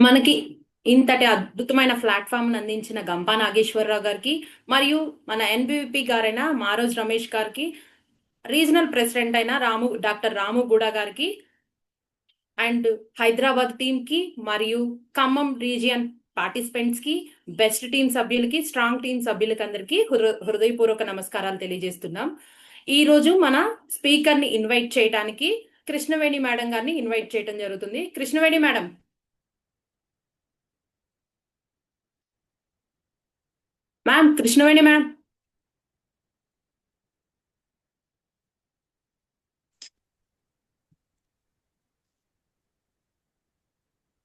మనకి ఇంతటి అద్భుతమైన ప్లాట్ఫామ్ అందించిన గంపా నాగేశ్వరరావు గారికి మరియు మన ఎన్బిపి గారైన మారోజ్ రమేష్ గారికి, రీజనల్ ప్రెసిడెంట్ అయిన డాక్టర్ రాము గూడా గారికి, అండ్ హైదరాబాద్ టీమ్ కి మరియు ఖమ్మం రీజియన్ పార్టిసిపెంట్స్ కి, బెస్ట్ టీం సభ్యులకి, స్ట్రాంగ్ టీం సభ్యులకి అందరికీ హృదయపూర్వక నమస్కారాలు తెలియజేస్తున్నాం. ఈ రోజు మన స్పీకర్ ని ఇన్వైట్ చేయడానికి కృష్ణవేణి మేడం గారిని ఇన్వైట్ చేయడం జరుగుతుంది. Krishnaveni madam. Ma'am, Krishnaveni ma'am.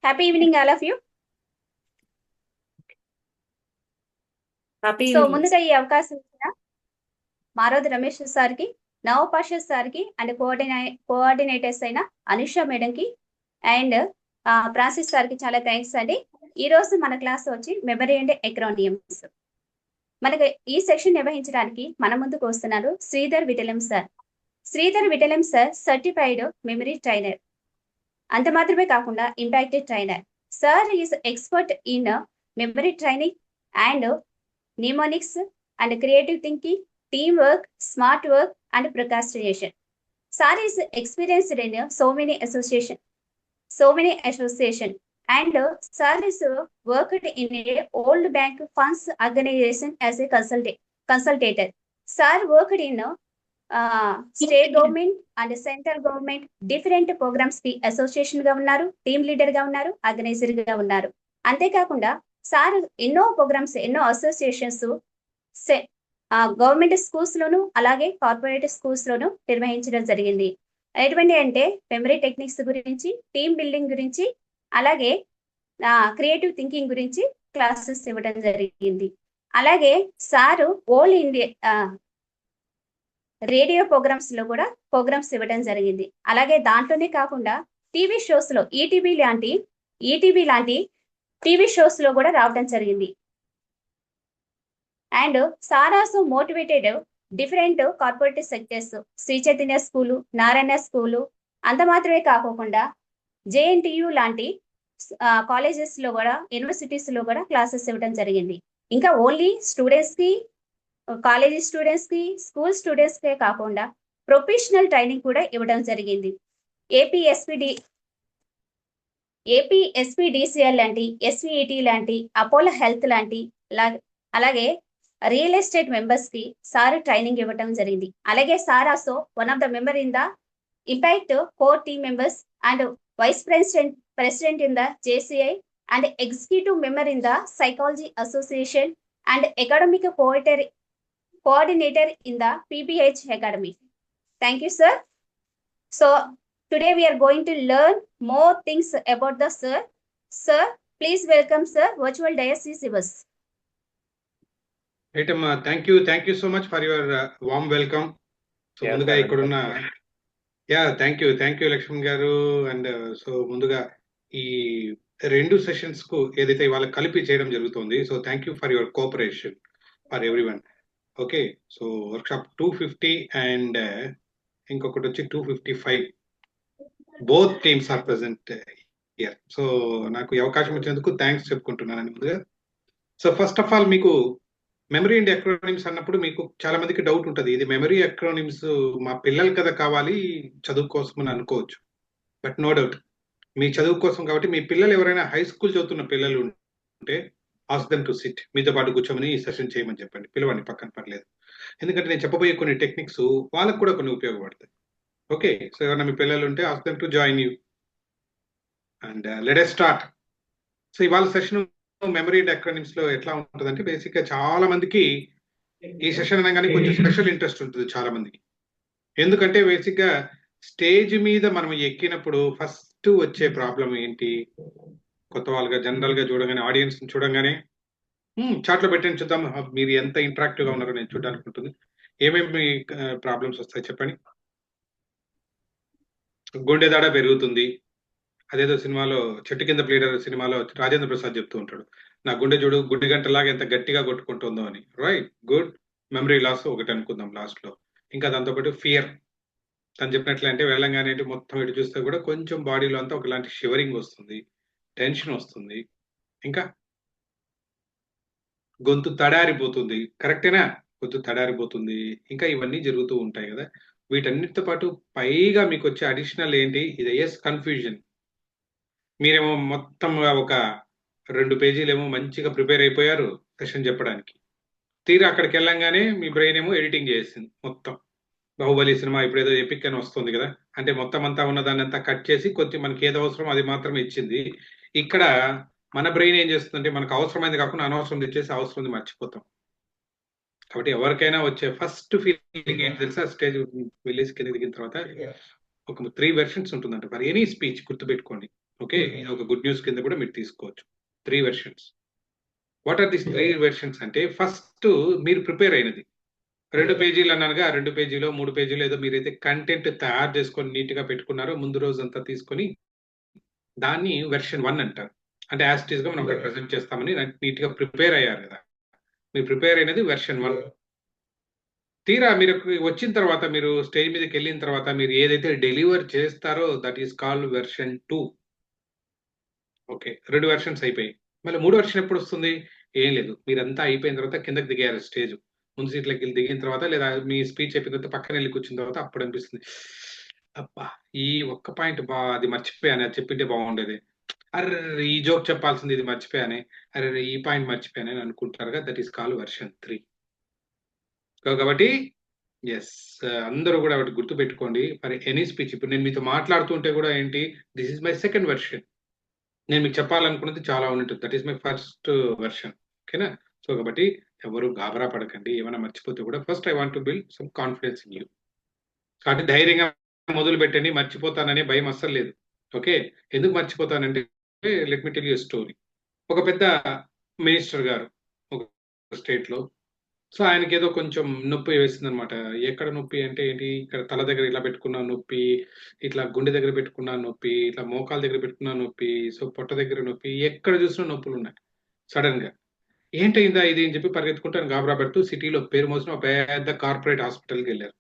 Happy evening all of you. Happy so evening. ముందుగా ఈ అవకాశం ఇచ్చిన మారోద్ రమేష్ సార్కి, నవపాష సార్కి అండ్ కోఆర్డినేటర్స్ అయిన అనుష మేడంకి అండ్ ఫ్రాన్సిస్ సార్కి చాలా థ్యాంక్స్ అండి. ఈ రోజు మన క్లాస్ వచ్చి మెమరీ అండ్ ఎక్రానియమ్స్. మనకి ఈ సెక్షన్ నిర్వహించడానికి మన ముందుకు వస్తున్నారు Sridhar Vittalam sir. Sridhar Vittalam sir certified memory trainer. అంత మాత్రమే కాకుండా impacted trainer. Sir is expert in memory training and mnemonics and creative thinking, teamwork, smart work and procrastination. Sir is experienced in so many association and Sir is worked in a old bank funds organization as a consultant. Sir worked in state government and central government different programs కి association గా ఉన్నారు, team leader గా ఉన్నారు, organiser గా ఉన్నారు. అంతేకాకుండా sir ఎన్నో programmes, ఎన్నో అసోసియేషన్స్ గవర్నమెంట్ స్కూల్స్ లోను అలాగే కార్పొరేట్ స్కూల్స్ లోను నిర్వహించడం జరిగింది. ఎటువంటి అంటే మెమరీ టెక్నిక్స్ గురించి, టీమ్ బిల్డింగ్ గురించి, అలాగే క్రియేటివ్ థింకింగ్ గురించి క్లాసెస్ ఇవ్వడం జరిగింది. అలాగే sir all India radio programs లో కూడా ప్రోగ్రామ్స్ ఇవ్వడం జరిగింది. అలాగే దాంట్లోనే కాకుండా టీవీ షోస్ లో ఈటీవీ లాంటి టీవీ షోస్ లో కూడా రావడం జరిగింది. And sir also motivated different corporate sectors, Sri Chaitanya school, Narayana school, అంత మాత్రమే కాకుండా జేఎన్టీయు లాంటి కాలేజెస్ లో కూడా, యూనివర్సిటీస్ లో కూడా క్లాసెస్ ఇవ్వడం జరిగింది. ఇంకా ఓన్లీ స్టూడెంట్స్ కి, కాలేజీ స్టూడెంట్స్ కి, స్కూల్ స్టూడెంట్స్ కే కాకుండా ప్రొఫెషనల్ ట్రైనింగ్ కూడా ఇవ్వడం జరిగింది. ఏపీఎస్పీడీసీఎల్ లాంటి, ఎస్విఈటి లాంటి, అపోలో హెల్త్ లాంటి, అలాగే రియల్ ఎస్టేట్ మెంబర్స్ కి సార్ ట్రైనింగ్ ఇవ్వడం జరిగింది. అలాగే sir also one of the member in the impact core team members and vice president in the JCI and executive member in the psychology association and academic coordinator in the PBH Academy. Thank you, sir. So today we are going to learn more things about the sir. Sir, please welcome sir. Virtual dais is yours. Right, thank you so much for your warm welcome. So munduga ikkadunna thank you Lakshman garu. And so munduga ee rendu sessions ku edaithe ivala kalipi cheyadam jarugutundi. So thank you for your cooperation for everyone. Okay, so workshop 250 and inkokati vachi 255, both teams are present here. So naaku avakasham ichiనందుకు thanks చెప్పుకుంటున్నాను ముందుగా. So first of all మీకు memory and acronyms అన్నప్పుడు మీకు చాలా మందికి doubt ఉంటుంది, ఇది మెమరీ ఎక్రోనిమ్స్ మా పిల్లలు కదా కావాలి, చదువు కోసం అని అనుకోవచ్చు. బట్ నో డౌట్, మీ చదువు కోసం కాబట్టి మీ పిల్లలు ఎవరైనా హై స్కూల్ చదువుతున్న పిల్లలు ఉంటే ఆస్క్ దెమ్ టు సిట్, మీతో పాటు కూర్చోమని ఈ సెషన్ చేయమని చెప్పండి, పిలవండి, పక్కన పర్లేదు. ఎందుకంటే నేను చెప్పబోయే కొన్ని టెక్నిక్స్ వాళ్ళకు కూడా కొన్ని ఉపయోగపడతాయి. ఓకే, సో ఎవరైనా మీ పిల్లలు ఉంటే ask them to join you and let us start. So ఇవాళ సెషన్ మెమరీ అండ్ ఎక్రోనిమ్స్ లో ఎట్లా ఉంటుందంటే, బేసిక్ గా చాలా మందికి ఈ సెషన్ అనగానే కొంచెం స్పెషల్ ఇంట్రెస్ట్ ఉంటుంది చాలా మందికి. ఎందుకంటే బేసిక్ గా స్టేజ్ మీద మనం ఎక్కినప్పుడు ఫస్ట్ వచ్చే ప్రాబ్లం ఏంటి, కొత్త వాళ్ళుగా జనరల్ గా చూడగానే, ఆడియన్స్ చూడంగానే చాట్లో పెట్టండి చూద్దాం మీరు ఎంత ఇంటరాక్టివ్ గా ఉన్నారో నేను చూడడానికి ఉంటుంది. ఏమేమి ప్రాబ్లమ్స్ వస్తాయి చెప్పండి. గుండె దడ పెరుగుతుంది, అదేదో సినిమాలో చెట్టు కింద ప్లేడర్ సినిమాలో రాజేంద్ర ప్రసాద్ చెప్తూ ఉంటాడు, నా గుండె చూడు గుండె గంటలాగా ఎంత గట్టిగా కొట్టుకుంటుందో అని. Right, good. మెమరీ లాస్ ఒకటి అనుకుందాం లాస్ట్ లో. ఇంకా దాంతోపాటు ఫియర్, తను చెప్పినట్లు అంటే వెళ్ళంగానే మొత్తం ఇటు చూస్తే కూడా కొంచెం బాడీలో అంతా ఒకలాంటి షివరింగ్ వస్తుంది. టెన్షన్ వస్తుంది, ఇంకా గొంతు తడారిపోతుంది. కరెక్టేనా? గొంతు తడారిపోతుంది. ఇంకా ఇవన్నీ జరుగుతూ ఉంటాయి కదా! వీటన్నిటితో పాటు పైగా మీకొచ్చే అడిషనల్ ఏంటి? ఇది కన్‌ఫ్యూజన్. మీరేమో మొత్తంగా ఒక 2 పేజీలేమో మంచిగా ప్రిపేర్ అయిపోయారు సెషన్ చెప్పడానికి. తీరా అక్కడికెళ్ళంగానే మీ బ్రెయిన్ ఏమో ఎడిటింగ్ చేసేసింది మొత్తం. 'బాహుబలి' సినిమా ఇప్పుడేదో ఎపిక్ అని వస్తుంది కదా! అంటే మొత్తం అంతా ఉన్నదాన్నంతా కట్ చేసి కొంచెం మనకేది అవసరమో అది మాత్రమే ఇచ్చింది. ఇక్కడ మన బ్రెయిన్ ఏం చేస్తుందంటే మనకు అవసరమైనది కాకుండా అనవసరమైనది ఇచ్చేసి అవసరమైనది మర్చిపోతాం. కాబట్టి ఎవరికైనా వచ్చే ఫస్ట్ ఫీలింగ్ ఏంటి తెలుసా? స్టేజ్ వెళ్ళేసి కిందకి దిగిన తర్వాత ఒక 3 వెర్షన్స్ ఉంటుందంట. ఫర్ ఎనీ స్పీచ్ గుర్తుపెట్టుకోండి. ఓకే. ఇది ఒక గుడ్ న్యూస్ కింద కూడా మీరు తీసుకోవచ్చు. 3 versions. What are this 3 versions అంటే ఫస్ట్ మీరు ప్రిపేర్ అయినది. 2 పేజీలు అన్నానుగా, ఆ 2 పేజీలో 3 పేజీలో ఏదో మీరైతే కంటెంట్ తయారు చేసుకొని నీట్‌గా పెట్టుకున్నారో ముందు రోజంతా తీసుకొని దాన్ని వెర్షన్ 1 అంటారు. అంటే యాజ్ ఇట్ ఈస్‌గా మనం అక్కడ ప్రెజెంట్ చేస్తామని నీట్‌గా ప్రిపేర్ అయ్యారు కదా! మీరు ప్రిపేర్ అయినది వెర్షన్ 1. తీరా మీరు వచ్చిన తర్వాత మీరు స్టేజ్ మీదకెళ్ళిన తర్వాత మీరు ఏదైతే డెలివర్ చేస్తారో that is called version 2. Okay. 2 versions అయిపోయాయి. మళ్ళీ 3 వెర్షన్ ఎప్పుడొస్తుంది? ఏం లేదు. మీరంతా అయిపోయిన తర్వాత కిందకి దిగారు స్టేజ్. ముందు సీట్లకెళ్ళి దిగిన తర్వాత లేదా మీ స్పీచ్ అయిపోయిన తర్వాత పక్కనెళ్ళి కూర్చున్న తర్వాత అప్పుడు అనిపిస్తుంది. అబ్బా! ఈ ఒక్క పాయింట్ అది మర్చిపోయాను. అది చెప్పింటే బాగుండేది. అర్రెరే! ఈ జోక్ చెప్పాల్సింది ఇది మర్చిపోయానే. అరెరే! ఈ పాయింట్ మర్చిపోయానే అని అనుకుంటారుగా దట్ ఈస్ కాల్డ్ వెర్షన్ 3. కాబట్టి యెస్. అందరూ గూడా ఒకటి గుర్తుపెట్టుకోండి. ఫర్ ఎనీ స్పీచ్ ఇప్పుడు నేను మీతో మాట్లాడుతుంటే గూడా ఏంటి this is my second version. నేను మీకు చెప్పాలనుకున్నది చాలా ఉంటది. That is my first version. ఓకేనా? సో, కాబట్టి ఎవరు గాబరా పడకండి. ఏమైనా మర్చిపోతే కూడా first I want to build some confidence in you. కాబట్టి ధైర్యంగా మొదలుపెట్టండి. మర్చిపోతాననే భయం అస్సలు లేదు. ఓకే. ఎందుకు మర్చిపోతానంటే let me tell you a story. ఒక పెద్ద మినిస్టర్ గారు ఒక స్టేట్‌లో. సో, ఆయనకేదో కొంచెం నొప్పి వేసిందనమాట. ఎక్కడ నొప్పి అంటే ఏంటి, ఇక్కడ తల దగ్గర ఇలా పెట్టుకున్నా నొప్పి, ఇట్లా గుండె దగ్గర పెట్టుకున్నా నొప్పి, ఇట్లా మోకాళ్ళ దగ్గర పెట్టుకున్నా నొప్పి, సో పొట్ట దగ్గర నొప్పి, ఎక్కడ చూసినా నొప్పులున్నాయి సడెన్‌గా. ఏంటయిందా ఇది అని చెప్పి పరిగెత్తుకుంటూ ఆయన గాబరా పడుతూ సిటీలో పేరు మోసిన ఒక పెద్ద కార్పొరేట్ హాస్పిటల్‌కెళ్లారు.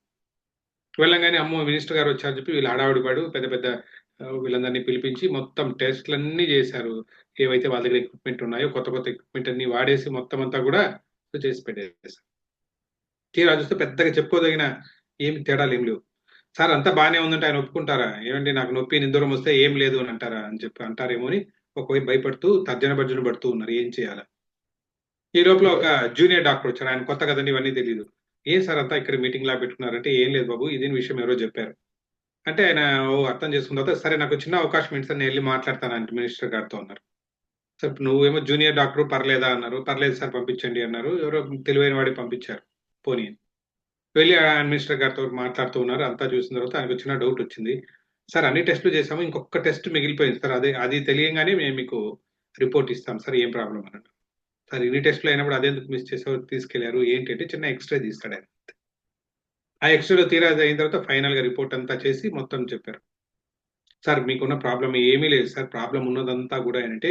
వెళ్ళంగానే అమ్మో! మినిస్టర్ గారు వచ్చారని చెప్పి వీళ్ళు హడావుడి పడు పెద్ద పెద్ద వీళ్ళందరిని పిలిపించి మొత్తం టెస్ట్‌లన్నీ చేశారు. ఏవైతే వాళ్ళ దగ్గర ఎక్విప్‌మెంట్ ఉన్నాయో కొత్త కొత్త ఎక్విప్‌మెంట్ అన్నీ వాడేసి మొత్తం అంతా కూడా చేసి పెట్టేసారు. తీరా చూస్తే పెద్దగా చెప్పుకోదగిన ఏమి తేడాలేమి లేవు. సార్ అంతా బానే ఉందంటే ఆయన ఒప్పుకుంటారా? ఏవండీ నాకు నొప్పి నిద్ర వస్తే ఏం లేదు అని అంటారా? అని చెప్పి అంటారేమో అని ఒకవైపు భయపడుతూ తర్జన భర్జన పడుతూ ఉన్నారు. ఏం చేయాలా? ఈ లోపల ఒక జూనియర్ డాక్టర్ వచ్చారు. ఆయన కొత్త కదండీ ఇవన్నీ తెలీదు. ఏం సార్ అంతా ఇక్కడ మీటింగ్ లాగా పెట్టుకున్నారంటే, ఏం లేదు బాబు ఇదే విషయం ఎవరో చెప్పారు. అంటే ఆయన అర్థం చేసుకున్న తర్వాత సరే నాకు చిన్న అవకాశం ఏంటి సార్ నేను ఎళ్లి మాట్లాడతానంటే మినిస్టర్ గారితో అన్నారు. సార్ నువ్వేమో జూనియర్ డాక్టర్ పర్లేదా అన్నారు. పర్లేదు సార్ పంపించండి అన్నారు. ఎవరో తెలివైన వాడిని పంపించారు. పోనీ వెళ్ళి మినిస్టర్ గారితో మాట్లాడుతూ ఉన్నారు. అంతా చూసిన తర్వాత ఆయనకు చిన్న డౌట్ వచ్చింది. సార్ అన్ని టెస్టులు చేసాము. ఇంకొక టెస్ట్ మిగిలిపోయింది సార్. అది తెలియంగానే మేము మీకు రిపోర్ట్ ఇస్తాం సార్. ఏం ప్రాబ్లమ్ అన్నాడు. సార్ ఇన్ని టెస్టులు అయినప్పుడు అదెందుకు మిస్ చేసావు తీసుకెళ్లారు ఏంటి అంటే చిన్న ఎక్స్‌రే తీసాడు ఆయన. ఆ ఎక్స్‌రేలో తీరా అది అయిన తర్వాత ఫైనల్‌గా రిపోర్ట్ అంతా చేసి మొత్తం చెప్పారు. సార్ మీకున్న ప్రాబ్లమ్ ఏమీ లేదు సార్. ప్రాబ్లమ్ ఉన్నదంతా కూడా ఏంటంటే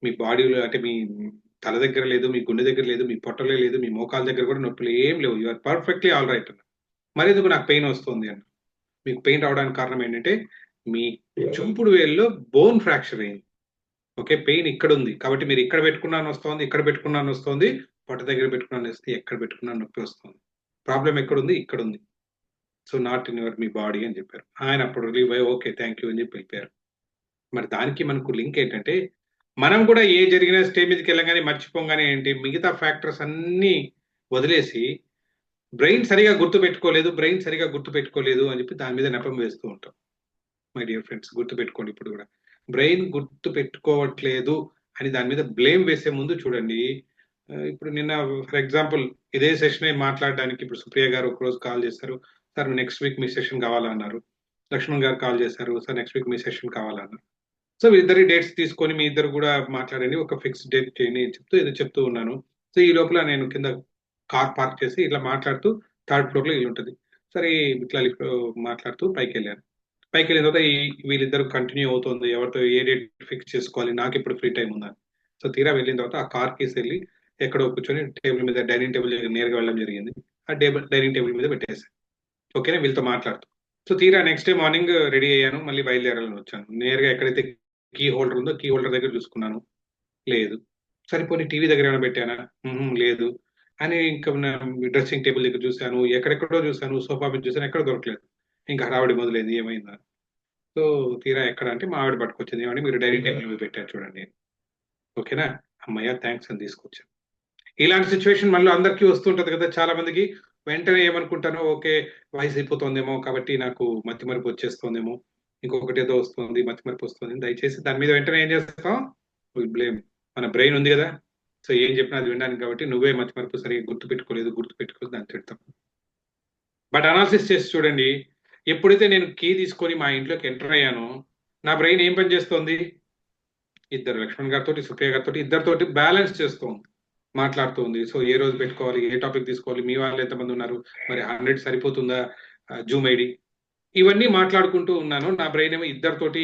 మీ బాడీలో అంటే మీ తల దగ్గర లేదు, మీ గుండె దగ్గర లేదు, మీ పొట్టలో లేదు, మీ మోకాళ్ళ దగ్గర కూడా నొప్పులు ఏం లేవు. You are perfectly all right అన్నారు. మరెందుకు నాకు పెయిన్ వస్తుంది అన్నారు. మీకు పెయిన్ రావడానికి కారణం ఏంటంటే మీ చూపుడు వేలులో బోన్ ఫ్రాక్చర్ అయింది. ఓకే. పెయిన్ ఇక్కడుంది. కాబట్టి మీరు ఇక్కడ పెట్టుకున్నా నొస్తోంది, ఇక్కడ పెట్టుకున్నా నొస్తోంది, పొట్ట దగ్గర పెట్టుకున్నా నొస్తే ఎక్కడ పెట్టుకున్నా నొప్పి వస్తుంది. ప్రాబ్లమ్ ఎక్కడుంది? ఇక్కడుంది. సో, నాట్ ఇన్ యువర్ మీ బాడీ అని చెప్పారు. ఆయన అప్పుడు రిలీవ్ అయ్యి ఓకే. థాంక్ యూ అని చెప్పి వెళ్ళిపోయారు. మరి దానికి మనకు లింక్ ఏంటంటే, మనం కూడా ఏ జరిగినా స్టేజ్ మీదకెళ్ళంగానే మర్చిపోంగానే ఏంటి మిగతా ఫ్యాక్టర్స్ అన్నీ వదిలేసి బ్రెయిన్ సరిగ్గా గుర్తుపెట్టుకోలేదు అని చెప్పి దాని మీద నెపం వేస్తూ ఉంటాం. మై డియర్ ఫ్రెండ్స్ గుర్తుపెట్టుకోండి ఇప్పుడు కూడా. బ్రెయిన్ గుర్తుపెట్టుకోవట్లేదు అని దాని మీద బ్లేమ్ వేసే ముందు చూడండి. ఇప్పుడు నిన్న ఫర్ ఎగ్జాంపుల్ ఇదే సెషనే మాట్లాడడానికి ఇప్పుడు సుప్రియ గారు ఒకరోజు కాల్ చేశారు. సార్ నెక్స్ట్ వీక్ మీ సెషన్ కావాలా అన్నారు. లక్ష్మణ్ గారు కాల్ చేశారు. సార్ నెక్స్ట్ వీక్ మీ సెషన్ కావాలా అన్నారు. సో వీళ్ళిద్దరి డేట్స్ తీసుకొని మీ ఇద్దరు కూడా మాట్లాడండి. ఒక ఫిక్స్డ్ డేట్ చేయండి అని ఏదో చెప్తూ ఉన్నాను. సో ఈ లోపల నేను కింద కార్ పార్క్ చేసి ఇట్లా మాట్లాడుతూ థర్డ్ ఫ్లోర్‌లో ఇల్లుంటది. సరే ఇట్లా మాట్లాడుతూ పైకెళ్ళాను. పైకెళ్ళిన తర్వాత వీళ్ళిద్దరు కంటిన్యూ అవుతుంది. ఎవరితో ఏ డేట్ ఫిక్స్ చేసుకోవాలి. నాకెప్పుడు ఫ్రీ టైమ్ ఉందని. సో తీరా వెళ్ళిన తర్వాత ఆ కార్ కీస్ ఎళ్లి ఎక్కడో కూర్చొని టేబుల్ మీద డైనింగ్ టేబుల్ దగ్గర నేరుగా వెళ్ళడం జరిగింది. ఆ డైనింగ్ టేబుల్ మీద పెట్టేసాను. ఓకేనా వీళ్ళతో మాట్లాడుతూ. సో తీరా నెక్స్ట్ డే మార్నింగ్ రెడీ అయ్యాను. మళ్ళీ బయలుదేరాలని వచ్చాను. నేరుగా ఎక్కడైతే కీ హోల్డర్ ఉందో కీ హోల్డర్ దగ్గర చూసుకున్నాను, లేదు. సరిపోని టీవీ దగ్గర ఏమైనా పెట్టానా, లేదు. అని ఇంకా డ్రెస్సింగ్ టేబుల్ దగ్గర చూశాను, ఎక్కడెక్కడో చూశాను, సోఫా మీద చూశాను, ఎక్కడ దొరకలేదు. ఇంకా హడావిడి మొదలైంది, ఏమైందా. సో తీరా ఎక్కడ అంటే మా ఆవిడ పట్టుకొచ్చింది, ఏమంటే మీరు డైనింగ్ టేబుల్ మీద పెట్టారు చూడండి. ఓకేనా, అమ్మయ్య థ్యాంక్స్ అని తీసుకొచ్చాను. ఇలాంటి సిచ్యువేషన్ మళ్ళీ అందరికీ వస్తుంటది కదా, చాలా మందికి. వెంటనే ఏమనుకుంటానో, ఓకే వయసు అయిపోతుందేమో కాబట్టి నాకు మతిమరుపు వచ్చేస్తుందేమో, ఇంకొకటి ఏదో వస్తుంది, మతిమరుపు వస్తుంది. దయచేసి దాని మీద వెంటనే ఏం చేస్తాం, బ్లేమ్. మన బ్రెయిన్ ఉంది కదా, సో ఏం చెప్పినా అది వినడానికి, కాబట్టి నువ్వే మతిమరుపు సరిగ్గా గుర్తుపెట్టుకోలేదు దాన్ని తిడతాం. బట్ అనాలిసిస్ చేసి చూడండి, ఎప్పుడైతే నేను కీ తీసుకొని మా ఇంట్లోకి ఎంటర్ అయ్యానో, నా బ్రెయిన్ ఏం పని చేస్తోంది, ఇద్దరు లక్ష్మణ్ గారితో, సుప్రియ గారితో, ఇద్దరితోటి బ్యాలెన్స్ చేస్తోంది, మాట్లాడుతుంది. సో ఏ రోజు పెట్టుకోవాలి, ఏ టాపిక్ తీసుకోవాలి, మీ వాళ్ళు ఎంతమంది ఉన్నారు, మరి 100 సరిపోతుందా, జూమ్ ఐడి, ఇవన్నీ మాట్లాడుకుంటూ ఉన్నాను. నా బ్రెయిన్ ఏమో ఇద్దరితోటి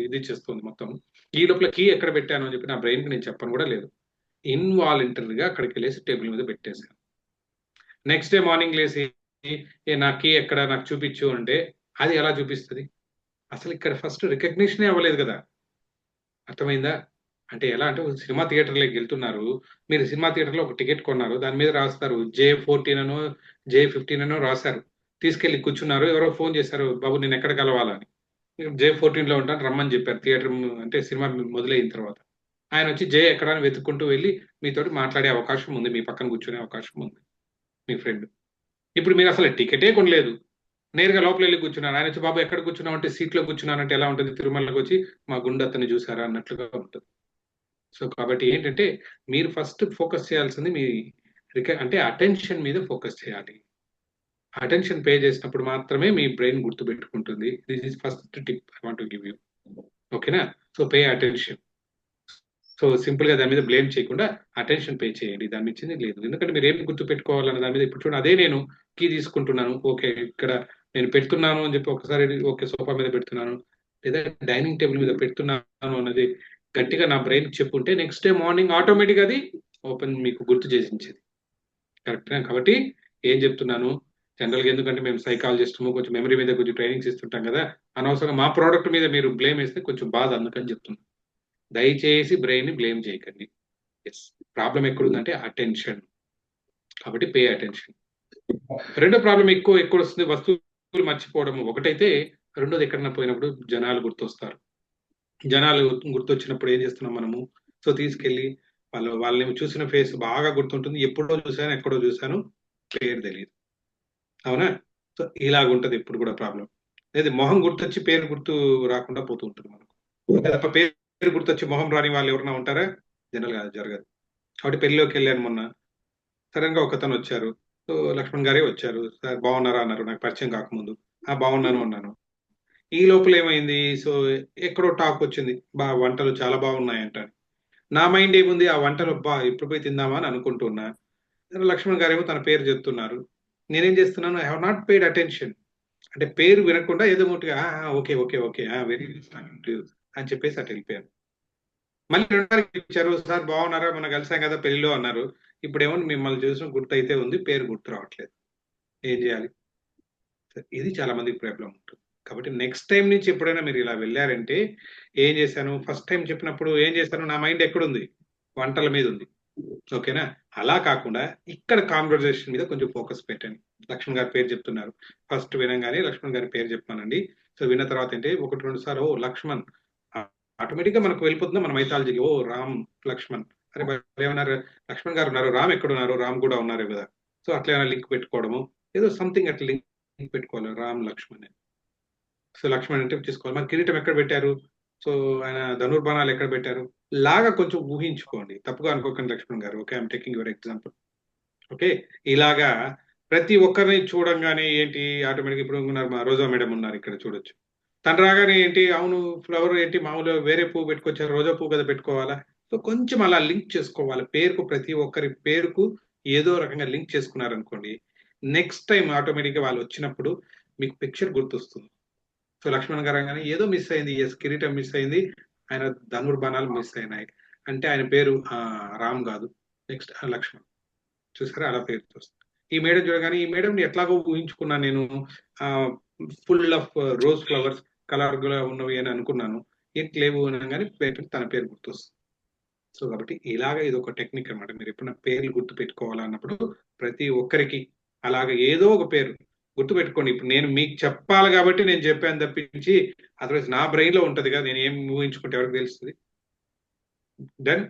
ఇది చేస్తుంది మొత్తం. ఈ లోపల కీ ఎక్కడ పెట్టాను అని చెప్పి నా బ్రెయిన్కి నేను చెప్పను కూడా లేదు. ఇన్వాలంటరీగా అక్కడికి వెళ్ళేసి టేబుల్ మీద పెట్టేశాను. నెక్స్ట్ డే మార్నింగ్ లేసి నా కీ ఎక్కడ నాకు చూపించు అంటే అది ఎలా చూపిస్తుంది, అసలు ఇక్కడ ఫస్ట్ రికగ్నిషనే అవ్వలేదు కదా. అర్థమైందా? అంటే ఎలా అంటే సినిమా థియేటర్లోకి వెళ్తున్నారు, మీరు సినిమా థియేటర్లో ఒక టికెట్ కొన్నారు, దాని మీద రాస్తారు J14 అనో J15 అనో రాశారు, తీసుకెళ్లి కూర్చున్నారు, ఎవరో ఫోన్ చేశారు, బాబు నేను ఎక్కడ కలవాలని. J14 లో ఉంటాను రమ్మని చెప్పారు, థియేటర్ అంటే సినిమా మొదలైన తర్వాత. ఆయన వచ్చి J ఎక్కడ అని వెతుక్కుంటూ వెళ్ళి మీతోటి మాట్లాడే అవకాశం ఉంది, మీ పక్కన కూర్చునే అవకాశం ఉంది మీ ఫ్రెండ్. ఇప్పుడు మీరు అసలు టికెటే కొనలేదు, నేరుగా లోపల వెళ్ళి కూర్చున్నారు. ఆయన వచ్చి బాబు ఎక్కడ కూర్చున్నావు అంటే సీట్లో కూర్చున్నానంటే ఎలా ఉంటుంది, తిరుమలకి వచ్చి మా గుండె అతన్ని చూసారా అన్నట్లుగా ఉంటుంది. సో కాబట్టి ఏంటంటే మీరు ఫస్ట్ ఫోకస్ చేయాల్సింది మీ అంటే అటెన్షన్ మీద ఫోకస్ చేయాలి. అటెన్షన్ పే చేసినప్పుడు మాత్రమే మీ బ్రెయిన్ గుర్తుపెట్టుకుంటుంది. This is first tip I want to give you. ఓకేనా? So pay attention. So simple గా దాని మీద బ్లేమ్ చేయకుండా అటెన్షన్ పే చేయండి, దాని మించింది లేదు. ఎందుకంటే మీరు ఏం గుర్తు పెట్టుకోవాలన్న దాని మీద ఇప్పుడు చూడండి, అదే నేను కీ తీసుకుంటున్నాను, ఓకే ఇక్కడ నేను పెడుతున్నాను అని చెప్పి ఒకసారి ఓకే సోఫా మీద పెడుతున్నాను లేదా డైనింగ్ టేబుల్ మీద పెడుతున్నాను అన్నది గట్టిగా నా బ్రెయిన్ చెప్పుంటే నెక్స్ట్ డే మార్నింగ్ ఆటోమేటిక్ అది ఓపెన్ మీకు గుర్తు చేసించేది. కరెక్ట్గా? కాబట్టి ఏం చెప్తున్నాను, జనరల్గా ఎందుకంటే మేము సైకాలజిస్టము కొంచెం మెమరీ మీద కొంచెం ట్రైనింగ్స్ ఇస్తుంటాం కదా, అనవసరంగా మా ప్రోడక్ట్ మీద మీరు బ్లేమ్ వేస్తే కొంచెం బాధ, అందుకని చెప్తున్నాను. దయచేసి బ్రెయిన్ ని బ్లేమ్ చేయకండి. ఎస్, ప్రాబ్లం ఎక్కడుందంటే అటెన్షన్. కాబట్టి పే అటెన్షన్. రెండో ప్రాబ్లం ఎక్కువ వస్తుంది, వస్తువులు మర్చిపోవడం ఒకటైతే, రెండోది ఎక్కడన్నా పోయినప్పుడు జనాలు గుర్తొస్తారు. జనాలు గుర్తొచ్చినప్పుడు ఏం చేస్తున్నాం మనము, సో తీసుకెళ్ళి వాళ్ళని చూసిన ఫేస్ బాగా గుర్తుంటుంది, ఎక్కడో చూశాను పేరు తెలియదు. అవునా? సో ఇలాగుంటది ఇప్పుడు కూడా ప్రాబ్లం. లేదు మొహం గుర్తొచ్చి పేరు గుర్తు రాకుండా పోతూ ఉంటుంది మనకు. తప్ప పేరు గుర్తొచ్చి మొహం రాని వాళ్ళు ఎవరైనా ఉంటారా? జనరల్ గా జరగదు. కాబట్టి పెళ్లిలోకి వెళ్ళాను మొన్న, సడన్ గా ఒకతను వచ్చారు, సో లక్ష్మణ్ గారే వచ్చారు, సార్ బాగున్నారా అన్నారు, నాకు పరిచయం కాకముందు. బాగున్నాను అన్నాను. ఈ లోపల ఏమైంది, సో ఎక్కడో టాక్ వచ్చింది, వంటలు చాలా బాగున్నాయంట. నా మైండ్ ఏముంది, ఆ వంటలు ఎప్పుడు పోయి తిందామా అని అనుకుంటున్నా. లక్ష్మణ్ గారేమో తన పేరు చెప్తున్నారు, నేనేం చేస్తున్నాను, I have not paid attention. అంటే పేరు వినకుండా ఏదో ఒకటిగా ఓకే ఓకే ఓకే వెరీ అని చెప్పేసి అటు వెళ్ళిపోయాను. మళ్ళీ రెండోసారి ఇచ్చారు, సార్ బాగున్నారా మనం కలిసాం కదా పెళ్లిలో అన్నారు. ఇప్పుడేమో మిమ్మల్ని చూసిన గుర్తు అయితే ఉంది, పేరు గుర్తు రావట్లేదు, ఏం చేయాలి? ఇది చాలా మందికి ప్రాబ్లం ఉంటుంది. కాబట్టి నెక్స్ట్ టైం నుంచి ఎప్పుడైనా మీరు ఇలా వెళ్ళారంటే ఏం చేశాను, ఫస్ట్ టైం చెప్పినప్పుడు ఏం చేశాను, నా మైండ్ ఎక్కడుంది, వంటల మీద ఉంది. ఓకేనా? అలా కాకుండా ఇక్కడ కాన్వర్జేషన్ మీద కొంచెం ఫోకస్ పెట్టండి. లక్ష్మణ్ గారి పేరు చెప్తున్నారు, ఫస్ట్ వినంగానే లక్ష్మణ్ గారి పేరు చెప్పానండి. సో విన్న తర్వాత ఏంటి, 1-2 సార్లు ఓ లక్ష్మణ్, ఆటోమేటిక్ గా మనకు వెళ్ళిపోతుంది మన మైథాలజీకి, ఓ రామ్ లక్ష్మణ్, అరే ఏమన్నారు లక్ష్మణ్ గారు ఉన్నారు, రామ్ ఎక్కడున్నారు, రామ్ కూడా ఉన్నారు కదా. సో అట్లా ఏమైనా లింక్ పెట్టుకోవడము, ఏదో సంథింగ్ అట్లా లింక్ పెట్టుకోవాలి, రామ్ లక్ష్మణ్. సో లక్ష్మణ్ అంటే తీసుకోవాలి. మరి కిరీటం ఎక్కడ పెట్టారు, సో ఆయన ధనుర్బాణాలు ఎక్కడ పెట్టారు లాగా కొంచెం ఊహించుకోండి, తప్పుగా అనుకోకండి లక్ష్మణ్ గారు. Okay, I'm taking your example. Okay, ఇలాగా ప్రతి ఒక్కరిని చూడంగానే ఏంటి ఆటోమేటిక్, ఇప్పుడు ఉన్నారు మా రోజా మేడం ఉన్నారు ఇక్కడ చూడొచ్చు, తను రాగానే ఏంటి, అవును ఫ్లవర్ ఏంటి మామూలుగా వేరే పువ్వు పెట్టుకొచ్చారు, రోజా పువ్వు కదా పెట్టుకోవాలా. సో కొంచెం అలా లింక్ చేసుకోవాలి, పేరుకు ప్రతి ఒక్కరి పేరుకు ఏదో రకంగా లింక్ చేసుకున్నారనుకోండి, నెక్స్ట్ టైం ఆటోమేటిక్ గా వాళ్ళు వచ్చినప్పుడు మీకు పిక్చర్ గుర్తొస్తుంది. సో లక్ష్మణ్ గారు కానీ ఏదో మిస్ అయింది, ఎస్ కిరీటం మిస్ అయింది, ఆయన ధనుర్బాణాలు మిస్ అయినాయి అంటే ఆయన పేరు రామ్ కాదు, నెక్స్ట్ లక్ష్మణ్. చూసారా, అలా పేరు వస్తుంది. ఈ మేడం చూడగానే ఈ మేడం ఎట్లాగో ఊహించుకున్నాను నేను, full of rose flowers, colour గా ఉన్నవి అని అనుకున్నాను. ఏంటి లేవు అనగానే తన పేరు గుర్తొస్తుంది. సో కాబట్టి ఇలాగ ఇది ఒక టెక్నిక్ అన్నమాట. మీరు ఎప్పుడైనా పేర్లు గుర్తు పెట్టుకోవాలన్నప్పుడు ప్రతి ఒక్కరికి అలాగ ఏదో ఒక పేరు గుర్తు పెట్టుకోండి. ఇప్పుడు నేను మీకు చెప్పాలి కాబట్టి నేను చెప్పాను తప్పించి అదర్వైజ్ నా బ్రెయిన్ లో ఉంటది కదా, నేను ఏం ఊహించుకుంటే ఎవరికి తెలుస్తుంది. డన్.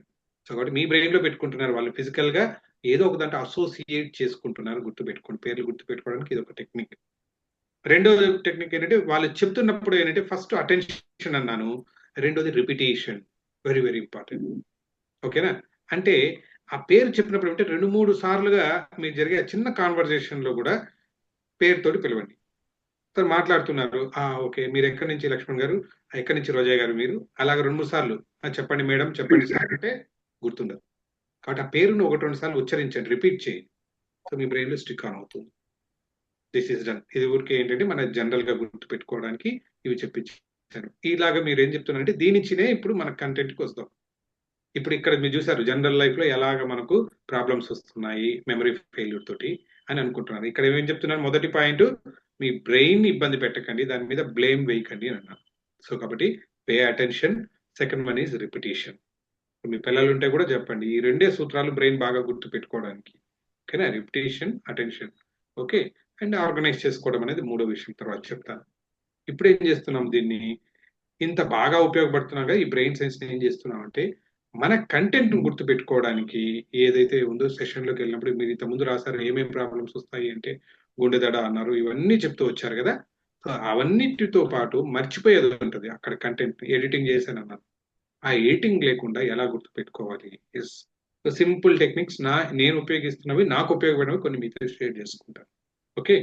సో కాబట్టి మీ బ్రెయిన్ లో పెట్టుకుంటున్నారు వాళ్ళు, ఫిజికల్ గా ఏదో ఒక దాంట్లో అసోసియేట్ చేసుకుంటున్నారు. గుర్తు పెట్టుకోండి, పేర్లు గుర్తు పెట్టుకోవడానికి ఇది ఒక టెక్నిక్. రెండోది టెక్నిక్ ఏంటంటే వాళ్ళు చెప్తున్నప్పుడు ఏంటంటే ఫస్ట్ అటెన్షన్ అన్నాను, రెండోది రిపిటేషన్. Very very important. ఓకేనా? అంటే ఆ పేరు చెప్పినప్పుడు అంటే 2-3 సార్లుగా మీకు జరిగే చిన్న కాన్వర్జేషన్ లో కూడా పేరుతోటి పిలవండి. సార్ మాట్లాడుతున్నారు, ఓకే మీరు ఎక్కడి నుంచి లక్ష్మణ్ గారు, ఎక్కడి నుంచి రోజా గారు, మీరు అలాగ 2-3 సార్లు చెప్పండి మేడం, చెప్పండి సార్ అంటే గుర్తుండదు. కాబట్టి ఆ పేరును 1-2 సార్లు ఉచ్చరించండి, రిపీట్ చేయండి. సో మీ బ్రెయిన్ లో స్టిక్ ఆన్ అవుతుంది. This is done. ఇది ఊరికే ఏంటంటే మన జనరల్ గా గుర్తు పెట్టుకోవడానికి ఇవి చెప్పించాను. ఇలాగా మీరు ఏం చెప్తున్నారంటే దీని నుంచినే ఇప్పుడు మన కంటెంట్ కి వస్తాం. ఇప్పుడు ఇక్కడ మీరు చూసారు జనరల్ లైఫ్ లో ఎలాగ మనకు ప్రాబ్లమ్స్ వస్తున్నాయి మెమరీ ఫెయిల్యూర్ తోటి అని అనుకుంటున్నారు. ఇక్కడ ఏం చెప్తున్నారు, మొదటి పాయింట్ మీ బ్రెయిన్ ఇబ్బంది పెట్టకండి, దాని మీద బ్లేమ్ వేయకండి అని అన్నారు. సో కాబట్టి pay attention. Second one is repetition. మీ పిల్లలు ఉంటే కూడా చెప్పండి, ఈ రెండే సూత్రాలు బ్రెయిన్ బాగా గుర్తు పెట్టుకోవడానికి. ఓకేనా? Repetition, attention. Okay. And organise చేసుకోవడం అనేది మూడో విషయం, తర్వాత చెప్తాను. ఇప్పుడు ఏం చేస్తున్నాం, దీన్ని ఇంత బాగా ఉపయోగపడుతున్నాం కదా, ఈ బ్రెయిన్ సైన్స్ ఏం చేస్తున్నాం అంటే మన కంటెంట్ గుర్తు పెట్టుకోవడానికి ఏదైతే ఉందో సెషన్ లోకి వెళ్ళినప్పుడు మీరు ఇంత ముందు రాశారు ఏమేం ప్రాబ్లమ్స్ వస్తాయి అంటే గుండె దడ అన్నారు, ఇవన్నీ చెప్తూ వచ్చారు కదా. సో అవన్నిటితో పాటు మర్చిపోయేది ఉంటుంది అక్కడ, కంటెంట్ ఎడిటింగ్ చేశాను అన్నారు. ఆ ఎడిటింగ్ లేకుండా ఎలా గుర్తు పెట్టుకోవాలి ఇస్ సింపుల్ టెక్నిక్స్. నేను ఉపయోగిస్తున్నవి, నాకు ఉపయోగపడినవి కొన్ని మీతో షేర్ చేసుకుంటాను. ఓకే.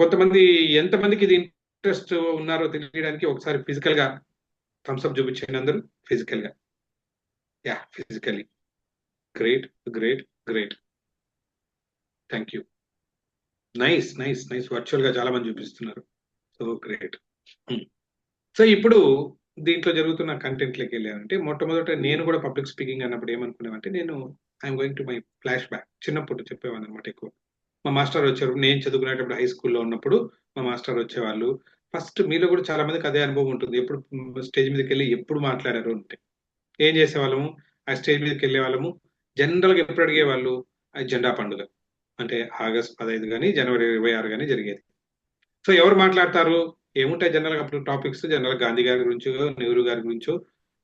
కొంతమంది ఎంతమందికి ఇది ఇంట్రెస్ట్ ఉన్నారో తెలియడానికి ఒకసారి ఫిజికల్ గా థమ్స్అప్ చూపించండి అందరూ. ఫిజికల్ గా, yeah physically. Great great great. Thank you. Nice nice nice. Virtual గా చాలా మంది చూపిస్తున్నారు. So great. సో ఇప్పుడు దీంట్లో జరుగుతున్న కంటెంట్ లోకి వెళ్ళానంటే మొట్టమొదట నేను కూడా పబ్లిక్ స్పీకింగ్ అన్నప్పుడు ఏమనుకున్నామంటే నేను I'm going to my flash back. చిన్నప్పుడు చెప్పేవాను అనమాట ఎక్కువ. మా మాస్టర్ వచ్చారు, నేను చదువుకునేటప్పుడు హై స్కూల్లో ఉన్నప్పుడు మా మాస్టర్ వచ్చేవాళ్ళు. ఫస్ట్ మీలో కూడా చాలా మందికి అదే అనుభవం ఉంటుంది, ఎప్పుడు స్టేజ్ మీదకి వెళ్ళి ఎప్పుడు మాట్లాడారు అంటే ఏం చేసేవాళ్ళము, ఆ స్టేజ్ మీదకి వెళ్ళే వాళ్ళము. జనరల్ గా ఎప్పుడు అడిగేవాళ్ళు, జెండా పండుగ అంటే ఆగస్ట్ 15 కానీ జనవరి 26 కానీ జరిగేది. సో ఎవరు మాట్లాడతారు, ఏముంటాయి జనరల్ గా అప్పుడు టాపిక్స్, జనరల్ గాంధీ గారి గురించో, నెహ్రూ గారి గురించో,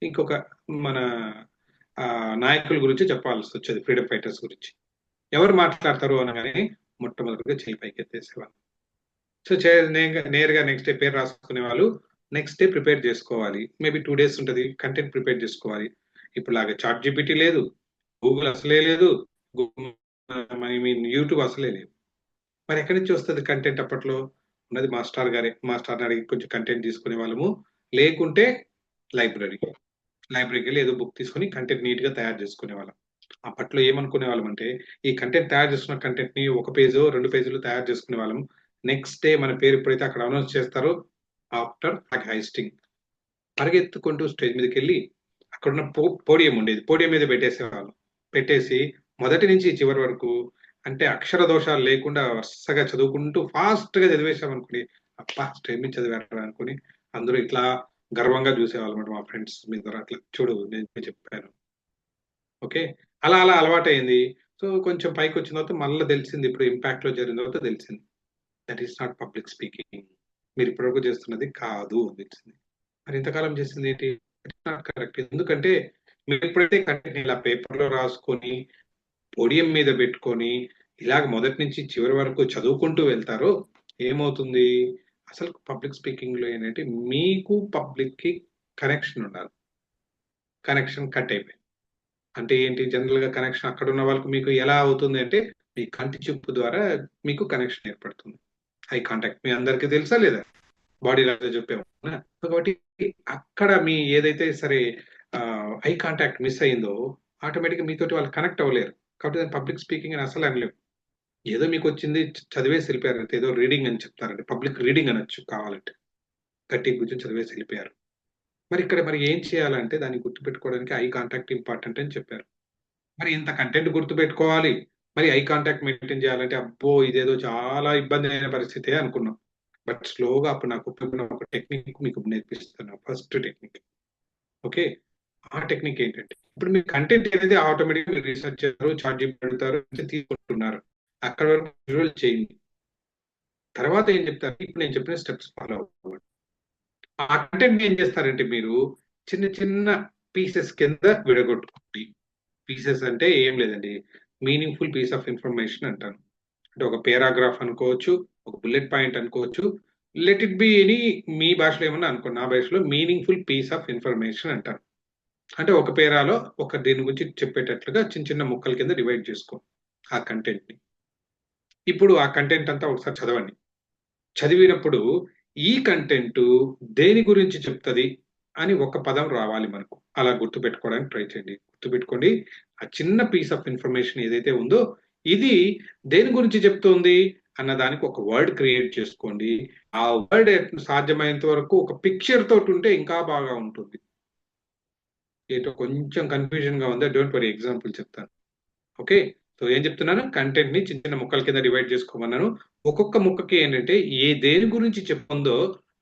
ఇంకొక మన నాయకుల గురించి చెప్పాల్సి వచ్చేది, ఫ్రీడమ్ ఫైటర్స్ గురించి. ఎవరు మాట్లాడతారు అనగానే మొట్టమొదటిగా చేయి పైకి ఎత్తేసేవాళ్ళు. సో నేరుగా నెక్స్ట్ డే పేరు రాసుకునే వాళ్ళు. నెక్స్ట్ డే ప్రిపేర్ చేసుకోవాలి, మేబీ 2 days ఉంటుంది కంటెంట్ ప్రిపేర్ చేసుకోవాలి. ఇప్పుడు లాగా చాట్ జీపీటీ లేదు, గూగుల్ అసలే లేదు, ఐ మీన్ యూట్యూబ్ అసలే లేదు. మరి ఎక్కడి నుంచి వస్తుంది కంటెంట్? అప్పట్లో ఉన్నది మాస్టర్ గారే. మాస్టర్ని అడిగి కొంచెం కంటెంట్ తీసుకునే వాళ్ళము, లేకుంటే లైబ్రరీకి వెళ్ళి ఏదో బుక్ తీసుకుని కంటెంట్ నీట్ గా తయారు చేసుకునే వాళ్ళం. అప్పట్లో ఏమనుకునే వాళ్ళం అంటే ఈ కంటెంట్ తయారు చేసుకున్న కంటెంట్ ని 1 పేజో 2 పేజీలు తయారు చేసుకునే వాళ్ళం. నెక్స్ట్ డే మన పేరు ఎప్పుడైతే అక్కడ అనౌన్స్ చేస్తారో ఆఫ్టర్ హైస్టింగ్ పరిగెత్తుకుంటూ స్టేజ్ మీదకి వెళ్ళి అక్కడున్న పోడియం ఉండేది, పోడియం మీద పెట్టేసేవాళ్ళం. పెట్టేసి మొదటి నుంచి చివరి వరకు అంటే అక్షర దోషాలు లేకుండా వరుసగా చదువుకుంటూ ఫాస్ట్ గా చదివేసాం అనుకుని, అప్పా స్టేజ్ మీద చదివారు అనుకుని అందరూ ఇట్లా గర్వంగా చూసేవాళ్ళం అనమాట. మా ఫ్రెండ్స్ మీద అట్లా చూడు నేను చెప్పాను. ఓకే. అలా అలా అలవాటైంది. సో కొంచెం పైకి వచ్చిన తర్వాత మళ్ళీ తెలిసింది, ఇప్పుడు ఇంపాక్ట్ లో జరిగిన తర్వాత తెలిసింది that is not public speaking, మీరు ఇప్పటివరకు చేస్తున్నది కాదు తెలిసింది. మరి ఇంతకాలం చేసింది ఏంటి, నాట్ కరెక్ట్. ఎందుకంటే మీరు ఎప్పుడైతే కంటెంట్ ఇలా పేపర్ లో రాసుకొని పోడియం మీద పెట్టుకొని ఇలాగ మొదటి నుంచి చివరి వరకు చదువుకుంటూ వెళ్తారో ఏమవుతుంది, అసలు పబ్లిక్ స్పీకింగ్ లో ఏంటంటే మీకు పబ్లిక్ కి కనెక్షన్ ఉండాలి. కనెక్షన్ కట్ అయిపోయింది. అంటే ఏంటి, జనరల్ గా కనెక్షన్ అక్కడ ఉన్న వాళ్ళకి మీకు ఎలా అవుతుంది అంటే మీ కంటి చూపు ద్వారా మీకు కనెక్షన్ ఏర్పడుతుంది. ఐ కాంటాక్ట్ మీ అందరికీ తెలుసా లేదా, బాడీ లాంగ్వేజ్ చెప్పాము కాబట్టి అక్కడ మీ ఏదైతే సరే ఐ కాంటాక్ట్ మిస్ అయిందో ఆటోమేటిక్ మీతోటి వాళ్ళు కనెక్ట్ అవ్వలేరు. కాబట్టి దాన్ని పబ్లిక్ స్పీకింగ్ అని అసలు అనలేము. ఏదో మీకు వచ్చింది చదివేసి వెళ్ళిపోయారు అంటే ఏదో రీడింగ్ అని చెప్తారంటే పబ్లిక్ రీడింగ్ అనొచ్చు కావాలంటే, గట్టి కూర్చొని చదివేసి వెళ్ళిపోయారు. మరి ఇక్కడ మరి ఏం చేయాలంటే దాన్ని గుర్తుపెట్టుకోవడానికి ఐ కాంటాక్ట్ ఇంపార్టెంట్ అని చెప్పారు. మరి ఇంత కంటెంట్ గుర్తుపెట్టుకోవాలి, మరి ఐ కాంటాక్ట్ మెయింటైన్ చేయాలంటే అబ్బో ఇదేదో చాలా ఇబ్బంది అయిన పరిస్థితే అనుకున్నాం. బట్ స్లోగా అప్పుడు నాకు ఉపయోగపడిన ఒక టెక్నిక్ మీకు నేర్పిస్తాను. First technique. ఓకే, ఆ టెక్నిక్ ఏంటంటే ఇప్పుడు మీ కంటెంట్ ఏదైతే ఆటోమేటిక్గా మీరు రీసెర్చ్ చేస్తారు, చాట్ జీపీటీ పెడతారు, తీసుకుంటున్నారు, అక్కడ వరకు విజువల్ చేయండి. తర్వాత ఏం చెప్తారు, ఇప్పుడు నేను చెప్పిన స్టెప్స్ ఫాలో అవ్వండి. ఆ కంటెంట్ ఏం చేస్తారంటే మీరు చిన్న చిన్న పీసెస్ కింద విడగొట్టుకోండి. పీసెస్ అంటే ఏం లేదండి, మీనింగ్ఫుల్ పీస్ ఆఫ్ ఇన్ఫర్మేషన్ అంటాను. అంటే ఒక పేరాగ్రాఫ్ అనుకోవచ్చు, ఒక బుల్లెట్ పాయింట్ అనుకోవచ్చు, లెట్ ఇట్ బి ఎనీ, మీ భాషలో ఏమన్నా అనుకోండి, నా భాషలో మీనింగ్ఫుల్ పీస్ ఆఫ్ ఇన్ఫర్మేషన్ అంటారు. అంటే ఒక పేరాలో ఒక దీని గురించి చెప్పేటట్లుగా చిన్న చిన్న ముక్కల కింద డివైడ్ చేసుకో ఆ కంటెంట్ ని. ఇప్పుడు ఆ కంటెంట్ అంతా ఒకసారి చదవండి. చదివినప్పుడు ఈ కంటెంట్ దేని గురించి చెప్తుంది అని ఒక పదం రావాలి మనకు. అలా గుర్తుపెట్టుకోవడానికి ట్రై చేయండి. గుర్తుపెట్టుకోండి, ఆ చిన్న పీస్ ఆఫ్ ఇన్ఫర్మేషన్ ఏదైతే ఉందో ఇది దేని గురించి చెప్తోంది అన్న దానికి ఒక వర్డ్ క్రియేట్ చేసుకోండి. ఆ వర్డ్ సాధ్యమైనంత వరకు ఒక పిక్చర్ తోటి ఉంటే ఇంకా బాగా ఉంటుంది. ఏదో కొంచెం కన్ఫ్యూజన్ గా ఉందా, డోంట్ వరీ, ఎగ్జాంపుల్ చెప్తాను. ఓకే, సో ఏం చెప్తున్నాను, కంటెంట్ ని చిన్న చిన్న ముక్కల కింద డివైడ్ చేసుకోమన్నాను. ఒక్కొక్క ముక్కకి ఏంటంటే ఏ దేని గురించి చెప్తుందో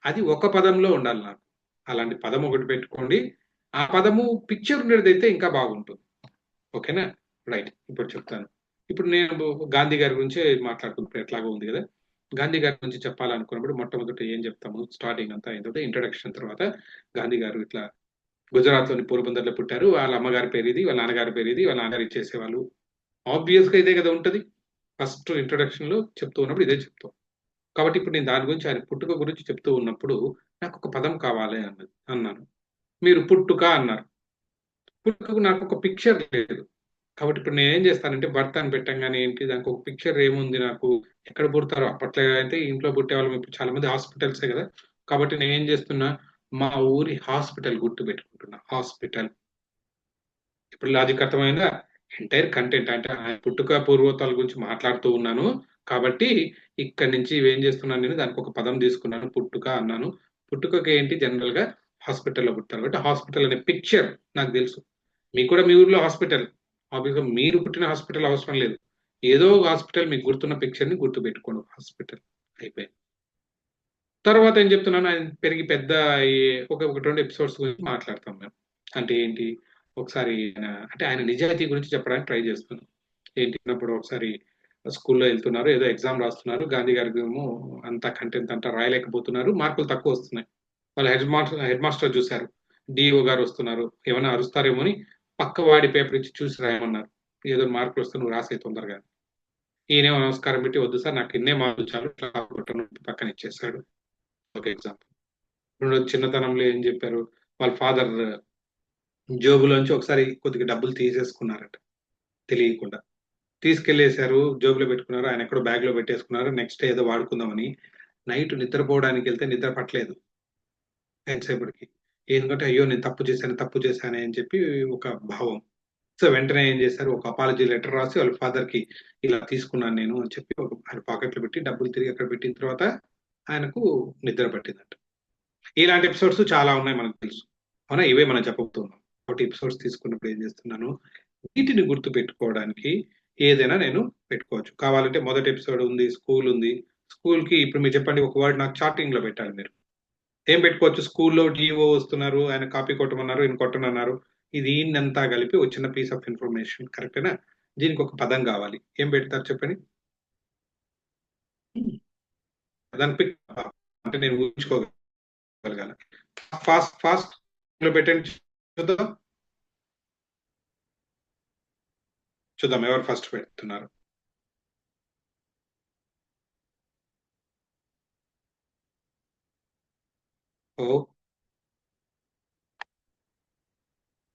అది ఒక పదంలో ఉండాలి నాకు. అలాంటి పదం ఒకటి పెట్టుకోండి. ఆ పదము పిక్చర్ ఉండేదైతే ఇంకా బాగుంటుంది. ఓకేనా, రైట్. ఇప్పుడు చెప్తాను. ఇప్పుడు నేను గాంధీ గారి గురించి మాట్లాడుకుంటున్నాను, ఎట్లాగో ఉంది కదా. గాంధీ గారి గురించి చెప్పాలనుకున్నప్పుడు మొట్టమొదటి ఏం చెప్తాము, స్టార్టింగ్ అంతా ఏంటంటే ఇంట్రడక్షన్ తర్వాత గాంధీ గారు ఇట్లా గుజరాత్ లోని పోర్బందర్లో పుట్టారు, వాళ్ళ అమ్మగారి పేరు ఇది, వాళ్ళ నాన్నగారి పేరు ఇది, వాళ్ళ నాన్నగారు ఇచ్చేసేవాళ్ళు. ఆబ్వియస్ గా ఇదే కదా ఉంటది. ఫస్ట్ ఇంట్రొడక్షన్ లో చెప్తూ ఉన్నప్పుడు ఇదే చెప్తాం. కాబట్టి ఇప్పుడు నేను దాని గురించి, ఆయన పుట్టుక గురించి చెప్తూ ఉన్నప్పుడు నాకు ఒక పదం కావాలి అన్నాను. మీరు పుట్టుక అన్నారు. పుట్టుకకు నాకు ఒక పిక్చర్ లేదు. కాబట్టి ఇప్పుడు నేను ఏం చేస్తానంటే బర్త్ అని పెట్టంగానే ఏంటి, దానికి ఒక పిక్చర్ ఏముంది, నాకు ఎక్కడ పుడతారో. అప్పట్లో అయితే ఇంట్లో పుట్టే వాళ్ళం, ఇప్పుడు చాలా మంది హాస్పిటల్సే కదా. కాబట్టి నేను ఏం చేస్తున్నా, మా ఊరి హాస్పిటల్ గుర్తు పెట్టుకుంటున్నా. హాస్పిటల్. ఇప్పుడు లాజిక్ అర్థమైందా? ఎంటైర్ కంటెంట్ అంటే ఆయన పుట్టుక పూర్వోత్తరాల గురించి మాట్లాడుతూ ఉన్నాను. కాబట్టి ఇక్కడి నుంచి ఇవేం చేస్తున్నాను, నేను దానికి ఒక పదం తీసుకున్నాను, పుట్టుక అన్నాను. పుట్టుకకి ఏంటి, జనరల్ గా హాస్పిటల్లో పుట్టారు కాబట్టి హాస్పిటల్ అనే పిక్చర్ నాకు తెలుసు. మీకు కూడా మీ ఊర్లో హాస్పిటల్, ఆబ్వియస్గా మీరు పుట్టిన హాస్పిటల్ అవసరం లేదు, ఏదో ఒక హాస్పిటల్ మీకు గుర్తున్న పిక్చర్ ని గుర్తు పెట్టుకోండి. హాస్పిటల్ అయిపోయింది. తర్వాత ఏం చెప్తున్నాను, ఆయన పెరిగి పెద్ద ఒక ఒకటి రెండు ఎపిసోడ్స్ గురించి మాట్లాడతాం మేము. అంటే ఏంటి, ఒకసారి అంటే ఆయన నిజాయితీ గురించి చెప్పడానికి ట్రై చేస్తున్నాను. ఏంటి అన్నప్పుడు ఒకసారి స్కూల్లో వెళ్తున్నారు, ఏదో ఎగ్జామ్ రాస్తున్నారు. గాంధీ గారికి ఏమో అంత కంటెంట్ అంతా రాయలేకపోతున్నారు, మార్కులు తక్కువ వస్తున్నాయి. వాళ్ళ హెడ్ మాస్టర్ చూశారు, డిఓ గారు వస్తున్నారు, ఏమైనా అరుస్తారేమో అని పక్క వాడి పేపర్ ఇచ్చి చూసి రాయమన్నారు. ఏదో మార్కులు వస్తే నువ్వు రాసే తొందరగా. ఈయనేమో నమస్కారం పెట్టి, వద్దు సార్ నాకు ఇన్నే మార్కులు చాలు, పక్కన ఇచ్చేసాడు. ఒక ఎగ్జాంపుల్. రెండోది, చిన్నతనంలో ఏం చెప్పారు, వాళ్ళ ఫాదర్ జోబులోంచి ఒకసారి కొద్దిగా డబ్బులు తీసేసుకున్నారట తెలియకుండా. తీసుకెళ్లేశారు, జోబులో పెట్టుకున్నారు, ఆయన ఎక్కడో బ్యాగ్ లో పెట్టేసుకున్నారు. నెక్స్ట్ డే ఏదో వాడుకుందామని నైట్ నిద్రపోవడానికి వెళ్తే నిద్ర పట్టలేదు ఎంతసేపటికి. ఎందుకంటే అయ్యో నేను తప్పు చేశాను అని చెప్పి ఒక భావం. సో వెంటనే ఏం చేశారు, ఒక అపాలజీ లెటర్ రాసి వాళ్ళ ఫాదర్ కి ఇలా తీసుకున్నాను నేను అని చెప్పి ఆయన పాకెట్ లో పెట్టి డబ్బులు తిరిగి అక్కడ పెట్టిన తర్వాత ఆయనకు నిద్ర పట్టిందట. ఇలాంటి ఎపిసోడ్స్ చాలా ఉన్నాయి, మనకు తెలుసు. అవునా, ఇవే మనం చెప్పబోతున్నాం. ఒకటి ఎపిసోడ్స్ తీసుకున్నప్పుడు ఏం చేస్తున్నాను, వీటిని గుర్తు పెట్టుకోవడానికి ఏదైనా నేను పెట్టుకోవచ్చు. కావాలంటే మొదటి ఎపిసోడ్ ఉంది, స్కూల్ ఉంది. స్కూల్ కి ఇప్పుడు మీరు చెప్పండి, ఒక వర్డ్ నాకు చార్టింగ్ లో పెట్టాలి. మీరు ఏం పెట్టుకోవచ్చు, స్కూల్లో డిఓ వస్తున్నారు, ఆయన కాపీ కొట్టమన్నారు, ఈయన కొట్టమన్నారు. ఇది ఈయనంతా కలిపి ఒక చిన్న పీస్ ఆఫ్ ఇన్ఫర్మేషన్, కరెక్టేనా? దీనికి ఒక పదం కావాలి, ఏం పెడతారు చెప్పండి. దాని పిక్ అంటే నేను ఊహించుకోగలగాలి. ఫాస్ట్ ఫాస్ట్ లో పెట్టండి, చూద్దాం చూద్దాం ఎవరు ఫస్ట్ పెడుతున్నారు. Oh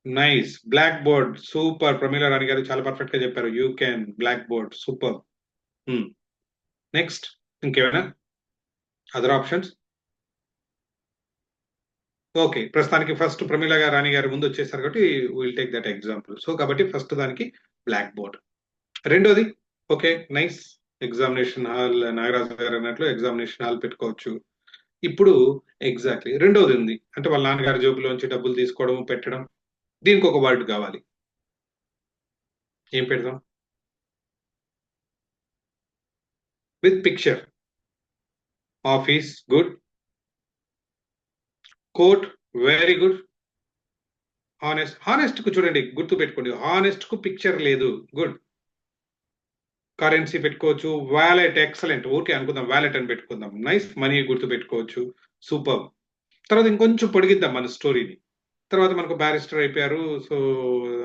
nice, blackboard. Super, Pramila Rani garu చాలా పర్ఫెక్ట్ గా చెప్పారు. You can, blackboard, super. Next, ఇంకేమైనా అదర్ ఆప్షన్స్? ఓకే, ప్రస్తుతానికి ఫస్ట్ ప్రమీల గారు రాణి గారు ముందు వచ్చేసారు కాబట్టి will take that example. So కాబట్టి ఫస్ట్ దానికి బ్లాక్ బోర్డ్. రెండోది, okay nice, examination hall. Nagaraju garu అన్నట్లు ఎగ్జామినేషన్ హాల్ పెట్టుకోవచ్చు. ఇప్పుడు ఎగ్జాక్ట్లీ రెండోది ఉంది, అంటే వాళ్ళ నాన్నగారి జోబులోంచి డబ్బులు తీసుకోవడం, పెట్టడం. దీనికి ఒక వర్డ్ కావాలి, ఏం పెడదాం? With picture. Office good, court very good, honest కు చూడండి గుర్తు పెట్టుకోండి, హానెస్ట్ కు పిక్చర్ లేదు, గుడ్. కరెన్సీ పెట్టుకోవచ్చు, వ్యాలెట్ ఎక్సలెంట్, ఓకే అనుకుందాం, వ్యాలెట్ అని పెట్టుకుందాం, నైస్. మనీ గుర్తు పెట్టుకోవచ్చు, సూపర్. తర్వాత ఇంకొంచెం పొడిగిద్దాం మన స్టోరీని. తర్వాత మనకు బ్యారిస్టర్ అయిపోయారు, సో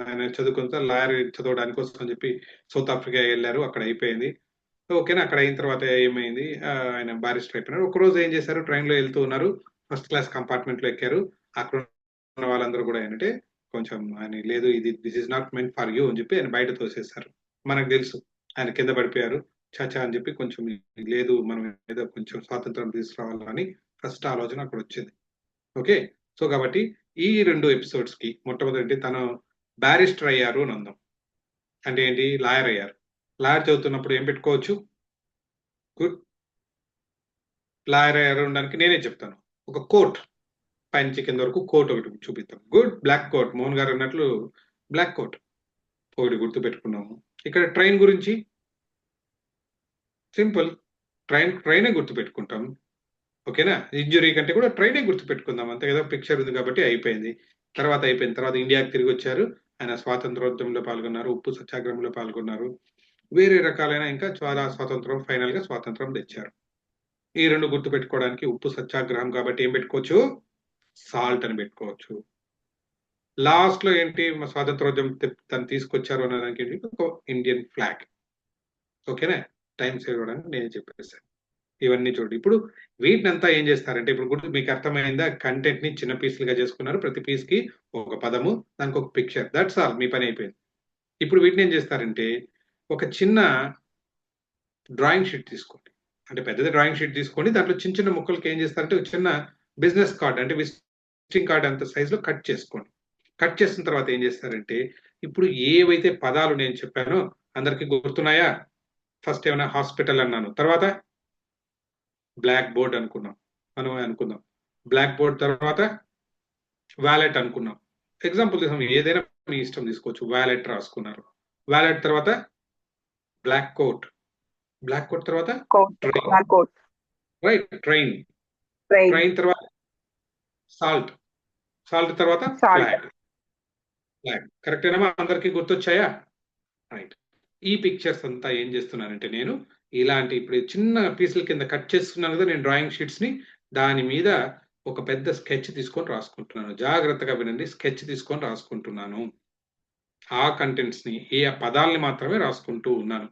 ఆయన చదువుకుంటా లాయర్ చదవడానికి కోసం అని చెప్పి సౌత్ ఆఫ్రికా వెళ్ళారు, అక్కడ అయిపోయింది. ఓకేనా, అక్కడ అయిన తర్వాత ఏమైంది, ఆయన బ్యారిస్టర్ అయిపోయినారు. ఒక రోజు ఏం చేశారు, ట్రైన్ లో వెళ్తూ ఉన్నారు, ఫస్ట్ క్లాస్ కంపార్ట్మెంట్ లో ఎక్కారు. అక్కడ ఉన్న వాళ్ళందరూ కూడా ఏంటంటే కొంచెం ఆయన లేదు, ఇది this is not meant for you అని చెప్పి ఆయన బయట తోసేశారు. మనకు తెలుసు ఆయన కింద పడిపోయారు, చాచా అని చెప్పి కొంచెం లేదు మనం ఏదో కొంచెం స్వాతంత్రం తీసుకురావాలని ఫస్ట్ ఆలోచన అక్కడ వచ్చింది. ఓకే, సో కాబట్టి ఈ 2 ఎపిసోడ్స్ కి మొట్టమొదటి తను బ్యారిస్టర్ అయ్యారు అని అందాం. అంటే ఏంటి, లాయర్ అయ్యారు. లాయర్ చదువుతున్నప్పుడు ఏం పెట్టుకోవచ్చు, గుడ్. లాయర్ అయ్యారు ఉండడానికి నేనే చెప్తాను, ఒక కోట్ పైనుంచి కింద వరకు కోట్ ఒకటి చూపిస్తాం, గుడ్. బ్లాక్ కోట్, మోహన్ గారు అన్నట్లు బ్లాక్ కోట్ ఒకటి గుర్తు పెట్టుకున్నాము. ఇక్కడ ట్రైన్ గురించి సింపుల్, ట్రైనే గుర్తు పెట్టుకుంటాం. ఓకేనా, ఇంజురీ కంటే కూడా ట్రైనే గుర్తు పెట్టుకుందాం, అంతే కదా, పిక్చర్ ఉంది కాబట్టి అయిపోయింది. తర్వాత అయిపోయిన తర్వాత ఇండియాకి తిరిగి వచ్చారు, ఆయన స్వాతంత్రోద్యమంలో పాల్గొన్నారు, ఉప్పు సత్యాగ్రహంలో పాల్గొన్నారు, వేరే రకాలైన ఇంకా చాలా స్వాతంత్రం, ఫైనల్ గా స్వాతంత్రం తెచ్చారు. ఈ 2 గుర్తు పెట్టుకోవడానికి, ఉప్పు సత్యాగ్రహం కాబట్టి ఏం పెట్టుకోవచ్చు, సాల్ట్ అని పెట్టుకోవచ్చు. లాస్ట్ లో ఏంటి, మా స్వాతంత్రోద్యమం తను తీసుకొచ్చారు అనడానికి ఒక ఇండియన్ ఫ్లాగ్. ఓకేనా, టైం సేవ్ అవ్వడానికి నేను చెప్పేసాను. ఇవన్నీ చూడండి. ఇప్పుడు వీటిని అంతా ఏం చేస్తారంటే, ఇప్పుడు గుర్తు మీకు అర్థమైందా, కంటెంట్ ని చిన్న పీసులుగా చేసుకున్నారు, ప్రతి పీస్ కి ఒక పదము, దానికి ఒక పిక్చర్, దట్స్ ఆల్, మీ పని అయిపోయింది. ఇప్పుడు వీటిని ఏం చేస్తారంటే, ఒక చిన్న డ్రాయింగ్ షీట్ తీసుకోండి, అంటే పెద్దది డ్రాయింగ్ షీట్ తీసుకోండి, దాంట్లో చిన్న చిన్న ముక్కలకి ఏం చేస్తారంటే ఒక చిన్న బిజినెస్ కార్డ్ అంటే విజిటింగ్ కార్డ్ అంత సైజులో కట్ చేసుకోండి. కట్ చేసిన తర్వాత ఏం చేస్తారంటే, ఇప్పుడు ఏవైతే పదాలు నేను చెప్పానో అందరికి గుర్తున్నాయా, ఫస్ట్ ఏమైనా హాస్పిటల్ అన్నాను, తర్వాత బ్లాక్ బోర్డ్ అనుకున్నాం, మనం అనుకుందాం, బ్లాక్ బోర్డ్ తర్వాత వ్యాలెట్ అనుకున్నాం. ఎగ్జాంపుల్ తీసుకున్నాం, ఏదైనా మీ ఇష్టం తీసుకోవచ్చు, వ్యాలెట్ రాసుకున్నారు. వ్యాలెట్ తర్వాత బ్లాక్ కోట్, బ్లాక్ కోట్ తర్వాత రైట్ ట్రైన్, ట్రైన్ తర్వాత సాల్ట్, సాల్ట్ తర్వాత ఫ్లాగ్, ఫ్లాగ్. కరెక్టేనా, అందరికీ గుర్తొచ్చాయా, రైట్. ఈ పిక్చర్స్ అంతా ఏం చేస్తున్నానంటే, నేను ఇలాంటి ఇప్పుడు చిన్న పీసుల కింద కట్ చేస్తున్నాను కదా నేను డ్రాయింగ్ షీట్స్ ని, దాని మీద ఒక పెద్ద స్కెచ్ తీసుకొని రాసుకుంటున్నాను. జాగ్రత్తగా వినండి, స్కెచ్ తీసుకొని రాసుకుంటున్నాను. ఆ కంటెంట్స్ ని, ఏ పదాలని మాత్రమే రాసుకుంటూ ఉన్నాను.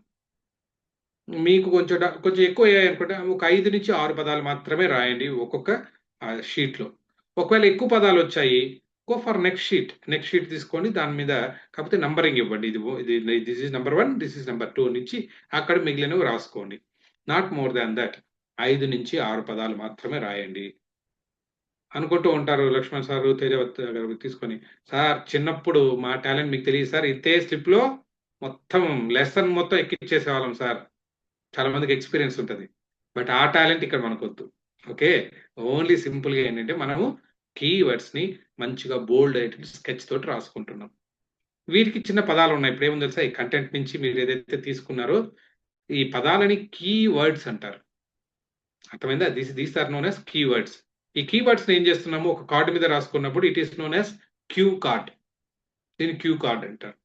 మీకు కొంచెం ఎక్కువ అయ్యాయి అనుకుంటే ఒక 5 నుంచి 6 పదాలు మాత్రమే రాయండి ఒక్కొక్క షీట్ లో. ఒకవేళ ఎక్కువ పదాలు వచ్చాయి, గో ఫర్ నెక్స్ట్ షీట్ తీసుకోండి, దాని మీద కాకపోతే నంబరింగ్ ఇవ్వండి, ఇది this is number 1, this is number 2 నుంచి అక్కడ మిగిలినవి రాసుకోండి. నాట్ మోర్ దాన్ దట్, 5 నుంచి 6 పదాలు మాత్రమే రాయండి. అనుకుంటూ ఉంటారు లక్ష్మణ్ సార్, తేజవత్ గారు తీసుకొని, సార్ చిన్నప్పుడు మా టాలెంట్ మీకు తెలియదు సార్, ఇంతే స్లిప్ లో మొత్తం లెసన్ మొత్తం ఎక్కిచ్చేసేవాళ్ళం సార్, చాలా మందికి ఎక్స్పీరియన్స్ ఉంటుంది, బట్ ఆ టాలెంట్ ఇక్కడ మనకు వద్దు. ఓకే, ఓన్లీ సింపుల్ గా ఏంటంటే మనము కీవర్డ్స్ ని మంచిగా బోల్డ్ అయితే స్కెచ్ తోటి రాసుకుంటున్నాం. వీటికి చిన్న పదాలు ఉన్నాయి. ఇప్పుడు ఏముంది తెలుసా, ఈ కంటెంట్ నుంచి మీరు ఏదైతే తీసుకున్నారో ఈ పదాలని కీవర్డ్స్ అంటారు, అర్థమైందా, these are known as keywords. ఈ కీవర్డ్స్ ఏం చేస్తున్నాము, ఒక కార్డు మీద రాసుకున్నప్పుడు it is known as cue card, దీన్ని క్యూ కార్డ్ అంటారు.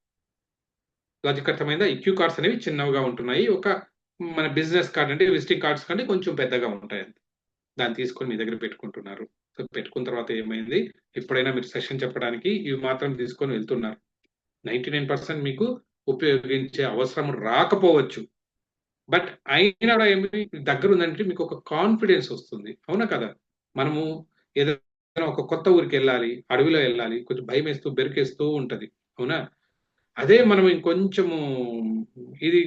లాజిక్ అర్థమైందా, ఈ క్యూ కార్డ్స్ అనేవి చిన్నవిగా ఉంటున్నాయి, ఒక మన బిజినెస్ కార్డ్ అంటే విజిటింగ్ కార్డ్స్ కంటే కొంచెం పెద్దగా ఉంటాయి, దాన్ని తీసుకొని మీ దగ్గర పెట్టుకుంటున్నారు. సో పెట్టుకున్న తర్వాత ఏమైంది, ఎప్పుడైనా మీరు సెషన్ చెప్పడానికి ఇవి మాత్రం తీసుకొని వెళ్తున్నారు, 99% మీకు ఉపయోగించే అవసరం రాకపోవచ్చు, బట్ అయినా ఏమి దగ్గర ఉందంటే మీకు ఒక కాన్ఫిడెన్స్ వస్తుంది, అవునా కదా. మనము ఏదైనా ఒక కొత్త ఊరికి వెళ్ళాలి, అడవిలో వెళ్ళాలి, కొంచెం భయం వేస్తూ బెరికేస్తూ ఉంటది, అవునా. అదే మనం ఇంకొంచెము ఇది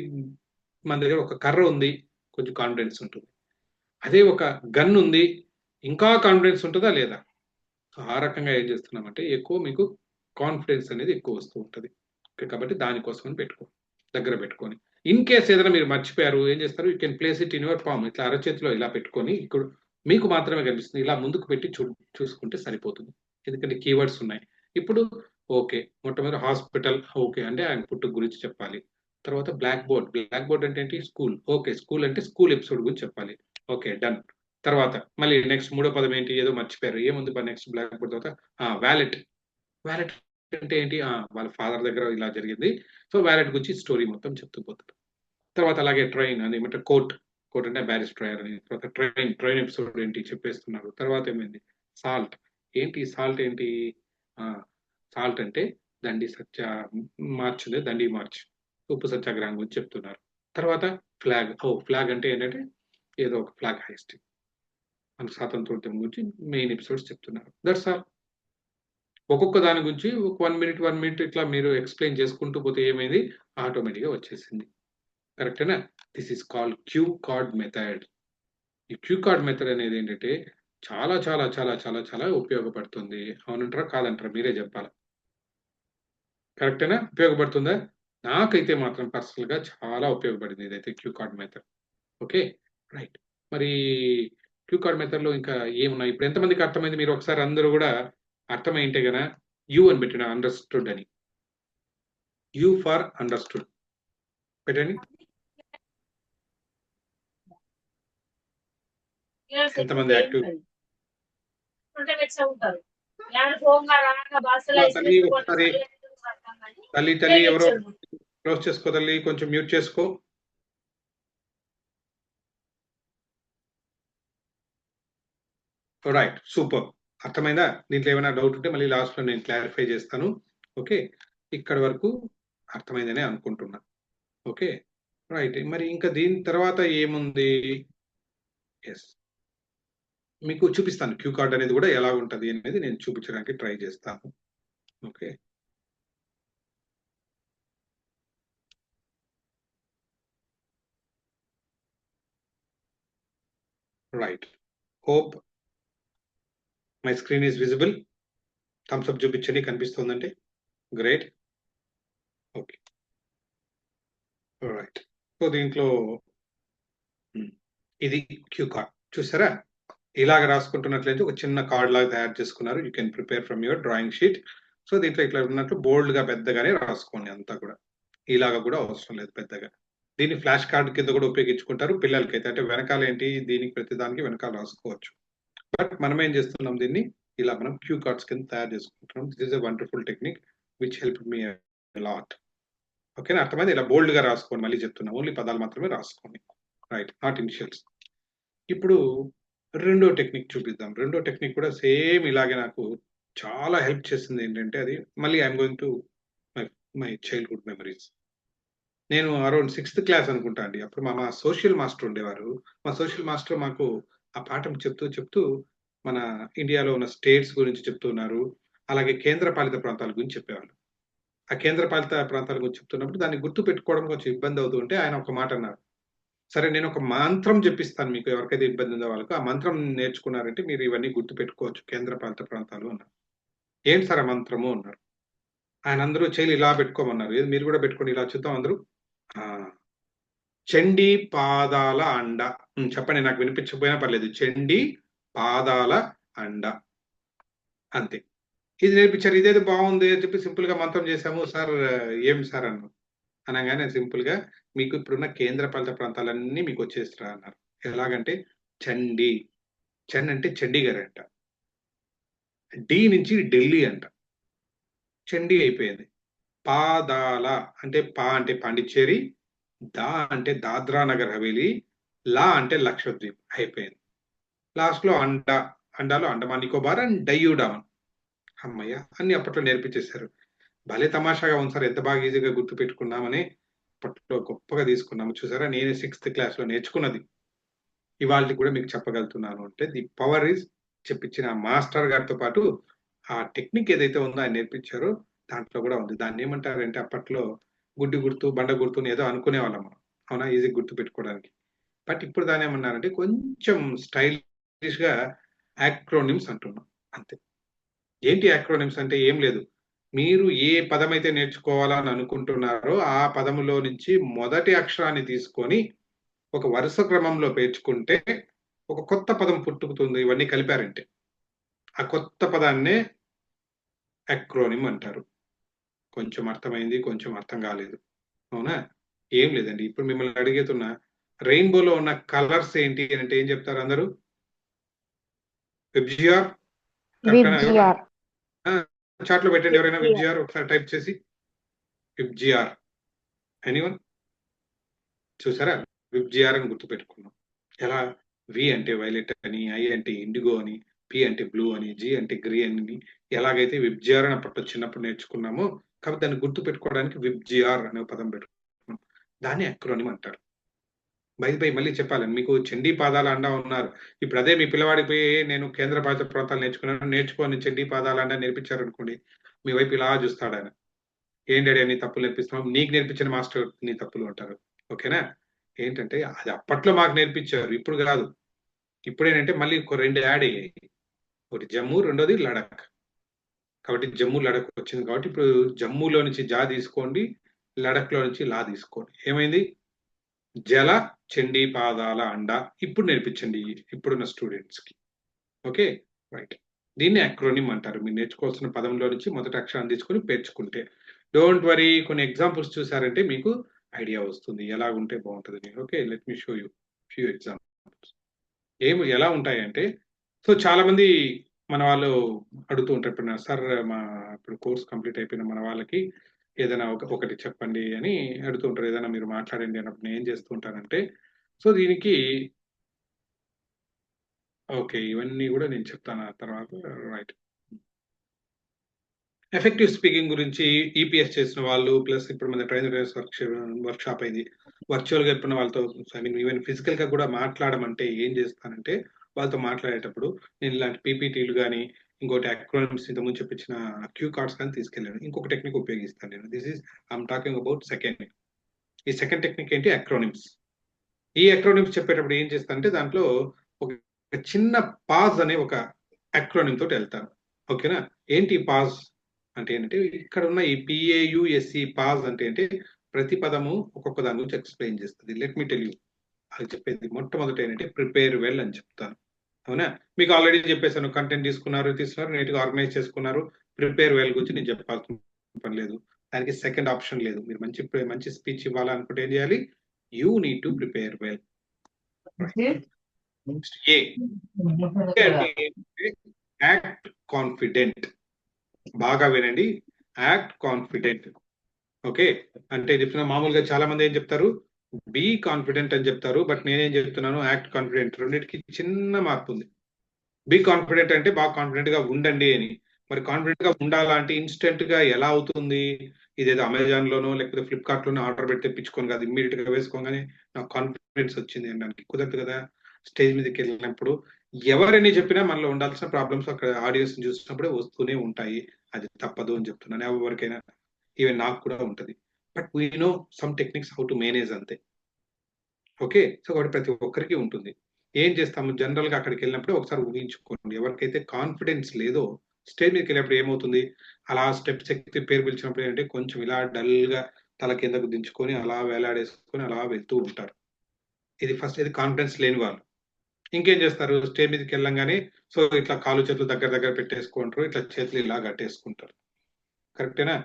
మన దగ్గర ఒక కర్ర ఉంది, కొంచెం కాన్ఫిడెన్స్ ఉంటుంది. అదే ఒక గన్ ఉంది, ఇంకా కాన్ఫిడెన్స్ ఉంటుందా లేదా. ఆ రకంగా ఏం చేస్తున్నామంటే ఎక్కువ మీకు కాన్ఫిడెన్స్ అనేది ఎక్కువ వస్తూ ఉంటుంది. కాబట్టి దానికోసం దగ్గర పెట్టుకొని, ఇన్ కేస్ ఏదైనా మీరు మర్చిపోయారు ఏం చేస్తారు, you can place it in your palm, ఇట్లా అరచేతిలో ఇలా పెట్టుకొని ఇక్కడ మీకు మాత్రమే కనిపిస్తుంది, ఇలా ముందుకు పెట్టి చూసుకుంటే సరిపోతుంది, ఎందుకంటే కీవర్డ్స్ ఉన్నాయి. ఇప్పుడు ఓకే, మొట్టమొదటి హాస్పిటల్, ఓకే అంటే ఆయన పుట్టుక గురించి చెప్పాలి. తర్వాత బ్లాక్ బోర్డ్ అంటే ఏంటి, స్కూల్, ఓకే స్కూల్ అంటే స్కూల్ ఎపిసోడ్ గురించి చెప్పాలి, ఓకే డన్. తర్వాత మళ్ళీ నెక్స్ట్ మూడో పదం ఏంటి, ఏదో మర్చిపోయారు, ఏముంది నెక్స్ట్ బ్లాక్ బోర్డ్ తర్వాత వ్యాలెట్. వ్యాలెట్ అంటే ఏంటి, వాళ్ళ ఫాదర్ దగ్గర ఇలా జరిగింది, సో వ్యాలెట్ గురించి స్టోరీ మొత్తం చెప్తూ పోతారు. తర్వాత అలాగే ట్రైన్ అని ఏమంటే కోర్ట్ అంటే బ్యారిస్టర్ అని. తర్వాత ట్రైన్ ఎపిసోడ్ ఏంటి చెప్పేస్తున్నారు. తర్వాత ఏమైంది, సాల్ట్ ఏంటి, సాల్ట్ ఏంటి, సాల్ట్ అంటే దండి మార్చ్ ఉంది, దండి మార్చ్, ఉప్పు సత్యాగ్రహం గురించి చెప్తున్నారు. తర్వాత ఫ్లాగ్ అంటే ఏంటంటే ఏదో ఒక ఫ్లాగ్ హైస్ట్, మన స్వాతంత్రోద్యమం గురించి మెయిన్ ఎపిసోడ్స్ చెప్తున్నారు. That's all. ఒక్కొక్క దాని గురించి ఒక 1 మినిట్ ఇట్లా మీరు ఎక్స్ప్లెయిన్ చేసుకుంటూ పోతే ఏమైంది, ఆటోమేటిక్గా వచ్చేసింది. కరెక్టేనా? This is called cue card method. ఈ క్యూ కార్డ్ మెథడ్ అనేది ఏంటంటే చాలా చాలా చాలా చాలా చాలా ఉపయోగపడుతుంది. అవునంటారా కాదంటారా మీరే చెప్పాలి. కరెక్టేనా? ఉపయోగపడుతుందా? నాకైతే మాత్రం పర్సనల్ గా చాలా ఉపయోగపడింది ఇదైతే cue card method. Okay right. మరి క్యూ కార్డ్ మెథడ్ లో ఇంకా ఏమున్నాయి, ఇప్పుడు ఎంతమందికి అర్థమైంది? మీరు ఒకసారి అందరూ కూడా అర్థమైంటే గన యూ అని పెట్టిన, అండర్స్టూడ్ అని, యూ ఫర్ అండర్స్టూడ్ పెట్టండి. ఎంతమంది యాక్టివ్? తల్లి ఒకసారి, తల్లి ఎవరో క్లోజ్ చేసుకో తల్లి, కొంచెం మ్యూట్ చేసుకో. Right, super. అర్థమైందా? దీంట్లో ఏమైనా డౌట్ ఉంటే మళ్ళీ లాస్ట్ లో నేను క్లారిఫై చేస్తాను. ఓకే, ఇక్కడ వరకు అర్థమైందనే అనుకుంటున్నా. Okay right. మరి ఇంకా దీని తర్వాత ఏముంది? ఎస్, మీకు చూపిస్తాను క్యూ కార్డ్ అనేది కూడా ఎలా ఉంటది అనేది నేను చూపించడానికి ట్రై చేస్తాను. Okay, right. Hope my screen is visible. Thumbs up చూపించండి కనిపిస్తుందంటే. గ్రేట్. Okay right. సో దీంట్లో ఇది క్యూ కార్డ్ చూసారా, ఇలాగ రాసుకుంటున్నట్లయితే ఒక చిన్న కార్డ్ లాగా తయారు చేసుకున్నారు. You can prepare from your drawing sheet. So దీంట్లో ఇట్లా ఉన్నట్లు బోల్డ్ గా పెద్దగానే రాసుకోండి అంతా కూడా. ఇలాగ కూడా అవసరం లేదు పెద్దగా. దీన్ని ఫ్లాష్ కార్డ్ కింద కూడా ఉపయోగించుకుంటారు పిల్లలకైతే. అంటే వెనకాల ఏంటి, దీనికి ప్రతి దానికి వెనకాల రాసుకోవచ్చు. బట్ మనం ఏం చేస్తున్నాం, దీన్ని ఇలా మనం క్యూ కార్డ్స్ కింద తయారు చేసుకుంటున్నాం. This is a wonderful technique which help me lot. ఓకేనా? అర్థమైంది? ఇలా బోల్డ్ గా రాసుకోండి. మళ్ళీ చెప్తున్నా, ఓన్లీ పదాలు మాత్రమే రాసుకోండి. Right, not initials. ఇప్పుడు రెండో టెక్నిక్ చూపిద్దాం. రెండో టెక్నిక్ కూడా సేమ్ ఇలాగే నాకు చాలా హెల్ప్ చేసింది. ఏంటంటే అది మళ్ళీ I'm going to my childhood memories. నేను అరౌండ్ 6th క్లాస్ అనుకుంటా అండి. అప్పుడు మా సోషల్ మాస్టర్ ఉండేవారు. మా సోషల్ మాస్టర్ మాకు ఆ పాఠం చెప్తూ మన ఇండియాలో ఉన్న స్టేట్స్ గురించి చెప్తున్నారు. అలాగే కేంద్ర పాలిత ప్రాంతాల గురించి చెప్పేవాళ్ళు. ఆ కేంద్ర పాలిత ప్రాంతాల గురించి చెప్తున్నప్పుడు దాన్ని గుర్తు పెట్టుకోవడం కొంచెం ఇబ్బంది అవుతుంటే ఆయన ఒక మాట అన్నారు. సరే, నేను ఒక మంత్రం చెప్పిస్తాను మీకు, ఎవరికైతే ఇబ్బంది ఉందో వాళ్ళకు. ఆ మంత్రం నేర్చుకున్నారంటే మీరు ఇవన్నీ గుర్తు పెట్టుకోవచ్చు, కేంద్ర పాలిత ప్రాంతాలు అన్నారు. ఏంటి సార్ ఆ మంత్రము అన్నారు. ఆయన అందరూ చేతులు ఇలా పెట్టుకోమన్నారు. ఏది మీరు కూడా పెట్టుకోండి, ఇలా చూద్దాం అందరూ. చండీ పాదాల అండ. చెప్పండి, నాకు వినిపించకపోయినా పర్లేదు. చండీ పాదాల అండ, అంతే. ఇది నేర్పించారు. ఇదేదో బాగుంది అని చెప్పి సింపుల్ గా మంత్రం చేశాము. సార్ ఏం సార్ అన్నారు. అనగానే సింపుల్ గా మీకు ఇప్పుడున్న కేంద్ర పాలిత ప్రాంతాలన్నీ మీకు వచ్చేస్తారా అన్నారు. ఎలాగంటే చండీ, చండ్ అంటే చండీగఢ్ అంట, డి నుంచి ఢిల్లీ అంట, చండీ అయిపోయింది. పాదాల అంటే పా అంటే పాండిచ్చేరి, దా అంటే దాద్రా నగర్ హవేలీ, లా అంటే లక్షద్వీప్ అయిపోయింది. లాస్ట్ లో అండాలో అండమాన్ నికోబార్ అండ్ డయ్యూడామన్. అమ్మయ్య, అన్ని అప్పట్లో నేర్పించేశారు. భలే తమాషాగా ఉంది సార్, ఎంత బాగా ఈజీగా గుర్తు పెట్టుకున్నామని అప్పట్లో గొప్పగా తీసుకున్నాము. చూసారా, నేను 6th క్లాస్ లో నేర్చుకున్నది ఇవాళ కూడా మీకు చెప్పగలుగుతున్నాను అంటే ది పవర్ ఈజ్ చెప్పించిన మాస్టర్ గారితో పాటు ఆ టెక్నిక్ ఏదైతే ఉందో ఆయన నేర్పించారో దాంట్లో కూడా ఉంది. దాన్ని ఏమంటారంటే అప్పట్లో గుడ్డి గుర్తు, బండ గుర్తుని ఏదో అనుకునే వాళ్ళం మనం, అవునా, ఈజీ గుర్తు పెట్టుకోవడానికి. బట్ ఇప్పుడు దాన్ని ఏమన్నారంటే కొంచెం స్టైలిష్ గా యాక్రోనిమ్స్ అంటున్నాం, అంతే. ఏంటి యాక్రోనిమ్స్ అంటే ఏం లేదు, మీరు ఏ పదం అయితే నేర్చుకోవాలని అనుకుంటున్నారో ఆ పదములో నుంచి మొదటి అక్షరాన్ని తీసుకొని ఒక వరుస క్రమంలో పేర్చుకుంటే ఒక కొత్త పదం పుట్టుకుతుంది. ఇవన్నీ కలిపారంటే ఆ కొత్త పదాన్నే అక్రోనిమ్ అంటారు. కొంచెం అర్థమైంది, కొంచెం అర్థం కాలేదు, అవునా? ఏం లేదండి, ఇప్పుడు మిమ్మల్ని అడిగేతున్నా రెయిన్బోలో ఉన్న కలర్స్ ఏంటి అంటే ఏం చెప్తారు అందరూ? విబ్జిఆర్ విబ్జిఆర్ చాట్ లో పెట్టండి ఎవరైనా విబ్జిఆర్ ఒకసారి టైప్ చేసి విబ్జిఆర్ ఎనీవన్ చూసారా విబ్జిఆర్ అని గుర్తు పెట్టుకున్నాం ఎలా వి అంటే వైలెట్ అని ఐ అంటే ఇండిగో అని పి అంటే బ్లూ అని జి అంటే గ్రీన్ అని ఎలాగైతే విబ్జిఆర్ అని అప్పట్లో చిన్నప్పుడు నేర్చుకున్నామో కాబట్టి దాన్ని గుర్తు పెట్టుకోవడానికి విబ్జిఆర్ అనే పదం పెట్టుకున్నాం దాన్ని అక్రోనిమ్ అంటారు బై మళ్ళీ చెప్పాలని మీకు చండీ పాదాల అండా ఉన్నారు ఇప్పుడు అదే మీ పిల్లవాడికి పోయి నేను కేంద్ర పాలిత ప్రాంతాలు నేర్చుకొని చండీ పాదాల అండా నేర్పించారు అనుకోండి మీ వైపు ఇలా చూస్తాడు ఆయన ఏంటంటే నీ తప్పులు నేర్పిస్తున్నాం నీకు నేర్పించిన మాస్టర్ నీ తప్పులు అంటారు ఓకేనా ఏంటంటే అది అప్పట్లో మాకు నేర్పించారు ఇప్పుడు కాదు ఇప్పుడేంటంటే మళ్ళీ ఒక 2 యాడ్ అయ్యాయి ఒకటి జమ్మూ రెండోది లడాక్ కాబట్టి జమ్మూ లడాక్ వచ్చింది కాబట్టి ఇప్పుడు జమ్మూలో నుంచి జా తీసుకోండి లడాక్ లో నుంచి లా తీసుకోండి ఏమైంది జల చండీ పాదాల అండా ఇప్పుడు నేర్పించండి ఇప్పుడున్న స్టూడెంట్స్ కి ఓకే రైట్ దీన్ని అక్రోనిమ్ అంటారు మీరు నేర్చుకోవాల్సిన పదంలో నుంచి మొదటి అక్షరాన్ని తీసుకొని పేర్చుకుంటే డోంట్ వరీ కొన్ని ఎగ్జాంపుల్స్ చూసారంటే మీకు ఐడియా వస్తుంది ఎలాగుంటే బాగుంటుంది okay let me show you few examples ఎలా ఉంటాయంటే సో చాలా మంది మన వాళ్ళు అడుగుతూ ఉంటారు ఇప్పుడు సార్ మా ఇప్పుడు కోర్స్ కంప్లీట్ అయిపోయిన మన వాళ్ళకి ఏదైనా ఒకటి చెప్పండి అని అడుగుతూ ఉంటారు ఏదైనా మీరు మాట్లాడండి అన్నప్పుడు నేను ఏం చేస్తూ ఉంటానంటే సో దీనికి ఓకే ఇవన్నీ కూడా నేను చెప్తాను ఆ తర్వాత రైట్ ఎఫెక్టివ్ స్పీకింగ్ గురించి ఈపీఎస్ చేసిన వాళ్ళు ప్లస్ ఇప్పుడు మన ట్రైనర్స్ వర్క్ షాప్ అయింది వర్చువల్ గా చెప్పిన వాళ్ళతో ఐ మీన్ ఈవెన్ ఫిజికల్ గా కూడా మాట్లాడమంటే ఏం చేస్తానంటే వాళ్ళతో మాట్లాడేటప్పుడు నేను ఇలాంటి పీపీటీలు కానీ ఇంకోటి అక్రోనిమ్స్ ఇంతకుముందు చెప్పించిన క్యూ కార్డ్స్ కానీ తీసుకెళ్ళాను ఇంకొక టెక్నిక్ ఉపయోగిస్తాను నేను this is I'm talking about second ఈ సెకండ్ టెక్నిక్ ఏంటి అక్రోనిమ్స్ ఈ అక్రోనిమ్స్ చెప్పేటప్పుడు ఏం చేస్తానంటే దాంట్లో ఒక చిన్న పాజ్ అనే ఒక అక్రోనిమ్ తోటి వెళ్తాను ఓకేనా ఏంటి పాజ్ అంటే ఏంటంటే ఇక్కడ ఉన్న ఈ పిఏయుఎస్సి పాజ్ అంటే ఏంటి ప్రతి పదము ఒక్కొక్క దాని గురించి ఎక్స్ప్లెయిన్ చేస్తుంది లెట్ మీ టెల్ యూ అది చెప్పేది మొట్టమొదటి ఏంటంటే ప్రిపేర్ వెల్ అని చెప్తాను అవునా మీకు ఆల్రెడీ చెప్పేసాను కంటెంట్ తీసుకున్నారు నీట్గా ఆర్గనైజ్ చేసుకున్నారు ప్రిపేర్ వెల్ గురించి నేను చెప్పాల్సిన పని లేదు దానికి సెకండ్ ఆప్షన్ లేదు మీరు మంచి స్పీచ్ ఇవ్వాలనుకుంటే ఏం చేయాలి you need to prepare well act confident బాగా వినండి యాక్ట్ కాన్ఫిడెంట్ ఓకే అంటే చెప్తున్నా మామూలుగా చాలా మంది ఏం చెప్తారు బీ కాన్ఫిడెంట్ అని చెప్తారు బట్ నేనేం చెప్తున్నాను యాక్ట్ కాన్ఫిడెంట్ రెండింటికి చిన్న మార్పు ఉంది బీ కాన్ఫిడెంట్ అంటే బాగా కాన్ఫిడెంట్ గా ఉండండి అని మరి కాన్ఫిడెంట్ గా ఉండాలంటే ఇన్స్టెంట్ గా ఎలా అవుతుంది ఇదేదో అమెజాన్ లోనో లేకపోతే ఫ్లిప్కార్ట్ లోనో ఆర్డర్ పెట్టి తెప్పించుకోను కదా ఇమ్మీడియట్ గా వేసుకోగానే నాకు కాన్ఫిడెన్స్ వచ్చింది అనడానికి కుదరదు కదా స్టేజ్ మీదకి వెళ్ళినప్పుడు ఎవరని చెప్పినా మనలో ఉండాల్సిన ప్రాబ్లమ్స్ అక్కడ ఆడియన్స్ చూసినప్పుడే వస్తూనే ఉంటాయి అది తప్పదు అని చెప్తున్నాను ఎవరికైనా ఈవెన్ నాకు కూడా ఉంటది but we know some techniques how to manage అంతే ఓకే సో కాబట్టి ప్రతి ఒక్కరికి ఉంటుంది ఏం చేస్తాము జనరల్ గా అక్కడికి వెళ్ళినప్పుడు ఒకసారి ఊహించుకోండి ఎవరికైతే కాన్ఫిడెన్స్ లేదో స్టేజ్ మీదకి వెళ్ళినప్పుడు ఏమవుతుంది అలా స్టెప్స్ ఎక్కి పేరు పిలిచినప్పుడు ఏంటంటే కొంచెం ఇలా డల్ గా తల కిందకు దించుకొని అలా వేలాడేసుకొని అలా వెళ్తూ ఉంటారు ఇది ఫస్ట్ ఇది కాన్ఫిడెన్స్ లేని వాళ్ళు ఇంకేం చేస్తారు స్టేజ్ మీదకి వెళ్ళంగానే సో ఇట్లా కాలు చేతులు దగ్గర పెట్టేసుకుంటారు ఇట్లా చేతులు ఇలా కట్టేసుకుంటారు కరెక్టేనా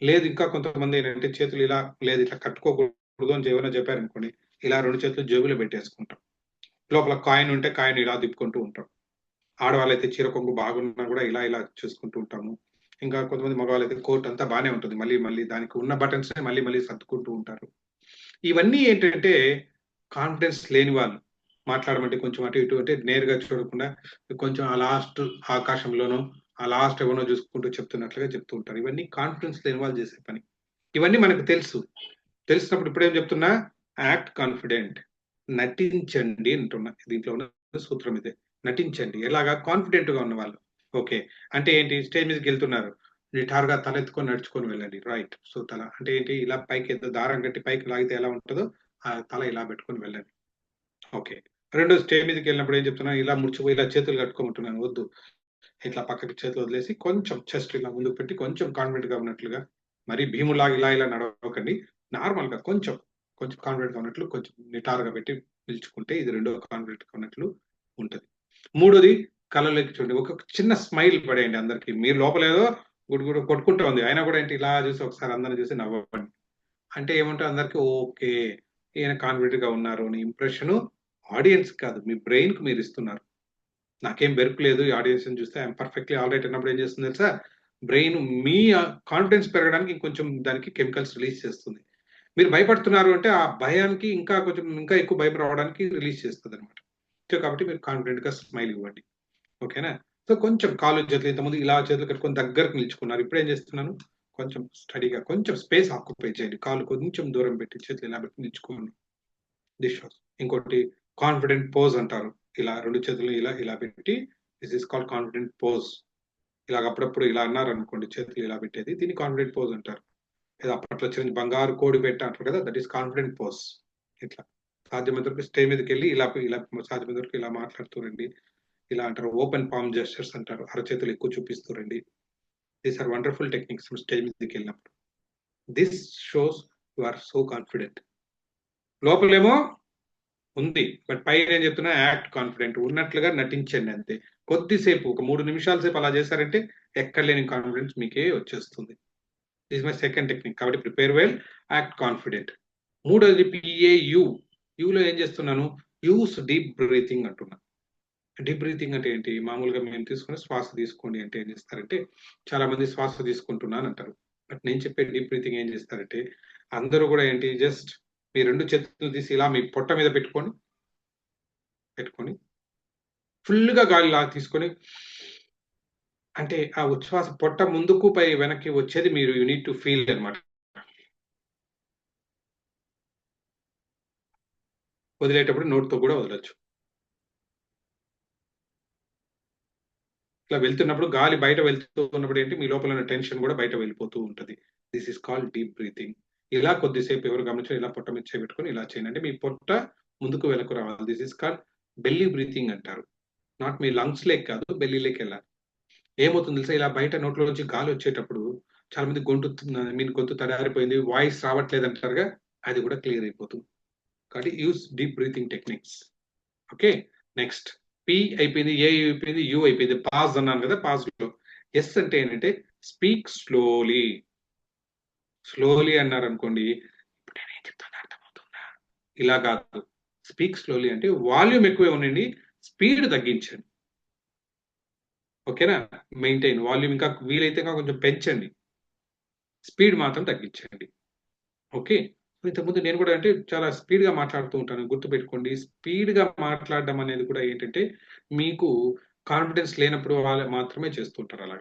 లేదు ఇంకా కొంతమంది ఏంటంటే చేతులు ఇలా లేదు ఇట్లా కట్టుకోకూడదు అని ఏమైనా చెప్పారనుకోండి ఇలా 2 చేతులు జేబులో పెట్టేసుకుంటాం లోపల కాయిన్ ఉంటే కాయిన్ ఇలా తిప్పుకుంటూ ఉంటాం ఆడవాళ్ళైతే చీర కొంగు బాగున్నా కూడా ఇలా చూసుకుంటూ ఉంటాము ఇంకా కొంతమంది మగవాళ్ళైతే కోట్ అంతా బాగానే ఉంటుంది మళ్ళీ దానికి ఉన్న బటన్స్ మళ్ళీ సర్దుకుంటూ ఉంటారు ఇవన్నీ ఏంటంటే కాన్ఫిడెన్స్ లేని వాళ్ళు మాట్లాడమంటే కొంచెం అటు ఇటు అంటే నేరుగా చూడకుండా కొంచెం ఆ లాస్ట్ ఆకాశంలోనో ఆ లాస్ట్ ఎవరినో చూసుకుంటూ చెప్తున్నట్లుగా చెప్తూ ఉంటారు ఇవన్నీ కాన్ఫిడెన్స్ లేని వాళ్ళు చేసే పని ఇవన్నీ మనకు తెలిసినప్పుడు ఇప్పుడేం చెప్తున్నా యాక్ట్ కాన్ఫిడెంట్ నటించండి అంటున్నా దీంట్లో ఉన్న సూత్రం ఇదే నటించండి ఎలాగా కాన్ఫిడెంట్ గా ఉన్న వాళ్ళు ఓకే అంటే ఏంటి స్టేజ్ మీదకి వెళ్తున్నారు నిటారుగా తలెత్తుకొని నడుచుకొని వెళ్ళండి రైట్ సో తల అంటే ఏంటి ఇలా పైకి దారం కట్టి పైకి లాగితే ఎలా ఉంటుందో ఆ తల ఇలా పెట్టుకొని వెళ్ళండి ఓకే రెండో స్టేజ్ మీదకి వెళ్ళినప్పుడు ఏం చెప్తున్నాను ఇలా ముడిచిపోయి ఇలా చేతులు కట్టుకోమంటున్నాను వద్దు ఇట్లా పక్కకి చేతులు వదిలేసి కొంచెం చెస్ట్ ఇలా ముందుకు పెట్టి కొంచెం కాన్ఫిడెంట్ గా ఉన్నట్లుగా మరి భీములాగా ఇలా నడవకండి నార్మల్ గా కొంచెం కాన్ఫిడెంట్ గా ఉన్నట్లు కొంచెం నిటారుగా పెట్టి పిలుచుకుంటే ఇది రెండో కాన్ఫిడెంట్ గా ఉన్నట్లు ఉంటది మూడోది కళ్ళలోకి చూడండి ఒక చిన్న స్మైల్ పడేయండి అందరికి మీరు లోపల ఏదో గుడి కొట్టుకుంటూ ఉంది అయినా కూడా ఏంటి ఇలా చూసి ఒకసారి అందరిని చూసి నవ్వండి అంటే ఏమంటే అందరికి ఓకే ఈయన కాన్ఫిడెంట్ గా ఉన్నారు అని ఇంప్రెషన్ ఆడియన్స్ కాదు మీ బ్రెయిన్ కు మీరు ఇస్తున్నారు నాకేం బెరుకులేదు ఈ ఆడియన్స్ చూస్తే ఐఎమ్ పర్ఫెక్ట్లీ ఆల్ రైట్ అన్నప్పుడు ఏం చేస్తుంది తెలుసా, బ్రెయిన్ మీ కాన్ఫిడెన్స్ పెరగడానికి ఇంకొంచెం దానికి కెమికల్స్ రిలీజ్ చేస్తుంది. మీరు భయపడుతున్నారు అంటే ఆ భయానికి ఇంకా ఎక్కువ భయం రావడానికి రిలీజ్ చేస్తుంది అనమాట. సో కాబట్టి మీరు కాన్ఫిడెంట్ గా స్మైల్ ఇవ్వండి. ఓకేనా? సో కొంచెం కాలు చేతులు ఇంతకుముందు ఇలా చేతులు కట్టుకొని దగ్గరకు నిల్చుకున్నారు, ఇప్పుడు ఏం చేస్తున్నాను, కొంచెం స్టడీగా కొంచెం స్పేస్ ఆక్యుపై చేయండి, కాలు కొంచెం దూరం పెట్టి చేతులు ఇలా పెట్టి నిల్చుకోండి. This shows. ఇంకోటి కాన్ఫిడెంట్ పోజ్ అంటారు, ఇలా రెండు చేతులు ఇలా ఇలా పెట్టి, this is called confident pose. ఇలాగ అప్పుడప్పుడు ఇలా అన్నారు అనుకోండి, చేతులు ఇలా పెట్టేది, దీన్ని కాన్ఫిడెంట్ పోజ్ అంటారు. ఏదో అప్పట్లో చిన్న బంగారు కోడి పెట్ట అంటారు కదా, దట్ ఈస్ కాన్ఫిడెంట్ పోజ్. ఇట్లా సాధ్యమైనంత వరకు స్టేజ్ మీదకి వెళ్ళి ఇలా ఇలా సాధ్యమైనంత వరకు ఇలా మాట్లాడుతూ రండి. ఇలా అంటారు ఓపెన్ పామ్ జెస్చర్స్ అంటారు, అరచేతులు ఎక్కువ చూపిస్తూ రండి. These are wonderful techniques stage మీదకి వెళ్ళినప్పుడు. This shows you are so confident. లోపలేమో ఉంది, బట్ పైన ఏం చెప్తున్నా, యాక్ట్ కాన్ఫిడెంట్, ఉన్నట్లుగా నటించండి అంతే. కొద్దిసేపు ఒక 3 నిమిషాల సేపు అలా చేశారంటే ఎక్కడ లేని కాన్ఫిడెన్స్ మీకే వచ్చేస్తుంది. This my second technique. కాబట్టి ప్రిపేర్ వెల్, యాక్ట్ కాన్ఫిడెంట్. మూడోది PAU. యూలో ఏం చేస్తున్నాను, యూస్ డీప్ బ్రీతింగ్ అంటున్నా. డీప్ బ్రీతింగ్ అంటే ఏంటి, మామూలుగా మేము తీసుకునే శ్వాస తీసుకోండి అంటే ఏం చేస్తారంటే, చాలా మంది శ్వాస తీసుకుంటున్నాను అంటారు. బట్ నేను చెప్పే డీప్ బ్రీతింగ్ ఏం చేస్తారంటే, అందరూ కూడా ఏంటి, జస్ట్ మీ 2 చేతులు తీసి ఇలా మీ పొట్ట మీద పెట్టుకొని ఫుల్గా గాలి లాగా తీసుకొని, అంటే ఆ ఉచ్ఛ్వాస పొట్ట ముందుకు పై వెనక్కి వచ్చేది మీరు యూ నీడ్ టు ఫీల్ అనమాట. వదిలేటప్పుడు నోట్తో కూడా వదలొచ్చు. ఇట్లా వెళ్తున్నప్పుడు గాలి బయట వెళ్తున్నప్పుడు ఏంటి, మీ లోపల ఉన్న టెన్షన్ కూడా బయట వెళ్ళిపోతూ ఉంటుంది. This is called deep breathing. ఇలా కొద్దిసేపు ఎవరు గమనించారు, ఇలా పొట్ట మీద చేపెట్టుకొని ఇలా చేయండి, అంటే మీ పొట్ట ముందుకు వెనక్కు రావాలి. This is called belly breathing అంటారు. నాట్ మీ లంగ్స్ లేక్ కాదు, బెల్లీలోకి వెళ్ళాలి. ఏమవుతుంది తెలుసా, ఇలా బయట నోట్లో నుంచి గాలి వచ్చేటప్పుడు చాలా మంది గొంతు తడారిపోయింది, వాయిస్ రావట్లేదు అంటారుగా, అది కూడా క్లియర్ అయిపోతుంది. కాబట్టి use deep breathing techniques. Okay, next P అయిపోయింది, ఏ అయిపోయింది, యూ అయిపోయింది. పాజ్ అన్నాను కదా, పాజ్ లో ఎస్ అంటే ఏంటంటే స్పీక్ స్లోలీ. స్లోలీ అన్నారు అనుకోండి, ఇప్పుడు నేనేం చెప్తాను అర్థమవుతుందా, ఇలా కాదు. స్పీక్ స్లోలీ అంటే వాల్యూమ్ ఎక్కువే ఉండండి, స్పీడ్ తగ్గించండి. ఓకేనా, మెయింటైన్ వాల్యూమ్, ఇంకా వీలైతే కొంచెం పెంచండి, స్పీడ్ మాత్రం తగ్గించండి. ఓకే, ఇంతకుముందు నేను కూడా అంటే చాలా స్పీడ్ గా మాట్లాడుతూ ఉంటాను, గుర్తుపెట్టుకోండి. స్పీడ్ గా మాట్లాడడం అనేది కూడా ఏంటంటే మీకు కాన్ఫిడెన్స్ లేనప్పుడు వాళ్ళు మాత్రమే చేస్తుంటారు అలా.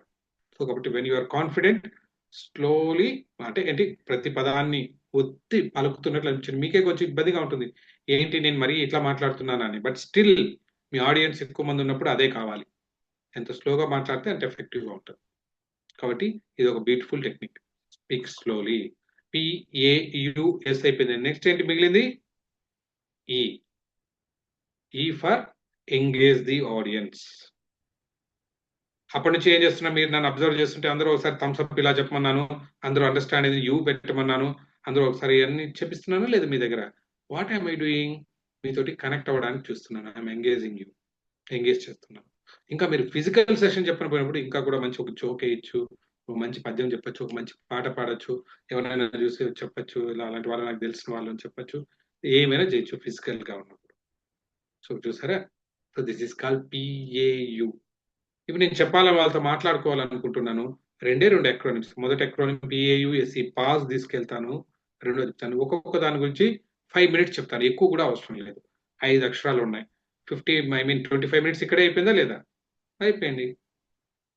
సో కాబట్టి when you are confident, slowly, అంటే ఏంటి, ప్రతి పదాన్ని ఒత్తి పలుకుతున్నట్లు అనిపించింది. మీకే కొంచెం ఇబ్బందిగా ఉంటుంది, ఏంటి నేను మరీ ఇట్లా మాట్లాడుతున్నానని. బట్ స్టిల్ మీ ఆడియన్స్ ఎక్కువ మంది ఉన్నప్పుడు అదే కావాలి. ఎంత స్లోగా మాట్లాడితే అంత ఎఫెక్టివ్గా ఉంటుంది. కాబట్టి ఇది ఒక beautiful technique. Speak slowly. PAUS అయిపోయింది. నెక్స్ట్ ఏంటి మిగిలింది, ఈ ఫర్ ఎంగేజ్ ది ఆడియన్స్. అప్పటి నుంచి ఏం చేస్తున్నా, మీరు నన్ను అబ్జర్వ్ చేస్తుంటే అందరూ ఒకసారి థమ్స్ అప్ ఇలా చెప్పమన్నాను, అందరూ అండర్స్టాండ్ అనేది యూ పెట్టమన్నాను, అందరూ ఒకసారి అన్ని చెప్పిస్తున్నాను లేదు మీ దగ్గర. వాట్ ఐఎమ్ ఐ డూయింగ్, మీతోటి కనెక్ట్ అవ్వడానికి చూస్తున్నాను. ఐఎమ్ ఎంగేజింగ్ యూ, ఎంగేజ్ చేస్తున్నాను. ఇంకా మీరు ఫిజికల్ సెషన్ చెప్పినప్పుడు ఇంకా కూడా మంచి ఒక జోక్ వేయచ్చు, ఒక మంచి పద్యం చెప్పచ్చు, ఒక మంచి పాట పాడచ్చు, ఎవరైనా చూసి చెప్పచ్చు, ఇలా అలాంటి వాళ్ళు నాకు తెలిసిన వాళ్ళని చెప్పచ్చు, ఏమైనా చేయొచ్చు ఫిజికల్ గా ఉన్నప్పుడు. సో చూసారా, so this is called PAU. ఇప్పుడు నేను చెప్పాలని వాళ్ళతో మాట్లాడుకోవాలనుకుంటున్నాను, 2 ఎక్రోనిమ్స్. మొదటి ఎక్రోనిమ్ PAUSE, పాజ్ తీసుకెళ్తాను. రెండో చెప్తాను, ఒక్కొక్క దాని గురించి 5 minutes చెప్తాను, ఎక్కువ కూడా అవసరం లేదు. 5 అక్షరాలు ఉన్నాయి, 25 minutes ఇక్కడే అయిపోయిందా లేదా, అయిపోయింది.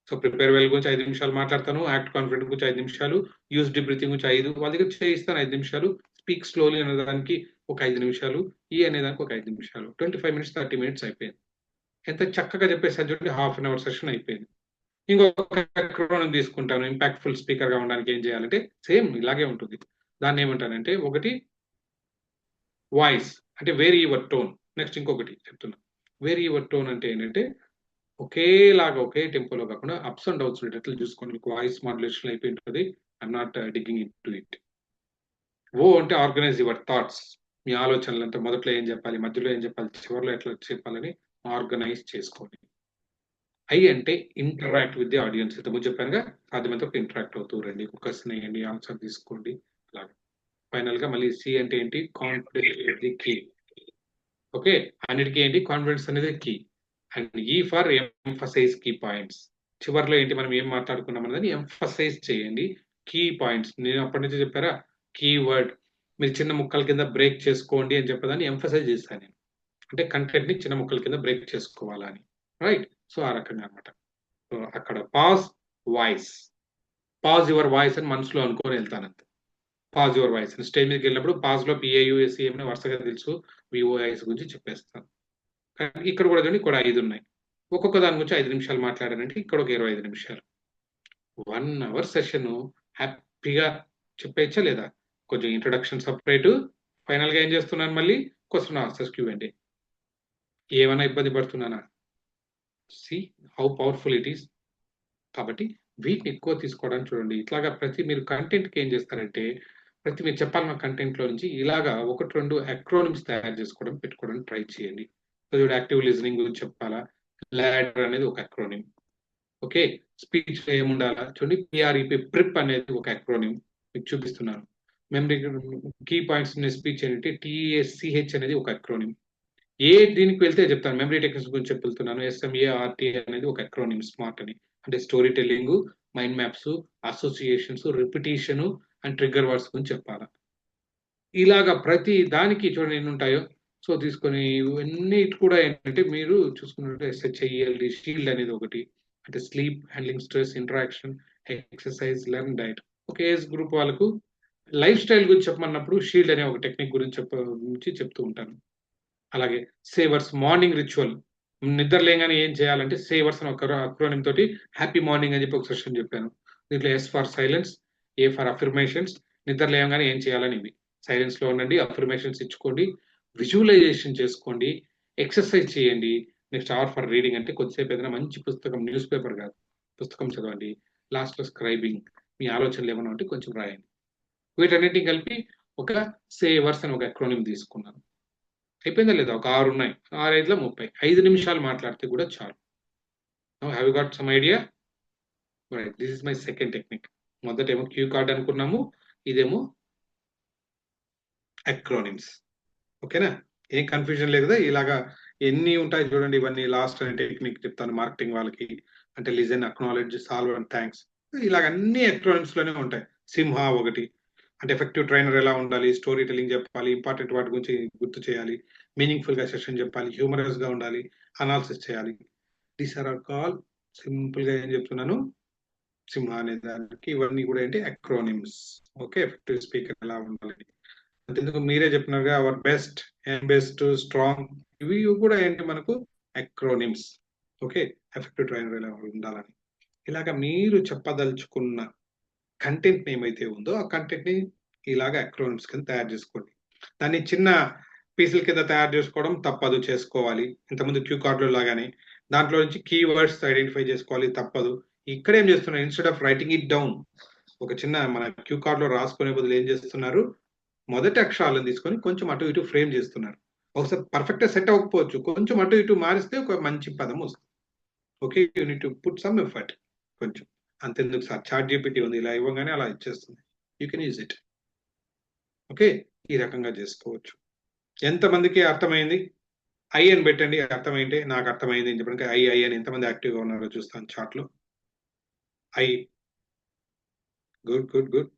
సో ప్రిపేర్ వెల్ గురించి 5 నిమిషాలు మాట్లాడతాను, యాక్ట్ కాన్ఫిడెంట్ గురించి 5 నిమిషాలు, యూస్ డీప్ బ్రీతింగ్ గురించి 5, వాళ్ళ దగ్గర చేయిస్తాను 5 నిమిషాలు, స్పీక్ స్లోలీ అనే దానికి ఒక 5 నిమిషాలు, ఈ అనే దానికి ఒక 5 నిమిషాలు, 25 minutes 30 minutes అయిపోయింది. ఎంత చక్కగా చెప్పేసారు చూడండి, ½ an hour సెషన్ అయిపోయింది. ఇంకొక ఎక్రోనిం తీసుకుంటాను, ఇంపాక్ట్ఫుల్ స్పీకర్ గా ఉండడానికి ఏం చేయాలంటే సేమ్ ఇలాగే ఉంటుంది. దాన్ని ఏమంటానంటే, ఒకటి వాయిస్ అంటే వేరీ యువర్ టోన్. నెక్స్ట్ ఇంకొకటి చెప్తున్నా, వేరీ యువర్ టోన్ అంటే ఏంటంటే ఒకేలాగా ఒకే టెంపోలో కాకుండా అప్స్ అండ్ డౌన్స్ ఉండేటట్లు చూసుకోండి. మీకు వాయిస్ మాడ్యులేషన్ అయిపోయి ఉంటుంది. I'm not digging into it. Oh అంటే ఆర్గనైజ్ యువర్ థాట్స్. మీ ఆలోచనలు అంతా మొదట్లో ఏం చెప్పాలి, మధ్యలో ఏం చెప్పాలి, చివరిలో ఎట్లా చెప్పాలని ఆర్గనైజ్ చేసుకోండి. ఐ అంటే ఇంటరాక్ట్ విత్ ది ఆడియన్స్. ఇంతకుముందు చెప్పానుగా, సాధ్యమైనంత ఇంటరాక్ట్ అవుతూ రండి, క్వశ్చన్ వేయండి, ఆన్సర్ తీసుకోండి. అలాగే ఫైనల్ గా మళ్ళీ C అంటే ఏంటి, కాన్ఫిడెన్స్ ది కీ. ఓకే, అన్నిటికీ ఏంటి, కాన్ఫిడెన్స్ అనేది కీ. అండ్ ఈ ఫర్ ఎంఫసైజ్ కీ పాయింట్స్. చివరిలో ఏంటి మనం ఏం మాట్లాడుకున్నాం అన్నది ఎంఫసైజ్ చేయండి కీ పాయింట్స్. నేను అప్పటి నుంచి చెప్పారా కీవర్డ్ మీరు చిన్న ముక్కల కింద బ్రేక్ చేసుకోండి అని చెప్పేదాన్ని ఎంఫసైజ్ చేశాను నేను. అంటే కంటెంట్ ని చిన్న ముక్కల కింద బ్రేక్ చేసుకోవాలని, రైట్? సో ఆ రకంగా అనమాట. సో అక్కడ పాజ్ యువర్ వాయిస్ అని మనసులో అనుకొని వెళ్తానంతే. పాజ్ యువర్ వాయిస్ స్టేజ్ మీదకి వెళ్ళినప్పుడు పాజ్ లో పిఏయుఎస్ఈఎం వరుసగా తెలుసు, విఓఐఎస్ గురించి చెప్పేస్తాను. కానీ ఇక్కడ కూడా చూడండి, ఇక్కడ 5 ఉన్నాయి. ఒక్కొక్క దాని గురించి 5 నిమిషాలు మాట్లాడానంటే ఇక్కడ ఒక 25 నిమిషాలు. 1 అవర్ సెషన్ హ్యాపీగా చెప్పేయచ్చా లేదా? కొంచెం ఇంట్రొడక్షన్ సపరేట్, ఫైనల్ గా ఏం చేస్తున్నాను మళ్ళీ క్వశ్చన్ ఆన్సర్స్ Q&A. ఏమైనా ఇబ్బంది పడుతున్నానా? See how powerful it is. కాబట్టి వీటిని ఎక్కువ తీసుకోవడానికి చూడండి. ఇట్లాగా మీరు కంటెంట్కి ఏం చేస్తారంటే మీరు చెప్పాలన్న కంటెంట్ లో నుంచి ఇలాగా 1-2 అక్రోనిమ్స్ తయారు చేసుకోవడం పెట్టుకోవడానికి ట్రై చేయండి. యాక్టివ్ లిజనింగ్ గురించి చెప్పాలా, లాడర్ అనేది ఒక అక్రోనిమ్. ఓకే, స్పీచ్ లో ఏముండాలా చూడండి, PREP ప్రిప్ అనేది ఒక అక్రోనిమ్ మీకు చూపిస్తున్నాను. మెమరీ కీ పాయింట్స్ స్పీచ్ ఏంటంటే TSCH అనేది ఒక అక్రోనిమ్. దీనికి వెళ్తే చెప్తాను, మెమరీ టెక్నిక్స్ గురించి చెప్తున్నాను. SMART అనేది ఒక అక్రోనిమ్, స్మార్ట్ అని. అంటే story telling, mind maps, associations, repetition and trigger words గురించి చెప్పాలా. ఇలాగా ప్రతి దానికి చూడండి ఎన్ని ఉంటాయో. సో తీసుకొని ఇవన్నీ కూడా ఏంటంటే మీరు చూసుకున్నట్టు SHIELD, షీల్డ్ అనేది ఒకటి. అంటే sleep, handling stress, interaction, exercise, learn, diet. ఒక ఏజ్ గ్రూప్ వాళ్ళకు లైఫ్ స్టైల్ గురించి చెప్పమన్నప్పుడు షీల్డ్ అనే ఒక టెక్నిక్ గురించి చెప్తూ ఉంటాను. అలాగే సేవర్స్, మార్నింగ్ రిచువల్, నిద్ర లేగానే ఏం చేయాలంటే సేవర్స్ అని ఒక అక్రోనిమ్ తోటి హ్యాపీ మార్నింగ్ అని చెప్పి ఒక సెషన్ చెప్పాను. దీంట్లో S for silence, A for affirmations, నిద్ర లేవగానే ఏం చేయాలని ఇవి. సైలెన్స్ లో ఉండండి, అఫర్మేషన్స్ ఇచ్చుకోండి, విజువలైజేషన్ చేసుకోండి, ఎక్సర్సైజ్ చేయండి. నెక్స్ట్ R ఫర్ రీడింగ్, అంటే కొద్దిసేపు ఏదైనా మంచి పుస్తకం, న్యూస్ పేపర్ కాదు, పుస్తకం చదవండి. లాస్ట్ లో స్క్రైబింగ్, మీ ఆలోచనలు ఏమైనా ఉంటే కొంచెం రాయండి. వీటన్నిటిని కలిపి ఒక సేవర్స్ అని ఒక అక్రోనిమ్ తీసుకున్నాను. అయిపోయిందా లేదా? ఒక 6 ఉన్నాయి, 6-5 30, 5 నిమిషాలు మాట్లాడితే కూడా చాలు. Have you got some idea? Right, this is my second technique. మొదటేమో క్యూ కార్డ్ అనుకున్నాము, ఇదేమో అక్రోనిమ్స్. ఓకేనా? ఏం కన్ఫ్యూజన్ లేదు కదా? ఇలాగా ఎన్ని ఉంటాయి చూడండి. ఇవన్నీ లాస్ట్ అనే టెక్నిక్ చెప్తాను మార్కెటింగ్ వాళ్ళకి. అంటే listen, acknowledge, solve and thanks. ఇలాగ అన్ని అక్రోనిమ్స్ లోనే ఉంటాయి. సింహ ఒకటి, అంటే ఎఫెక్టివ్ ట్రైనర్ ఎలా ఉండాలి, స్టోరీ టెల్లింగ్ చెప్పాలి, ఇంపార్టెంట్ వాటి గురించి గుర్తు చేయాలి, మీనింగ్ఫుల్ గా సెషన్ చెప్పాలి, హ్యూమరస్ గా ఉండాలి, అనాలిసిస్ చేయాలి. దీస్ ఆర్ కాల్, సింపుల్ గా ఏం చెప్తున్నాను, సింహ అనే దానికి ఇవన్నీ కూడా ఏంటి అక్రోనిమ్స్. ఓకే, ఎఫెక్టివ్ స్పీకర్ ఎలా ఉండాలి, అంతెందుకు మీరే చెప్పినారుగా అవర్ బెస్ట్, బెస్ట్, స్ట్రాంగ్, ఇవి కూడా ఏంటి మనకు అక్రోనిమ్స్. ఓకే, ఎఫెక్టివ్ ట్రైనర్ ఎలా ఉండాలని. ఇలాగా మీరు చెప్పదలుచుకున్న కంటెంట్ ఏమైతే ఉందో ఆ కంటెంట్ ని ఇలాగా అక్రోనిమ్స్ కింద తయారు చేసుకోండి. దాన్ని చిన్న పీసుల కింద తయారు చేసుకోవడం తప్పదు, చేసుకోవాలి. ఇంతకుముందు క్యూ కార్డులో లాగానే దాంట్లో నుంచి కీవర్డ్స్ ఐడెంటిఫై చేసుకోవాలి, తప్పదు. ఇక్కడ ఏం చేస్తున్నారు, instead of writing it down, ఒక చిన్న మన క్యూ కార్డ్ లో రాసుకునే బదులు ఏం చేస్తున్నారు, మొదటి అక్షరాలను తీసుకొని కొంచెం అటు ఇటు ఫ్రేమ్ చేస్తున్నారు. ఒకసారి పర్ఫెక్ట్ గా సెట్ అవ్వకపోవచ్చు, కొంచెం అటు ఇటు మారిస్తే ఒక మంచి పదం వస్తుంది. Okay, you need to put some effort. కొంచెం అంతెందుకు సార్, చాట్ జీపీటీ ఉంది, ఇలా ఇవ్వగానే అలా ఇచ్చేస్తుంది. You can use it. Okay, ఈ రకంగా చేసుకోవచ్చు. ఎంతమందికి అర్థమైంది? ఐ అని పెట్టండి, అర్థమైంటే. నాకు అర్థమైంది అని చెప్పడానికి ఐ అని ఎంతమంది యాక్టివ్గా ఉన్నారో చూస్తాను చాట్ లో. I, good good good.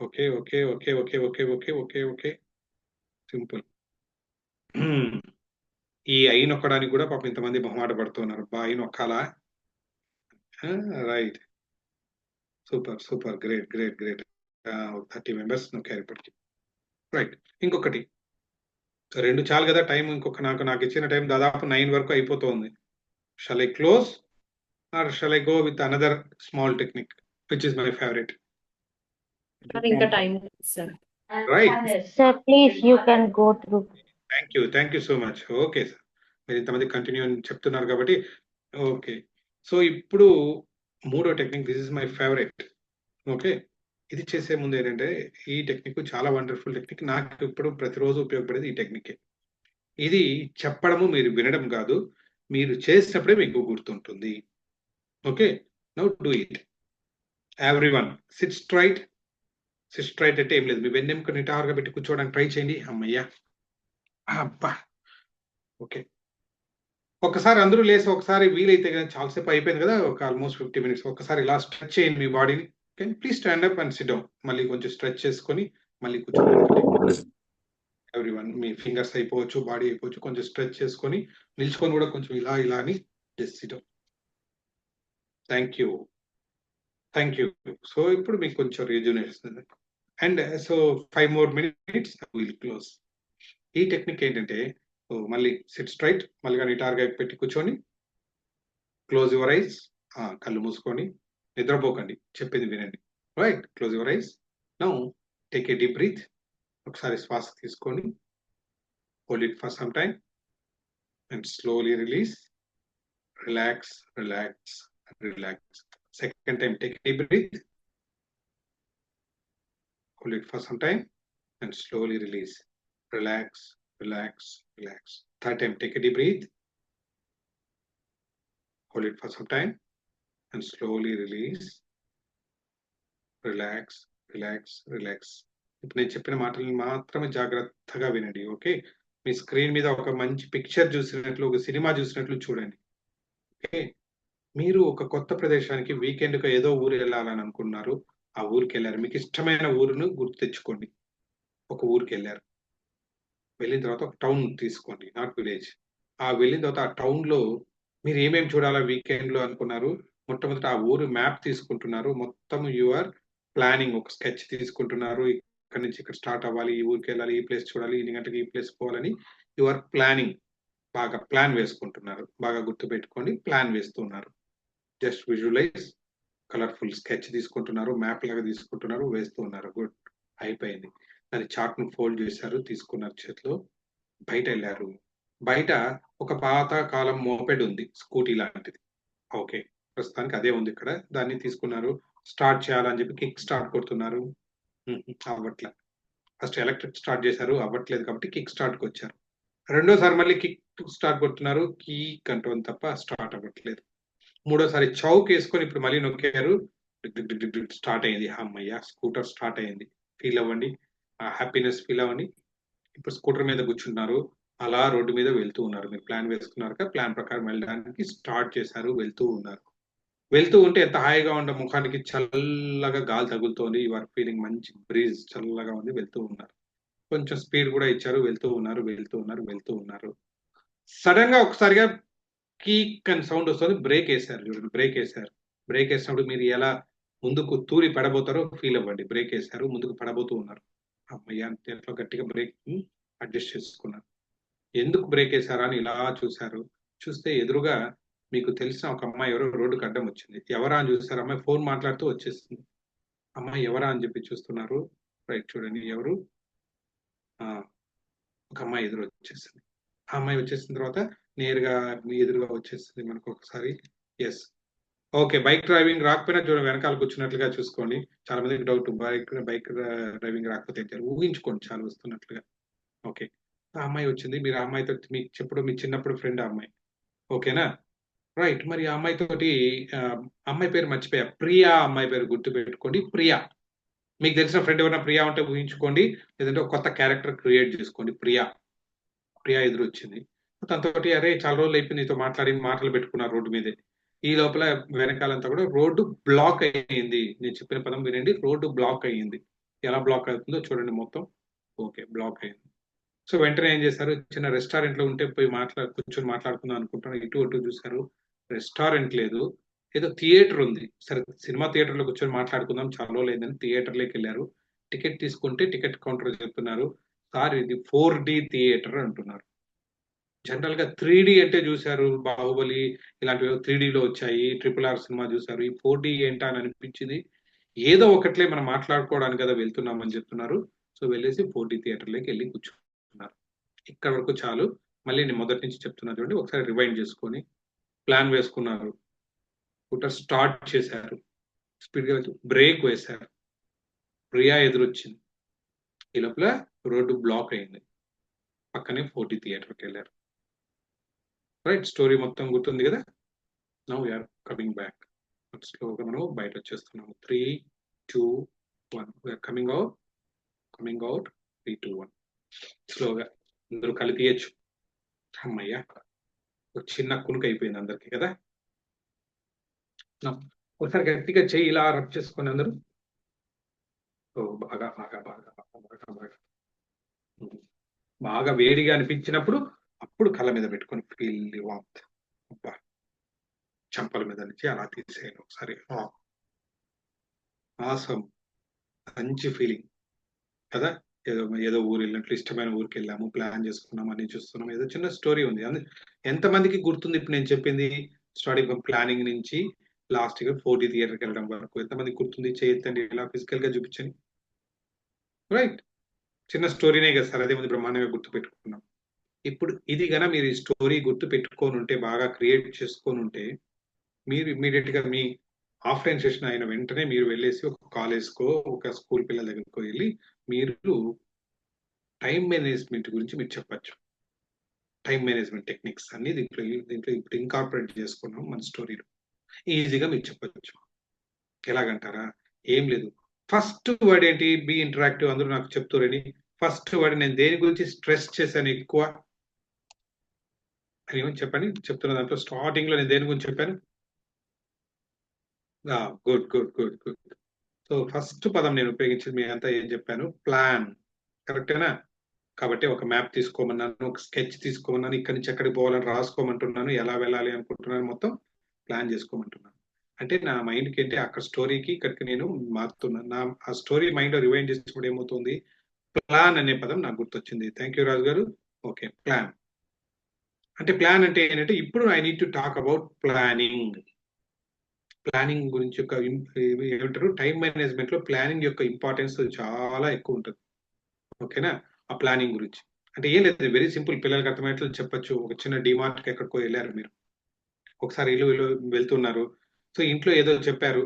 Okay okay okay okay okay okay okay okay, simple. ఈ ఐ నొక్కడానికి కూడా పాపం ఇంతమంది మొహమాట పడుతున్నారు. ఐ నొక్కాలా? Right, super super, great great great. 30 members నొక్కారు ఇప్పటికి. రైట్, ఇంకొకటి, 2 చాలు కదా టైం. ఇంకొక నాకు ఇచ్చిన టైం దాదాపు 9 వరకు అయిపోతుంది. Shall I close or shall I go with another small technique which is my favourite? ఇంకా time sir. Right, Sir, please, you can go through. Thank you so much. Okay sir, మీరు ఇంతమంది continue చెప్తున్నారు కాబట్టి. Okay, so ఇప్పుడు 3వ technique, this is my favourite. Okay, ఇది చేసే ముందు ఏంటంటే, ఈ టెక్నిక్ చాలా వండర్ఫుల్ టెక్నిక్. నాకు ఇప్పుడు ప్రతిరోజు ఉపయోగపడేది ఈ టెక్నిక్. ఇది చెప్పడము, మీరు వినడం కాదు, మీరు చేసినప్పుడే మీకు గుర్తుంటుంది. Okay, now do it. Everyone SIT straight. SIT straight అంటే ఏం లేదు, మీ వెన్నెముక నిటారుగా పెట్టి కూర్చోవడానికి ట్రై చేయండి. అమ్మయ్యా, అబ్బా. ఓకే, ఒకసారి అందరూ లేసి ఒకసారి వీలైతే కదా, చాలాసేపు అయిపోయింది కదా, ఒక ఆల్మోస్ట్ 50 మినిట్స్, ఒకసారి ఇలా స్ట్రెచ్ చేయండి మీ బాడీని. Can please stand up and SIT down. మళ్ళీ కొంచెం స్ట్రెచ్ చేసుకొని మళ్ళీ కూర్చోండి. ఎవ్రీవన్ మీ ఫింగర్స్ అయిపోవచ్చు, బాడీ అయిపోవచ్చు, కొంచెం స్ట్రెచ్ చేసుకొని నిల్చుకొని కూడా కొంచెం ఇలా ఇలా అని just SIT down. Thank you. So ఇప్పుడు మీకు కొంచెం rejuvenation and so 5 more minutes will close. ఈ టెక్నిక్ ఏంటంటే మళ్ళీ సిట్ స్ట్రైట్, మళ్ళీ నిటారుగా పెట్టి కూర్చొని క్లోజ్ యువర్ ఐస్, కళ్ళు మూసుకొని నిద్రపోకండి, చెప్పింది వినండి. Right, close your eyes. Now take a deep breath. ఒకసారి శ్వాస తీసుకొని hold it for some time and slowly release. Relax, relax, relax. Second time, take a deep breath. Hold it for some time and slowly release. Relax, relax, relax. Third time, take a deep breath. Hold it for some time and slowly release. Relax, relax, relax. ఇప్పుడు నేను చెప్పిన మాటలను మాత్రమే జాగ్రత్తగా వినండి. Okay, మీ screen మీద ఒక మంచి పిక్చర్ చూసినట్లు, ఒక సినిమా చూసినట్లు చూడండి. ఓకే, మీరు ఒక కొత్త ప్రదేశానికి వీకెండ్కి ఏదో ఊరు వెళ్ళాలని అనుకున్నారు. ఆ ఊరికి వెళ్ళారు. మీకు ఇష్టమైన ఊరును గుర్తు తెచ్చుకోండి. ఒక ఊరికి వెళ్ళారు. వెళ్ళిన తర్వాత ఒక టౌన్ తీసుకోండి, నాట్ విలేజ్. ఆ వెళ్ళిన తర్వాత ఆ టౌన్ లో మీరు ఏమేమి చూడాలా వీకెండ్ లో అనుకున్నారు. మొట్టమొదటి ఆ ఊరు మ్యాప్ తీసుకుంటున్నారు. మొత్తం యువర్ ప్లానింగ్, ఒక స్కెచ్ తీసుకుంటున్నారు. ఇక్కడ నుంచి ఇక్కడ స్టార్ట్ అవ్వాలి, ఈ ఊరికి వెళ్ళాలి, ఈ ప్లేస్ చూడాలి, ఇన్ని గంటకి ఈ ప్లేస్ పోవాలని యువర్ ప్లానింగ్, బాగా ప్లాన్ వేసుకుంటున్నారు. బాగా గుర్తు పెట్టుకోండి, ప్లాన్ వేస్తున్నారు. జస్ట్ విజువలైజ్, కలర్ఫుల్ స్కెచ్ తీసుకుంటున్నారు, మ్యాప్ లాగా తీసుకుంటున్నారు, వేస్తూ ఉన్నారు. గుడ్, అయిపోయింది. దాని చార్ట్ ను ఫోల్డ్ చేశారు, తీసుకున్నారు చేతిలో. బయట వెళ్ళారు. బయట ఒక పాత కాలం మోపెడ్ ఉంది, స్కూటీ లాంటిది. ఓకే, ప్రస్తుతానికి అదే ఉంది ఇక్కడ. దాన్ని తీసుకున్నారు. స్టార్ట్ చేయాలని చెప్పి కిక్ స్టార్ట్ కొడుతున్నారు. అవ్వట్లే. ఫస్ట్ ఎలక్ట్రిక్ స్టార్ట్ చేశారు, అవ్వట్లేదు కాబట్టి కిక్ స్టార్ట్ కి వచ్చారు. రెండోసారి మళ్ళీ కిక్ స్టార్ట్ కొడుతున్నారు, కీక్ అంటుంది తప్ప స్టార్ట్ అవ్వట్లేదు. మూడోసారి చౌక్ వేసుకొని ఇప్పుడు మళ్ళీ నొక్కారు, స్టార్ట్ అయింది. అమ్మయ్య, స్కూటర్ స్టార్ట్ అయింది. ఫీల్ అవ్వండి, హ్యాపీనెస్ ఫీల్ అవ్వండి. ఇప్పుడు స్కూటర్ మీద కూర్చున్నారు, అలా రోడ్డు మీద వెళ్తూ ఉన్నారు. మీరు ప్లాన్ వేసుకున్నారు, ప్లాన్ ప్రకారం వెళ్ళడానికి స్టార్ట్ చేశారు, వెళ్తూ ఉన్నారు. వెళ్తూ ఉంటే ఎంత హాయిగా ఉండే, ముఖానికి చల్లగా గాలి తగులుతోంది. యువర్ ఫీలింగ్ మంచి బ్రీజ్, చల్లగా ఉంది. వెళ్తూ ఉన్నారు. కొంచెం స్పీడ్ కూడా ఇచ్చారు, వెళ్తూ ఉన్నారు, వెళ్తూ ఉన్నారు, వెళ్తూ ఉన్నారు. సడన్ గా ఒకసారిగా కీక్ అని సౌండ్ వస్తుంది. బ్రేక్ వేశారు. చూడండి, బ్రేక్ వేశారు. బ్రేక్ వేసినప్పుడు మీరు ఎలా ముందుకు తూరి పడబోతారో ఫీల్ అవ్వండి. బ్రేక్ వేశారు, ముందుకు పడబోతూ ఉన్నారు. అమ్మయ్య, ఎట్లా గట్టిగా బ్రేక్ అడ్జస్ట్ చేసుకున్నారు. ఎందుకు బ్రేక్ వేశారా అని ఇలా చూశారు. చూస్తే ఎదురుగా మీకు తెలిసిన ఒక అమ్మాయి ఎవరో రోడ్డుకు అడ్డం వచ్చింది. ఎవరా అని చూసారు. అమ్మాయి ఫోన్ మాట్లాడుతూ వచ్చేసింది. అమ్మాయి ఎవరా అని చెప్పి చూస్తున్నారు. రైట్, చూడండి ఎవరు. ఒక అమ్మాయి ఎదురు వచ్చేసింది. ఆ అమ్మాయి వచ్చేసిన తర్వాత నేరుగా మీ ఎదురుగా వచ్చేసింది మనకు ఒకసారి. Yes, okay. బైక్ డ్రైవింగ్ రాకపోయినా చూడండి, వెనకాల కూర్చున్నట్లుగా చూసుకోండి. చాలా మందికి డౌట్, బైక్ డ్రైవింగ్ రాకపోతే ఊహించుకోండి చాలా వస్తున్నట్లుగా. ఓకే, ఆ అమ్మాయి వచ్చింది. మీరు ఆ అమ్మాయితో మీకు చెప్పుడు మీ చిన్నప్పుడు ఫ్రెండ్ ఆ అమ్మాయి. ఓకేనా, రైట్. మరి ఆ అమ్మాయితోటి అమ్మాయి పేరు మర్చిపోయా, ప్రియా. అమ్మాయి పేరు గుర్తు పెట్టుకోండి, ప్రియా. మీకు తెలిసిన ఫ్రెండ్ ఎవరైనా ప్రియా ఉంటే ఊహించుకోండి, లేదంటే ఒక కొత్త క్యారెక్టర్ క్రియేట్ చేసుకోండి. ప్రియా ఎదురు వచ్చింది. తనతోటి అరే చాలా రోజులు అయిపోయింది నీతో మాట్లాడి, మాటలు పెట్టుకున్నారు రోడ్డు మీదే. ఈ లోపల వెనకాలంతా కూడా రోడ్డు బ్లాక్ అయ్యింది. నేను చెప్పిన పదం వినండి, రోడ్డు బ్లాక్ అయ్యింది. ఎలా బ్లాక్ అవుతుందో చూడండి మొత్తం. ఓకే, బ్లాక్ అయింది. సో వెంటనే ఏం చేశారు, చిన్న రెస్టారెంట్ లో ఉంటే పోయి కూర్చొని మాట్లాడుకుందాం అనుకుంటున్నారు. ఇటు అటు చూశారు, రెస్టారెంట్ లేదు, ఏదో థియేటర్ ఉంది. సరే, సినిమా థియేటర్ లో కూర్చొని మాట్లాడుకుందాం, చాలా రోజులు అయిందని థియేటర్లోకి వెళ్ళారు. టికెట్ తీసుకుంటే టికెట్ కౌంటర్ చెప్తున్నారు, సార్ ఇది 4D థియేటర్ అంటున్నారు. జనరల్ గా 3D అంటే చూశారు, బాహుబలి ఇలాంటివి 3D లో వచ్చాయి, RRR సినిమా చూశారు. ఈ 4D ఏంటా అని అనిపించింది. ఏదో ఒకట్లే మనం మాట్లాడుకోవడానికి కదా వెళ్తున్నామని చెప్తున్నారు. సో వెళ్ళేసి 4D థియేటర్లోకి వెళ్ళి కూర్చున్నారు. ఇక్కడ వరకు చాలు. మళ్ళీ నేను మొదటి నుంచి చెప్తున్నా చూడండి, ఒకసారి రివైండ్ చేసుకొని ప్లాన్ వేసుకున్నారు, స్కూటర్ స్టార్ట్ చేశారు, స్పీడ్ గా బ్రేక్ వేశారు, ప్రియా ఎదురొచ్చింది. ఈ లోపల రోడ్డు బ్లాక్ అయింది. పక్కనే 4D థియేటర్కి వెళ్ళారు. రైట్, స్టోరీ మొత్తం గుర్తుంది కదా. Now we're coming back. స్లోగా మనం బయట వచ్చేస్తున్నాము. 3, 2, 1. We are coming out. 3, 2, 1. స్లోగా అందరూ కళ్ళు తీయచ్చు. అమ్మయ్యా, ఒక చిన్న కునుకు అయిపోయింది అందరికి కదా. ఒకసారి గట్టిగా చెయ్యి ఇలా రబ్ చేసుకోండి అందరూ. బాగా బాగా బాగా బాగా బాగా బాగా బాగా వేడిగా అనిపించినప్పుడు అప్పుడు కళ్ళ మీద పెట్టుకొని ఫీల్ ది వార్మ్త్. అబ్బా, చంపల మీద నుంచి అలా తీసేయండి ఒకసారి. ఆసమ్, మంచి ఫీలింగ్ కదా. ఏదో ఏదో ఊరు వెళ్ళినట్లు ఇష్టమైన ఊరికి వెళ్ళాము, ప్లాన్ చేసుకున్నాం, అన్ని చూస్తున్నాం. ఏదో చిన్న స్టోరీ ఉంది. ఎంతమందికి గుర్తుంది ఇప్పుడు నేను చెప్పింది? స్టార్టింగ్ ప్లానింగ్ నుంచి లాస్ట్ గా 4D థియేటర్కి వెళ్ళడం వరకు ఎంతమందికి గుర్తుంది? చేయొద్దండి, ఇలా ఫిజికల్ గా చూపించండి. రైట్, చిన్న స్టోరీనే కదా సార్, అదే ముందు బ్రహ్మాండంగా గుర్తు పెట్టుకున్నాం. ఇప్పుడు ఇది గన మీరు ఈ స్టోరీ గుర్తు పెట్టుకొని ఉంటే, బాగా క్రియేట్ చేసుకొని ఉంటే, మీరు ఇమ్మీడియట్ గా మీ ఆఫ్లైన్ సెషన్ అయిన వెంటనే మీరు వెళ్ళేసి ఒక కాలేజ్కో ఒక స్కూల్ పిల్లల దగ్గరకో వెళ్ళి మీరు టైం మేనేజ్మెంట్ గురించి మీరు చెప్పచ్చు. టైం మేనేజ్మెంట్ టెక్నిక్స్ అన్ని దీంట్లో ఇప్పుడు ఇన్కార్పొరేట్ చేసుకున్నాం మన స్టోరీలో. ఈజీగా మీరు చెప్పచ్చు. ఎలాగంటారా? ఏం లేదు, ఫస్ట్ వర్డ్ ఏంటి? Be interactive. అందరూ నాకు చెప్తారని ఫస్ట్ వర్డ్ నేను దేని గురించి స్ట్రెస్ చేశాను ఎక్కువ అని ఏమని చెప్పండి. చెప్తున్న దాంట్లో స్టార్టింగ్ లో నేను దేని గురించి చెప్పాను? Good good good good. So first పదం నేను ఉపయోగించింది మీ అంతా ఏం చెప్పాను? ప్లాన్. కరెక్టేనా? కాబట్టి ఒక మ్యాప్ తీసుకోమన్నాను, ఒక స్కెచ్ తీసుకోమన్నాను, ఇక్కడి నుంచి ఎక్కడికి పోవాలని రాసుకోమంటున్నాను, ఎలా వెళ్ళాలి అనుకుంటున్నాను, మొత్తం ప్లాన్ చేసుకోమంటున్నాను. అంటే నా మైండ్కి ఏంటి, అక్కడ స్టోరీకి ఇక్కడికి నేను మారుతున్నాను. నా ఆ స్టోరీ మైండ్ లో రివైండ్ చేసినప్పుడు ఏమవుతుంది? ప్లాన్ అనే పదం నాకు గుర్తొచ్చింది. థ్యాంక్ యూ రాజు గారు. ఓకే, ప్లాన్ అంటే ప్లాన్ అంటే ఏంటంటే ఇప్పుడు I need to talk about planning. Planning గురించి యొక్క ఏమంటారు, టైం మేనేజ్మెంట్ లో ప్లానింగ్ యొక్క ఇంపార్టెన్స్ చాలా ఎక్కువ ఉంటుంది. ఓకేనా? ఆ ప్లానింగ్ గురించి అంటే ఏం లేదు, వెరీ సింపుల్, పిల్లలకి అర్థమయ్యేట్లు చెప్పొచ్చు. ఒక చిన్న డిమార్ట్కి ఎక్కడికో వెళ్ళారు మీరు, ఒకసారి ఇల్లు వెళ్తున్నారు. సో ఇంట్లో ఏదో చెప్పారు,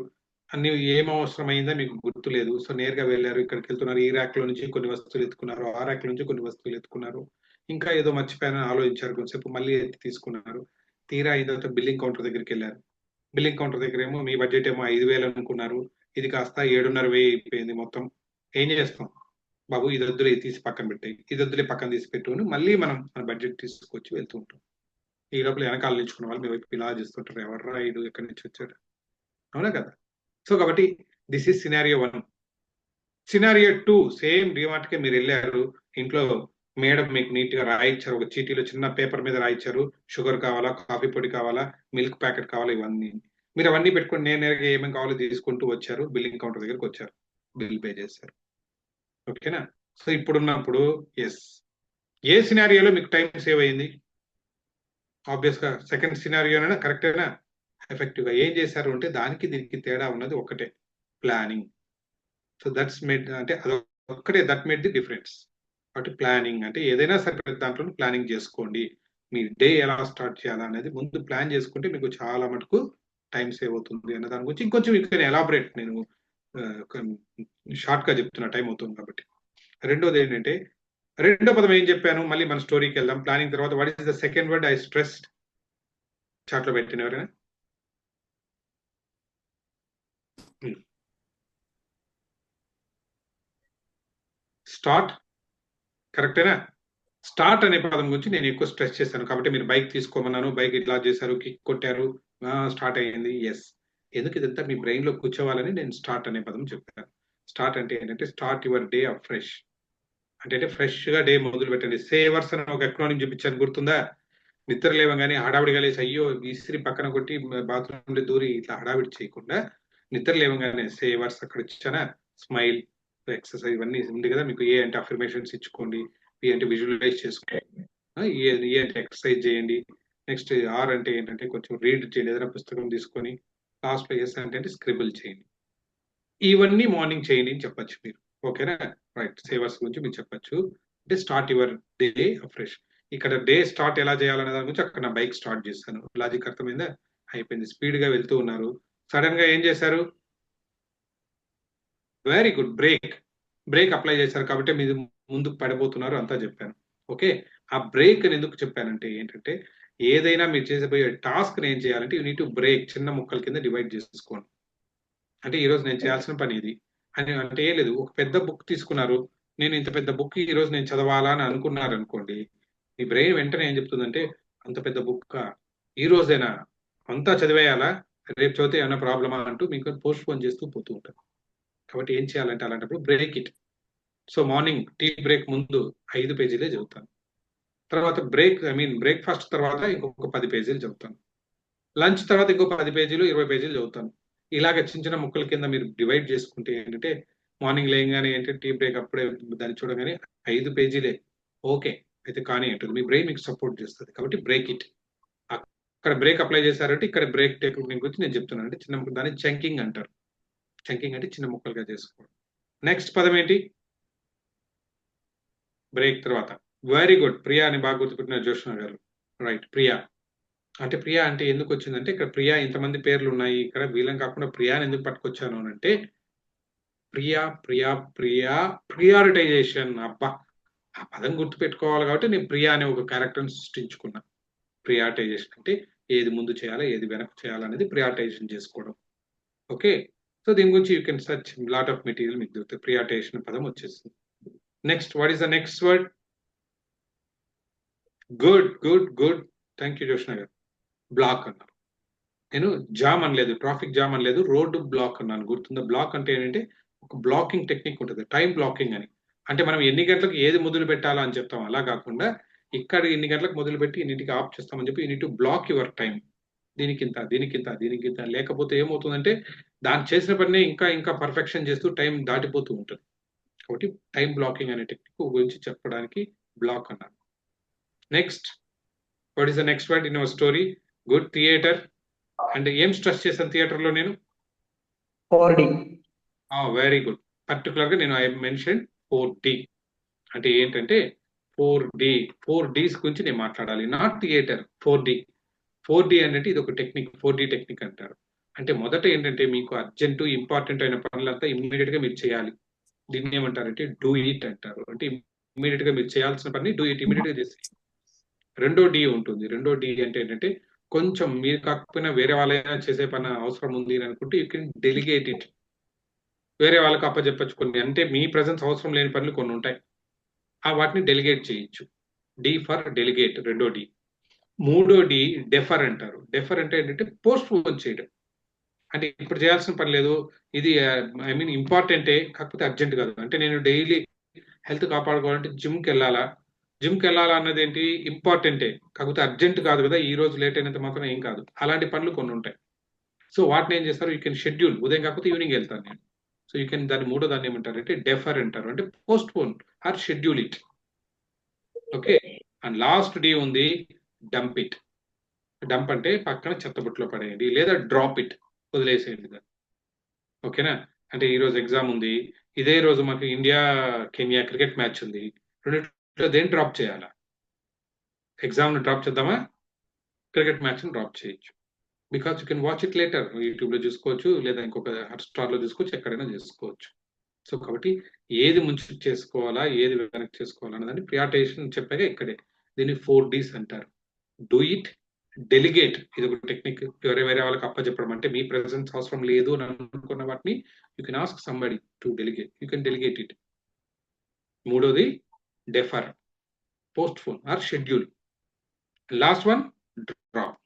అన్ని ఏం అవసరం అయిందో మీకు గుర్తులేదు. సో నేరుగా వెళ్ళారు, ఇక్కడికి వెళ్తున్నారు, ఈ ర్యాక్ లో నుంచి కొన్ని వస్తువులు ఎత్తుకున్నారు, ఆ ర్యాక్ నుంచి కొన్ని వస్తువులు ఎత్తుకున్నారు, ఇంకా ఏదో మర్చిపోయారని ఆలోచించారు, కొంచెంసేపు మళ్ళీ ఎత్తి తీసుకున్నారు. తీరా అయిన తర్వాత బిల్లింగ్ కౌంటర్ దగ్గరికి వెళ్ళారు. బిల్లింగ్ కౌంటర్ దగ్గర ఏమో మీ బడ్జెట్ ఏమో 5,000 అనుకున్నారు, ఇది కాస్త 7,500 అయిపోయింది మొత్తం. ఏం చేస్తాం బాబు, ఇది వద్దులే, తీసి పక్కన పెట్టాయి, ఇది వద్దులే పక్కన తీసి పెట్టుకుని మళ్ళీ మనం మన బడ్జెట్ తీసుకొచ్చి వెళ్తూ ఉంటాం. ఈ లోపల వెనకాల నిల్చుకున్న వాళ్ళు మీ వైపు ఇలా చేస్తుంటారు, ఎవర్రా ఇడు ఎక్కడి నుంచి వచ్చాడు, అవునా కదా? సో కాబట్టి this is scenario 1. Scenario 2, same డిమార్ట్కే మీరు వెళ్ళారు, ఇంట్లో మేడం మీకు నీట్ గా రాయిచ్చారు, ఒక చీటీలో చిన్న పేపర్ మీద రాయిచ్చారు, షుగర్ కావాలా, కాఫీ పొడి కావాలా, మిల్క్ ప్యాకెట్ కావాలా, ఇవన్నీ మీరు అవన్నీ పెట్టుకుని నేరుగా ఏమేమి కావాలో తీసుకుంటూ వచ్చారు, బిల్లింగ్ కౌంటర్ దగ్గరకు వచ్చారు, బిల్ పే చేశారు. ఓకేనా? సో ఇప్పుడున్నప్పుడు ఎస్, ఏ సినారియోలో మీకు టైం సేవ్ అయింది? ఆబ్వియస్ గా సెకండ్ సినారియోనైనా, కరెక్టేనా? ఎఫెక్టివ్ గా ఏం చేశారు అంటే దానికి దీనికి తేడా ఉన్నది ఒకటే, ప్లానింగ్. సో దట్స్ మేడ్, అంటే అదొక్కటే, దట్ మేడ్ ది డిఫరెన్స్. కాబట్టి ప్లానింగ్ అంటే ఏదైనా సరే దాంట్లో ప్లానింగ్ చేసుకోండి. మీ డే ఎలా స్టార్ట్ చేయాలా అనేది ముందు ప్లాన్ చేసుకుంటే మీకు చాలా మటుకు టైం సేవ్ అవుతుంది అన్న దాని గురించి ఇంకొంచెం ఇక్కడ ఎలాబరేట్ నేను షార్ట్ గా చెప్తున్నా, టైం అవుతుంది కాబట్టి. రెండోది ఏంటంటే, రెండో పదం ఏం చెప్పాను, మళ్ళీ మన స్టోరీకి వెళ్దాం. ప్లానింగ్ తర్వాత what is the second word I stressed? చాట్లో పెట్టిన ఎవరైనా? స్టార్ట్. కరెక్టేనా? స్టార్ట్ అనే పదం గురించి నేను ఎక్కువ స్ట్రెస్ చేశాను. కాబట్టి మీరు బైక్ తీసుకోమన్నాను, బైక్ ఇట్లా చేశారు, కిక్ కొట్టారు, స్టార్ట్ అయ్యింది. ఎస్, ఎందుకు ఇదంతా మీ బ్రెయిన్ లో కూర్చోవాలని నేను స్టార్ట్ అనే పదం చెప్పాను. స్టార్ట్ అంటే ఏంటంటే, start your day of fresh. అంటే ఫ్రెష్ గా డే మొదలు పెట్టండి. సేవర్స్ అని ఒక ఎక్నానిక్ చూపించాను, గుర్తుందా? నిద్ర లేవగానే హడావిడిగా లేసి అయ్యో విసిరి పక్కన కొట్టి బాత్రూమ్ లో దూరి ఇట్లా హడావిడి చేయకుండా, నిద్ర లేవగానే సేవర్స్ అక్కడ ఇచ్చానా, స్మైల్, ఎక్సర్సైజ్ ఇవన్నీ ఉంది కదా మీకు. ఏ అంటే అఫర్మేషన్స్ ఇచ్చుకోండి, బి అంటే విజువలైజ్ చేసుకోండి, ఏ అంటే ఎక్సర్సైజ్ చేయండి. నెక్స్ట్ ఆర్ అంటే ఏంటంటే కొంచెం రీడ్ చేయండి, ఏదైనా పుస్తకం తీసుకొని. లాస్ట్ లో ఎస్ అంటే స్క్రిబుల్ చేయండి. ఇవన్నీ మార్నింగ్ చేయండి అని చెప్పచ్చు మీరు. ఓకేనా? రైట్, సేవర్స్ గురించి మీరు చెప్పచ్చు. అంటే స్టార్ట్ యువర్ డే ఫ్రెష్. ఇక్కడ డే స్టార్ట్ ఎలా చేయాలనే దాని గురించి అక్కడ నా బైక్ స్టార్ట్ చేశాను. లాజిక్ అర్థమైందా? అయిపోయింది. స్పీడ్ గా వెళ్తూ ఉన్నారు, సడన్ గా ఏం చేశారు? వెరీ గుడ్, బ్రేక్ అప్లై చేశారు కాబట్టి మీరు ముందుకు పడిపోతున్నారు, అంతా చెప్పాను. ఓకే, ఆ బ్రేక్ ఎందుకు చెప్పానంటే ఏంటంటే, ఏదైనా మీరు చేసేపోయే టాస్క్ ఏం చేయాలంటే యూ నీడ్ టు బ్రేక్, చిన్న ముక్కల కింద డివైడ్ చేసుకోండి. అంటే ఈ రోజు నేను చేయాల్సిన పని ఇది అని అంటే ఏం లేదు. ఒక పెద్ద బుక్ తీసుకున్నారు, నేను ఇంత పెద్ద బుక్ ఈ రోజు నేను చదవాలా అని అనుకున్నారు అనుకోండి, మీ బ్రెయిన్ వెంటనే ఏం చెప్తుందంటే అంత పెద్ద బుక్ ఈ రోజైనా అంతా చదివేయాలా, రేపు చదివితే ఏమైనా ప్రాబ్లమా అంటూ మీకు పోస్ట్ పోన్ చేస్తూ పోతూ ఉంటారు. కాబట్టి ఏం చేయాలంటే అలాంటప్పుడు break it. So morning tea break ముందు 5 పేజీలే చదువుతాను. తర్వాత బ్రేక్ఫాస్ట్ తర్వాత ఇంకొక 10 పేజీలు చదువుతాను. లంచ్ తర్వాత ఇంకో 10 పేజీలు 20 పేజీలు చదువుతాను. ఇలాగ చిన్న చిన్న ముక్కల కింద మీరు డివైడ్ చేసుకుంటే ఏంటంటే మార్నింగ్ లేయంగానే ఏంటంటే టీ బ్రేక్ అప్పుడే దాన్ని చూడగానే 5 పేజీలే ఓకే అయితే కానీ అంటుంది. మీ బ్రెయిన్ మీకు సపోర్ట్ చేస్తుంది. కాబట్టి బ్రేక్ ఇట్. అక్కడ బ్రేక్ అప్లై చేశారంటే ఇక్కడ బ్రేక్ టెక్నిక్ గురించి నేను చెప్తున్నాను. అంటే చిన్న దాన్ని చంకింగ్ అంటారు. చంకింగ్ అంటే చిన్న ముక్కలుగా చేసుకోవడం. నెక్స్ట్ పదం ఏంటి? బ్రేక్ తర్వాత వెరీ గుడ్. ప్రియా అని బాగా గుర్తుపెట్టినారు జోష్న గారు. రైట్, ప్రియా అంటే ప్రియా అంటే ఎందుకు వచ్చిందంటే ఇక్కడ ప్రియా ఇంతమంది పేర్లు ఉన్నాయి, ఇక్కడ వీళ్ళని కాకుండా ప్రియాని ఎందుకు పట్టుకొచ్చాను అంటే ప్రియా ప్రియా ప్రియా ప్రియారిటైజేషన్. అబ్బా, ఆ పదం గుర్తు పెట్టుకోవాలి కాబట్టి నేను ప్రియా అనే ఒక క్యారెక్టర్ని సృష్టించుకున్నా. ప్రియారిటైజేషన్ అంటే ఏది ముందు చేయాలి ఏది వెనక చేయాలనేది ప్రియారిటైజేషన్ చేసుకోవడం. ఓకే, సో దీని గురించి you can search lot of material మీకు దొరుకుతుంది. ప్రియారిటైజేషన్ పదం వచ్చేసింది. Next, what is the next word? Good good good, thank you Joshna గారు. బ్లాక్ అన్నారు. నేను జామ్ అనలేదు, ట్రాఫిక్ జామ్ అనలేదు, రోడ్డు బ్లాక్ అన్నాను. గుర్తుందా? బ్లాక్ అంటే ఏంటంటే ఒక బ్లాకింగ్ టెక్నిక్ ఉంటుంది, టైం బ్లాకింగ్ అని. అంటే మనం ఎన్ని గంటలకు ఏది మొదలు పెట్టాలా అని చెప్తాం, అలా కాకుండా ఇక్కడ ఇన్ని గంటలకు మొదలు పెట్టి ఇన్నింటికి ఆఫ్ చేస్తామని చెప్పి you need to block your time. దీనికింత దీనికింత దీనికింత, లేకపోతే ఏమవుతుందంటే దాన్ని చేసిన పని ఇంకా ఇంకా పర్ఫెక్షన్ చేస్తూ టైం దాటిపోతూ ఉంటుంది. కాబట్టి టైం బ్లాకింగ్ అనే టెక్నిక్ గురించి చెప్పడానికి బ్లాక్ అన్నాను. Next, what is the next word in our story? Good, theatre. And ఏం స్ట్రెస్ చేశాను థియేటర్లో నేను? 4D. Very good. పర్టికులర్ గా నేను ఐ మెన్షన్ 4D. అంటే ఏంటంటే 4Ds గురించి నేను మాట్లాడాలి, నాట్ థియేటర్. 4D అంటే ఇది ఒక టెక్నిక్, 4D టెక్నిక్ అంటారు. అంటే మొదట ఏంటంటే మీకు అర్జెంట్ ఇంపార్టెంట్ అయిన పనులంతా ఇమ్మీడియట్ గా మీరు చేయాలి. దీన్ని ఏమంటారంటే డూ ఇట్ అంటారు. అంటే ఇమ్మీడియట్ గా మీరు చేయాల్సిన పని డూ ఇట్, ఇమ్మీడియట్ గా చేసి. రెండో డి ఉంటుంది. రెండో డి అంటే ఏంటంటే కొంచెం మీరు కాకపోయినా వేరే వాళ్ళైనా చేసే పని అవసరం ఉంది అని అనుకుంటే యూ కెన్ డెలిగేట్ ఇట్. వేరే వాళ్ళకి అప్పచెప్పచ్చు కొన్ని, అంటే మీ ప్రెజెన్స్ అవసరం లేని పనులు కొన్ని ఉంటాయి, ఆ వాటిని డెలిగేట్ చేయొచ్చు. డి ఫర్ డెలిగేట్, రెండో డి. మూడో డి డెఫర్ అంటారు. డెఫర్ అంటే ఏంటంటే పోస్ట్ పోన్ చేయడం. అంటే ఇప్పుడు చేయాల్సిన పని లేదు, ఇది ఇంపార్టెంటే కాకపోతే అర్జెంట్ కాదు. అంటే నేను డైలీ హెల్త్ కాపాడుకోవాలంటే జిమ్కి వెళ్ళాలా అన్నది ఏంటి, ఇంపార్టెంటే కాకపోతే అర్జెంట్ కాదు కదా, ఈ రోజు లేట్ అయినంత మాత్రం ఏం కాదు. అలాంటి పనులు కొన్ని ఉంటాయి. సో వాటిని ఏం చేస్తారు, యూ కెన్ షెడ్యూల్. ఉదయం కాకపోతే ఈవినింగ్ వెళ్తాను నేను. సో యూ కెన్ దాన్ని మూడో దాన్ని ఏమంటారు అంటే డెఫర్ అంటారు. అంటే postpone or schedule it. Okay, and last D ఉంది డంప్ ఇట్. డంప్ అంటే పక్కన చెత్తబుట్టలో పడేయండి, లేదా డ్రాప్ ఇట్, వదిలేసేయండి. ఓకేనా? అంటే ఈ రోజు ఎగ్జామ్ ఉంది, ఇదే రోజు మాకు ఇండియా కెన్యా క్రికెట్ మ్యాచ్ ఉంది, రెండింటిలో దేన్ని డ్రాప్ చేయాలా? ఎగ్జామ్ని డ్రాప్ చేద్దామా, క్రికెట్ మ్యాచ్ని డ్రాప్ చేయొచ్చు. Because you can watch it later. యూట్యూబ్లో చూసుకోవచ్చు, లేదా ఇంకొక హాట్స్టార్లో చూసుకోవచ్చు, ఎక్కడైనా చేసుకోవచ్చు. సో కాబట్టి ఏది ముందు చేసుకోవాలా ఏది వెనక్కి చేసుకోవాలా అన్నదాన్ని ప్రియారిటైజేషన్ చెప్పాక ఇక్కడే. దీన్ని 4Ds అంటారు. డూ ఇట్, డెలిగేట్, ఇది ఒక టెక్నిక్. వేరే వాళ్ళకి అప్పచెప్పడం, అంటే మీ ప్రెసెన్స్ అవసరం లేదు అని అనుకున్న వాటిని you can ask somebody to delegate, you can delegate it. మూడోది defer, postpone or schedule. Last one drop.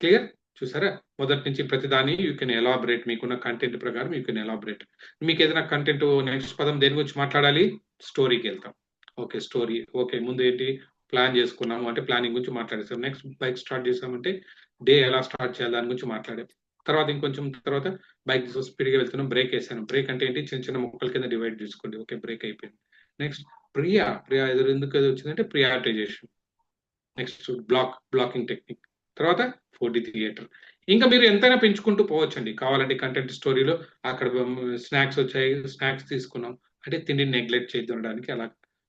Clear? చూసారా? మొదటి నుంచి ప్రతిదాన్ని యూ కెన్ ఎలాబరేట్, మీకున్న కంటెంట్ ప్రకారం యూ కెన్ ఎలాబరేట్. మీకు ఏదైనా కంటెంట్, నెక్స్ట్ పదం దేని గురించి మాట్లాడాలి, స్టోరీకి వెళ్తాం. Okay, story. ఓకే, ముందు ఏంటి ప్లాన్ చేసుకున్నాము అంటే ప్లానింగ్ గురించి మాట్లాడేస్తాం. నెక్స్ట్ బైక్ స్టార్ట్ చేసామంటే డే ఎలా స్టార్ట్ చేయాలి దాని గురించి మాట్లాడాం. తర్వాత ఇంకొంచెం తర్వాత బైక్ స్పీడ్గా వెళ్తున్నాం, బ్రేక్ వేసాను. బ్రేక్ అంటే ఏంటి, చిన్న చిన్న ముక్కల కింద డివైడ్ చేసుకోండి. ఓకే, బ్రేక్ అయిపోయింది. నెక్స్ట్ ప్రియా ఎందుకు వచ్చిందంటే ప్రియారిటైజేషన్. Next blocking technique. తర్వాత 4D థియేటర్. ఇంకా మీరు ఎంతైనా పెంచుకుంటూ పోవచ్చండి. కావాలంటే కంటెంట్ స్టోరీలో అక్కడ స్నాక్స్ వచ్చాయి, స్నాక్స్ తీసుకున్నాం అంటే తిండిని నెగ్లెక్ట్ చేయడానికి, అలా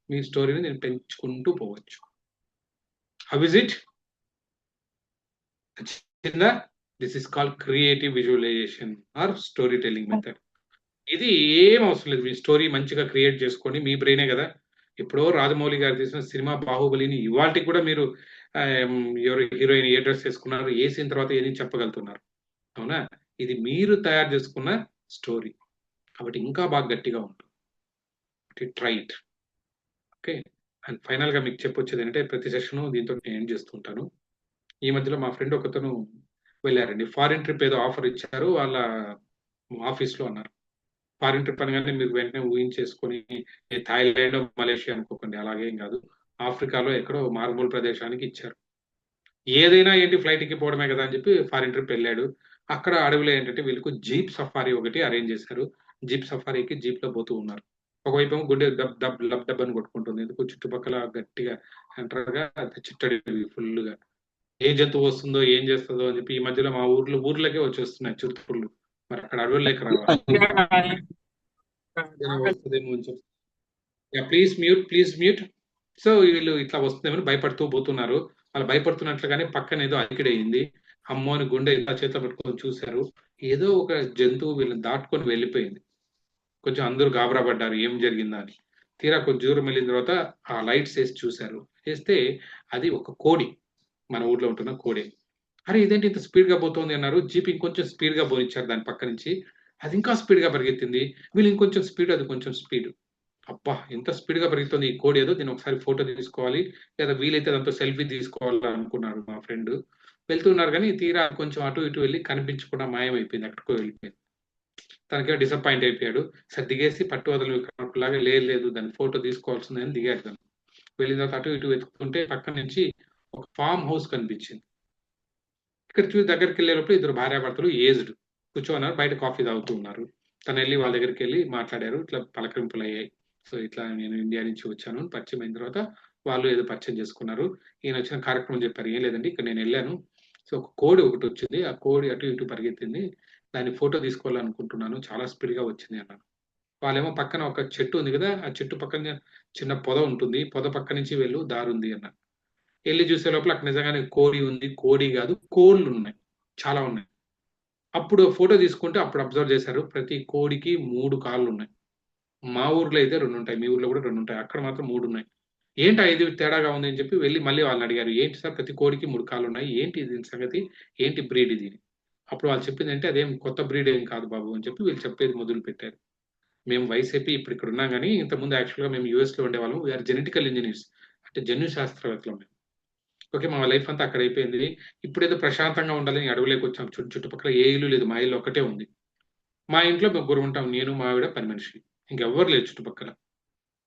మీ స్టోరీని నేను పెంచుకుంటూ పోవచ్చు. How is it? This is called creative visualisation or story telling method. ఇది ఏం అవసరం లేదు, మీ స్టోరీ మంచిగా క్రియేట్ చేసుకోండి. మీ బ్రెయినే కదా. ఎప్పుడో రాజమౌళి గారు తీసిన సినిమా బాహుబలిని ఇవాళకి కూడా మీరు ఎవరు హీరోయిన్ ఏ డ్రెస్ వేసుకున్నారు, ఏ సీన్ తర్వాత ఏది చెప్పగలుగుతున్నారు, అవునా? ఇది మీరు తయారు చేసుకున్న స్టోరీ కాబట్టి ఇంకా బాగా గట్టిగా ఉంటుంది. Try it. Okay, and final గా మీకు చెప్పొచ్చేది ఏంటంటే ప్రతి సెషన్ దీంతో నేను ఎండ్ చేస్తుంటాను. ఈ మధ్యలో మా ఫ్రెండ్ ఒకతను వెళ్ళారండి. ఫారిన్ ట్రిప్ ఏదో ఆఫర్ ఇచ్చారు వాళ్ళ ఆఫీస్ లో అన్నారు. ఫారిన్ ట్రిప్ అనగానే మీరు వెంటనే ఊహించేసుకొని థాయిలాండ్ మలేషియా అనుకోకండి, అలాగేం కాదు. ఆఫ్రికాలో ఎక్కడో మారుమూల ప్రదేశానికి ఇచ్చారు. ఏదైనా ఏంటి ఫ్లైట్ ఎక్కిపోవడమే కదా అని చెప్పి ఫారిన్ ట్రిప్ వెళ్ళాడు. అక్కడ అడవిలో ఏంటంటే వీళ్ళకు జీప్ సఫారీ ఒకటి అరేంజ్ చేశారు. జీప్ సఫారీకి జీప్ లో పోతూ ఉన్నారు. ఒకవైపు ఏమో గుండె డబ్ డబ్ డబ్ డబ్ అని కొట్టుకుంటుంది. ఎందుకు చుట్టుపక్కల గట్టిగా అంటారుగా చిట్టడి ఫుల్ గా ఏ జంతువు వస్తుందో ఏం చేస్తుందో అని చెప్పి ఈ మధ్యలో మా ఊర్లోకే వచ్చేస్తున్నాయి చిరుతపుళ్ళు. మరి అక్కడ అడవుల్లోకి రావాలి వస్తుందేమో అని చెప్పి ప్లీజ్ మ్యూట్. సో వీళ్ళు ఇట్లా వస్తుందేమని భయపడుతూ పోతున్నారు. వాళ్ళు భయపడుతున్నట్లుగానే పక్కన ఏదో అలికిడి అయింది. అమ్మో అని గుండె ఇలా చేతిలో పెట్టుకొని చూశారు. ఏదో ఒక జంతువు వీళ్ళని దాటుకొని వెళ్ళిపోయింది. కొంచెం అందరూ గాబరా పడ్డారు ఏం జరిగిందా అని. తీరా కొంచెం దూరం వెళ్ళిన తర్వాత ఆ లైట్స్ వేసి చూశారు. వేస్తే అది ఒక కోడి, మన ఊర్లో ఉంటున్న కోడి. అరే ఇదేంటి ఇంత స్పీడ్ గా పోతుంది అన్నారు. జీప్ ఇంకొంచెం స్పీడ్ గా పోనిచ్చారు దాని పక్క నుంచి. అది ఇంకా స్పీడ్ గా పరిగెత్తింది. వీళ్ళు ఇంకొంచెం స్పీడ్, అది కొంచెం స్పీడ్. అబ్బా ఎంత స్పీడ్ గా పెరుగుతుంది ఈ కోడి, ఏదో దీన్ని ఒకసారి ఫోటో తీసుకోవాలి లేదా వీలైతే దాంతో సెల్ఫీ తీసుకోవాలి అనుకున్నారు మా ఫ్రెండ్. వెళ్తున్నారు కానీ తీరా కొంచెం అటు ఇటు వెళ్ళి కనిపించకుండా మాయమైపోయింది, ఎక్కడికో వెళ్ళిపోయింది. తనకే డిసప్పాయింట్ అయిపోయాడు. సరే దిగేసి పట్టు వదలలాగా లేదు దాన్ని ఫోటో తీసుకోవాల్సిందని దిగాడు తను. వెళ్ళిన తర్వాత అటు ఇటు వెతుకుతుంటే పక్క నుంచి ఒక ఫామ్ హౌస్ కనిపించింది. ఇక్కడ చూసి దగ్గరికి వెళ్ళేటప్పుడు ఇద్దరు భార్యాభర్తలు ఏజ్డ్ కూర్చోన్నారు, బయట కాఫీ తాగుతూ ఉన్నారు. తను వెళ్ళి వాళ్ళ దగ్గరికి వెళ్ళి మాట్లాడారు. ఇట్లా పలకరింపులు అయ్యాయి. సో ఇట్లా నేను ఇండియా నుంచి వచ్చాను పరిచయం అయిన తర్వాత వాళ్ళు ఏదో పరిచయం చేసుకున్నారు. ఈయన వచ్చిన కార్యక్రమం చెప్పారు. ఏం లేదండి ఇక్కడ నేను వెళ్ళాను, సో ఒక కోడి ఒకటి వచ్చింది, ఆ కోడి అటు ఇటు పరిగెత్తింది, దాన్ని ఫోటో తీసుకోవాలనుకుంటున్నాను, చాలా స్పీడ్ గా వచ్చింది అన్నాను. వాళ్ళేమో పక్కన ఒక చెట్టు ఉంది కదా, ఆ చెట్టు పక్కన చిన్న పొద ఉంటుంది, పొద పక్క నుంచి వెళ్ళు దారి ఉంది అన్నారు. వెళ్ళి చూసే లోపల అక్కడ నిజంగానే కోడి ఉంది. కోడి కాదు కోళ్ళు ఉన్నాయి, చాలా ఉన్నాయి. అప్పుడు ఫోటో తీసుకుంటే అప్పుడు అబ్జర్వ్ చేశారు ప్రతి కోడికి 3 కాళ్ళు ఉన్నాయి. మా ఊర్లో అయితే 2 ఉంటాయి, మీ ఊర్లో కూడా 2 ఉంటాయి, అక్కడ మాత్రం 3 ఉన్నాయి. ఏంటి ఇది తేడాగా ఉంది అని చెప్పి వెళ్ళి మళ్ళీ వాళ్ళని అడిగారు. ఏంటి సార్ ప్రతి కోడికి 3 కాళ్ళు ఉన్నాయి, ఏంటి దీని సంగతి, ఏంటి బ్రీడ్ ఇది? అప్పుడు వాళ్ళు చెప్పింది అంటే అదేం కొత్త బ్రీడ్ ఏం కాదు బాబు అని చెప్పి వీళ్ళు చెప్పేది మొదలు పెట్టారు. మేము వైసీపీ ఇప్పుడు ఇక్కడ ఉన్నాం కానీ ఇంతకుముందు యాక్చువల్గా మేము యూఎస్ లో ఉండేవాళ్ళం. వీఆర్ జెనెటికల్ ఇంజనీర్స్, అంటే జన్యు శాస్త్రవేత్తలు మేము. ఓకే మా లైఫ్ అంతా అక్కడ అయిపోయింది. ఇప్పుడేదో ప్రశాంతంగా ఉండాలని అడవులోకి వచ్చాం. చుట్టుపక్కల ఏ ఇల్లు లేదు, మా ఇల్లు ఒక్కటే ఉంది. మా ఇంట్లో ముగ్గురు ఉంటాం, నేను మా ఆవిడ పని మనిషి, ఇంకెవ్వరు లేదు చుట్టుపక్కల.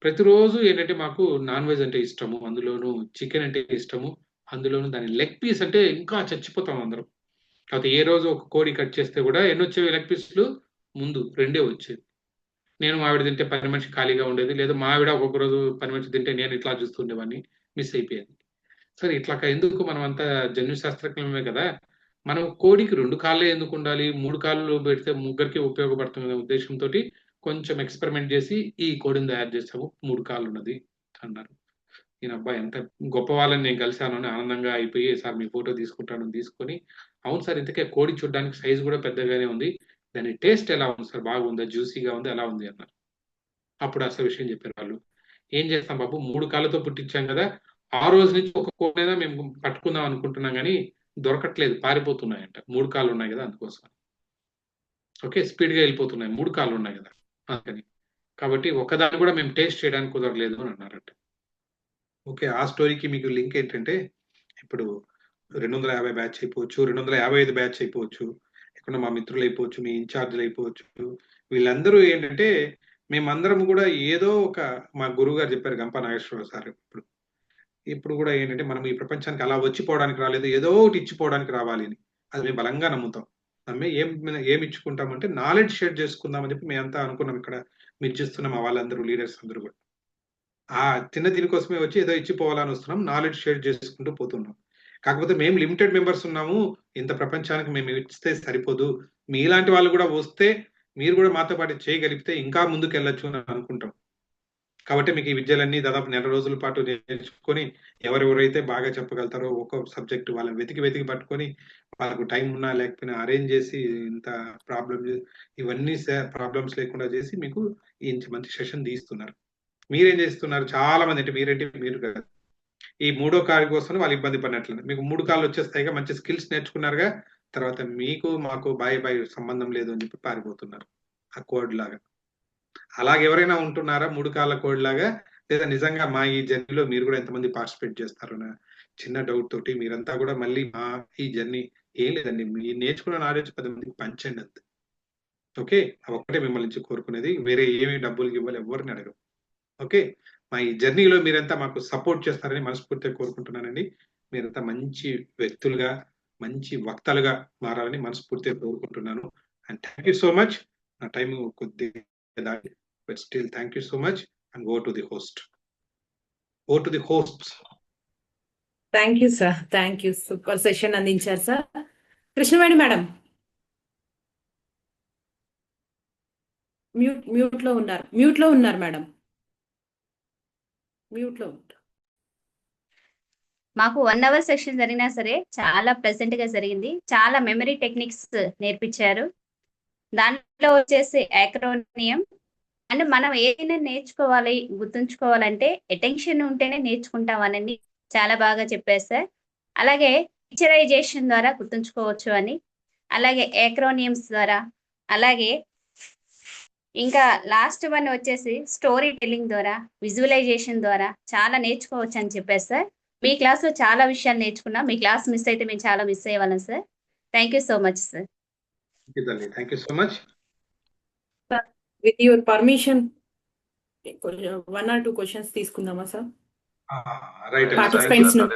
ప్రతిరోజు ఏంటంటే మాకు నాన్ వెజ్ అంటే ఇష్టము, అందులోనూ చికెన్ అంటే ఇష్టము, అందులోనూ దాని లెగ్ పీస్ అంటే ఇంకా చచ్చిపోతాం అందరం. కాకపోతే ఏ రోజు ఒక కోడి కట్ చేస్తే కూడా ఎన్ని వచ్చేవి లెగ్ పీస్లు, ముందు 2 వచ్చేవి. నేను మా ఆవిడ తింటే పని మనిషి ఖాళీగా ఉండేది, లేదా మా ఆవిడ ఒక్కొక్క రోజు పని మనిషి తింటే నేను ఇట్లా చూస్తుండేవాడిని, మిస్ అయిపోయేది. సరే ఇట్లా ఎందుకు, మనం అంతా జన్యు శాస్త్రజ్ఞమే కదా, మనం కోడికి 2 కాళ్ళే ఎందుకు ఉండాలి, 3 కాళ్ళు పెడితే ముగ్గురికి ఉపయోగపడుతున్న ఉద్దేశంతో కొంచెం ఎక్స్పెరిమెంట్ చేసి ఈ కోడిని తయారు చేసాము 3 కాళ్ళు ఉన్నది అన్నారు. ఈయన అబ్బాయి ఎంత గొప్ప వాళ్ళని నేను కలిశాను అని ఆనందంగా అయిపోయి, సార్ మీ ఫోటో తీసుకుంటాను తీసుకొని, అవును సార్ ఇంతకే కోడి చూడడానికి సైజు కూడా పెద్దగానే ఉంది, దాని టేస్ట్ ఎలా ఉంది సార్, బాగుందా, జ్యూసీగా ఉంది, ఎలా ఉంది అన్నారు. అప్పుడు అసలు విషయం చెప్పారు వాళ్ళు. ఏం చేస్తాం బాబు, 3 కాళ్ళతో పుట్టించాం కదా, ఆ రోజు నుంచి ఒక కోడినైనా మేము పట్టుకుందాం అనుకుంటున్నాం కానీ దొరకట్లేదు, పారిపోతున్నాయంట. 3 కాళ్ళు ఉన్నాయి కదా అందుకోసం. ఓకే స్పీడ్ గా వెళ్ళిపోతున్నాయి, 3 కాళ్ళు ఉన్నాయి కదా అందుకని. కాబట్టి ఒకదాన్ని కూడా మేము టేస్ట్ చేయడానికి కుదరలేదు అని అన్నారంట. ఓకే ఆ స్టోరీకి మీకు లింక్ ఏంటంటే, ఇప్పుడు 250 బ్యాచ్ అయిపోవచ్చు, 255 బ్యాచ్ అయిపోవచ్చు, ఇక్కడ మా మిత్రులు అయిపోవచ్చు, మీ ఇన్ఛార్జ్లు అయిపోవచ్చు. వీళ్ళందరూ ఏంటంటే మేమందరం కూడా ఏదో ఒక, మా గురువు గారు చెప్పారు గంపా నాగేశ్వరరావు సార్, ఇప్పుడు కూడా ఏంటంటే మనం ఈ ప్రపంచానికి అలా వచ్చిపోవడానికి రాలేదు, ఏదో ఒకటి ఇచ్చిపోవడానికి రావాలి అని. అది మేము బలంగా నమ్ముతాం. నమ్మే ఏం ఇచ్చుకుంటామంటే నాలెడ్జ్ షేర్ చేసుకుందామని చెప్పి మేమంతా అనుకున్నాం. ఇక్కడ మీరు చూస్తున్న మా వాళ్ళందరూ లీడర్స్ అందరూ కూడా ఆ చిన్న దీనికోసమే వచ్చి ఏదో ఇచ్చిపోవాలని వస్తున్నాం, నాలెడ్జ్ షేర్ చేసుకుంటూ పోతున్నాం. కాకపోతే మేము లిమిటెడ్ మెంబర్స్ ఉన్నాము, ఇంత ప్రపంచానికి మేము ఇస్తే సరిపోదు, మీలాంటి వాళ్ళు కూడా వస్తే మీరు కూడా మాతో పాటు చేయగలిగితే ఇంకా ముందుకు వెళ్ళొచ్చు అని అనుకుంటాం. కాబట్టి మీకు ఈ విద్యలన్నీ దాదాపు 1 నెల రోజుల పాటు నేర్చుకొని ఎవరెవరైతే బాగా చెప్పగలుగుతారో ఒక్కొక్క సబ్జెక్ట్ వాళ్ళని వెతికి పట్టుకొని, వాళ్ళకు టైం ఉన్నా లేకపోయినా అరేంజ్ చేసి, ఇంత ఇవన్నీ ప్రాబ్లమ్స్ లేకుండా చేసి మీకు ఈ మంచి సెషన్ తీస్తున్నారు. మీరేం చేస్తున్నారు, చాలా మంది అంటే మీరేంటి మీరు కదా, ఈ 3వ కారు కోసం వాళ్ళు ఇబ్బంది పడినట్లేదు. మీకు 3 కాళ్ళు వచ్చేస్తాయిగా, మంచి స్కిల్స్ నేర్చుకున్నారుగా, తర్వాత మీకు మాకు బాయ్ సంబంధం లేదు అని చెప్పి పారిపోతున్నారు ఆ కోడ్ లాగా. అలాగే ఎవరైనా ఉంటున్నారా 3 కాళ్ళ కోడ్ లాగా, లేదా నిజంగా మా ఈ జర్నీలో మీరు కూడా ఎంతమంది పార్టిసిపేట్ చేస్తారు అన్న చిన్న డౌట్ తోటి మీరంతా కూడా మళ్ళీ మా ఈ జర్నీ ఏం లేదండి, మీరు నేర్చుకున్న నాలెడ్జ్ 10 మందికి పంచండి అంతే. ఓకే, ఒక్కటే మిమ్మల్ని నుంచి కోరుకునేది, వేరే ఏమి డబ్బులు ఇవ్వాలి, ఎవరిని అడగరు. ఓకే, మా ఈ జర్నీలో మీరంతా మాకు సపోర్ట్ చేస్తారని మనస్ఫూర్తిగా కోరుకుంటున్నానండి. మీరంతా మంచి వ్యక్తులుగా, మంచి వక్తలుగా మారాలని మనస్ఫూర్తిగా కోరుకుంటున్నాను. And thank you so much. నా టైం కొద్దిగా but still thank you so much. And go to the host. Go to the host. Thank you sir, thank you, super session అందించారు సార్. కృష్ణవేణి మేడం మ్యూట్ లో ఉన్నారు madam, mute లో ఉంటారు. మాకు 1 hour session జరిగినా సరే చాలా ప్లెజెంట్ గా జరిగింది. చాలా మెమరీ టెక్నిక్స్ నేర్పించారు. దాంట్లో వచ్చేసి యాక్రోనియం అంటే మనం ఏదైనా నేర్చుకోవాలి, గుర్తుంచుకోవాలంటే అటెన్షన్ ఉంటేనే నేర్చుకుంటామని చాలా బాగా చెప్పారు సార్. అలాగే పిక్చరైజేషన్ ద్వారా గుర్తుంచుకోవచ్చు అని, అలాగే యాక్రోనియమ్స్ ద్వారా, అలాగే ఇంకా లాస్ట్ వన్ వచ్చేసి స్టోరీ టెల్లింగ్ ద్వారా, విజువలైజేషన్ ద్వారా చాలా నేర్చుకోవచ్చు అని చెప్పారు సార్. మీ క్లాస్ లో చాలా విషయాలు నేర్చుకున్నాం. మీ క్లాస్ మిస్ అయితే మేము చాలా మిస్ అయ్యేవాళ్ళం sir. Thank you so much sir. Thank you so much. With your permission 1 or 2 questions తీసుకుందామా సార్? రైట్. పార్టిసిపెంట్స్ నుంచి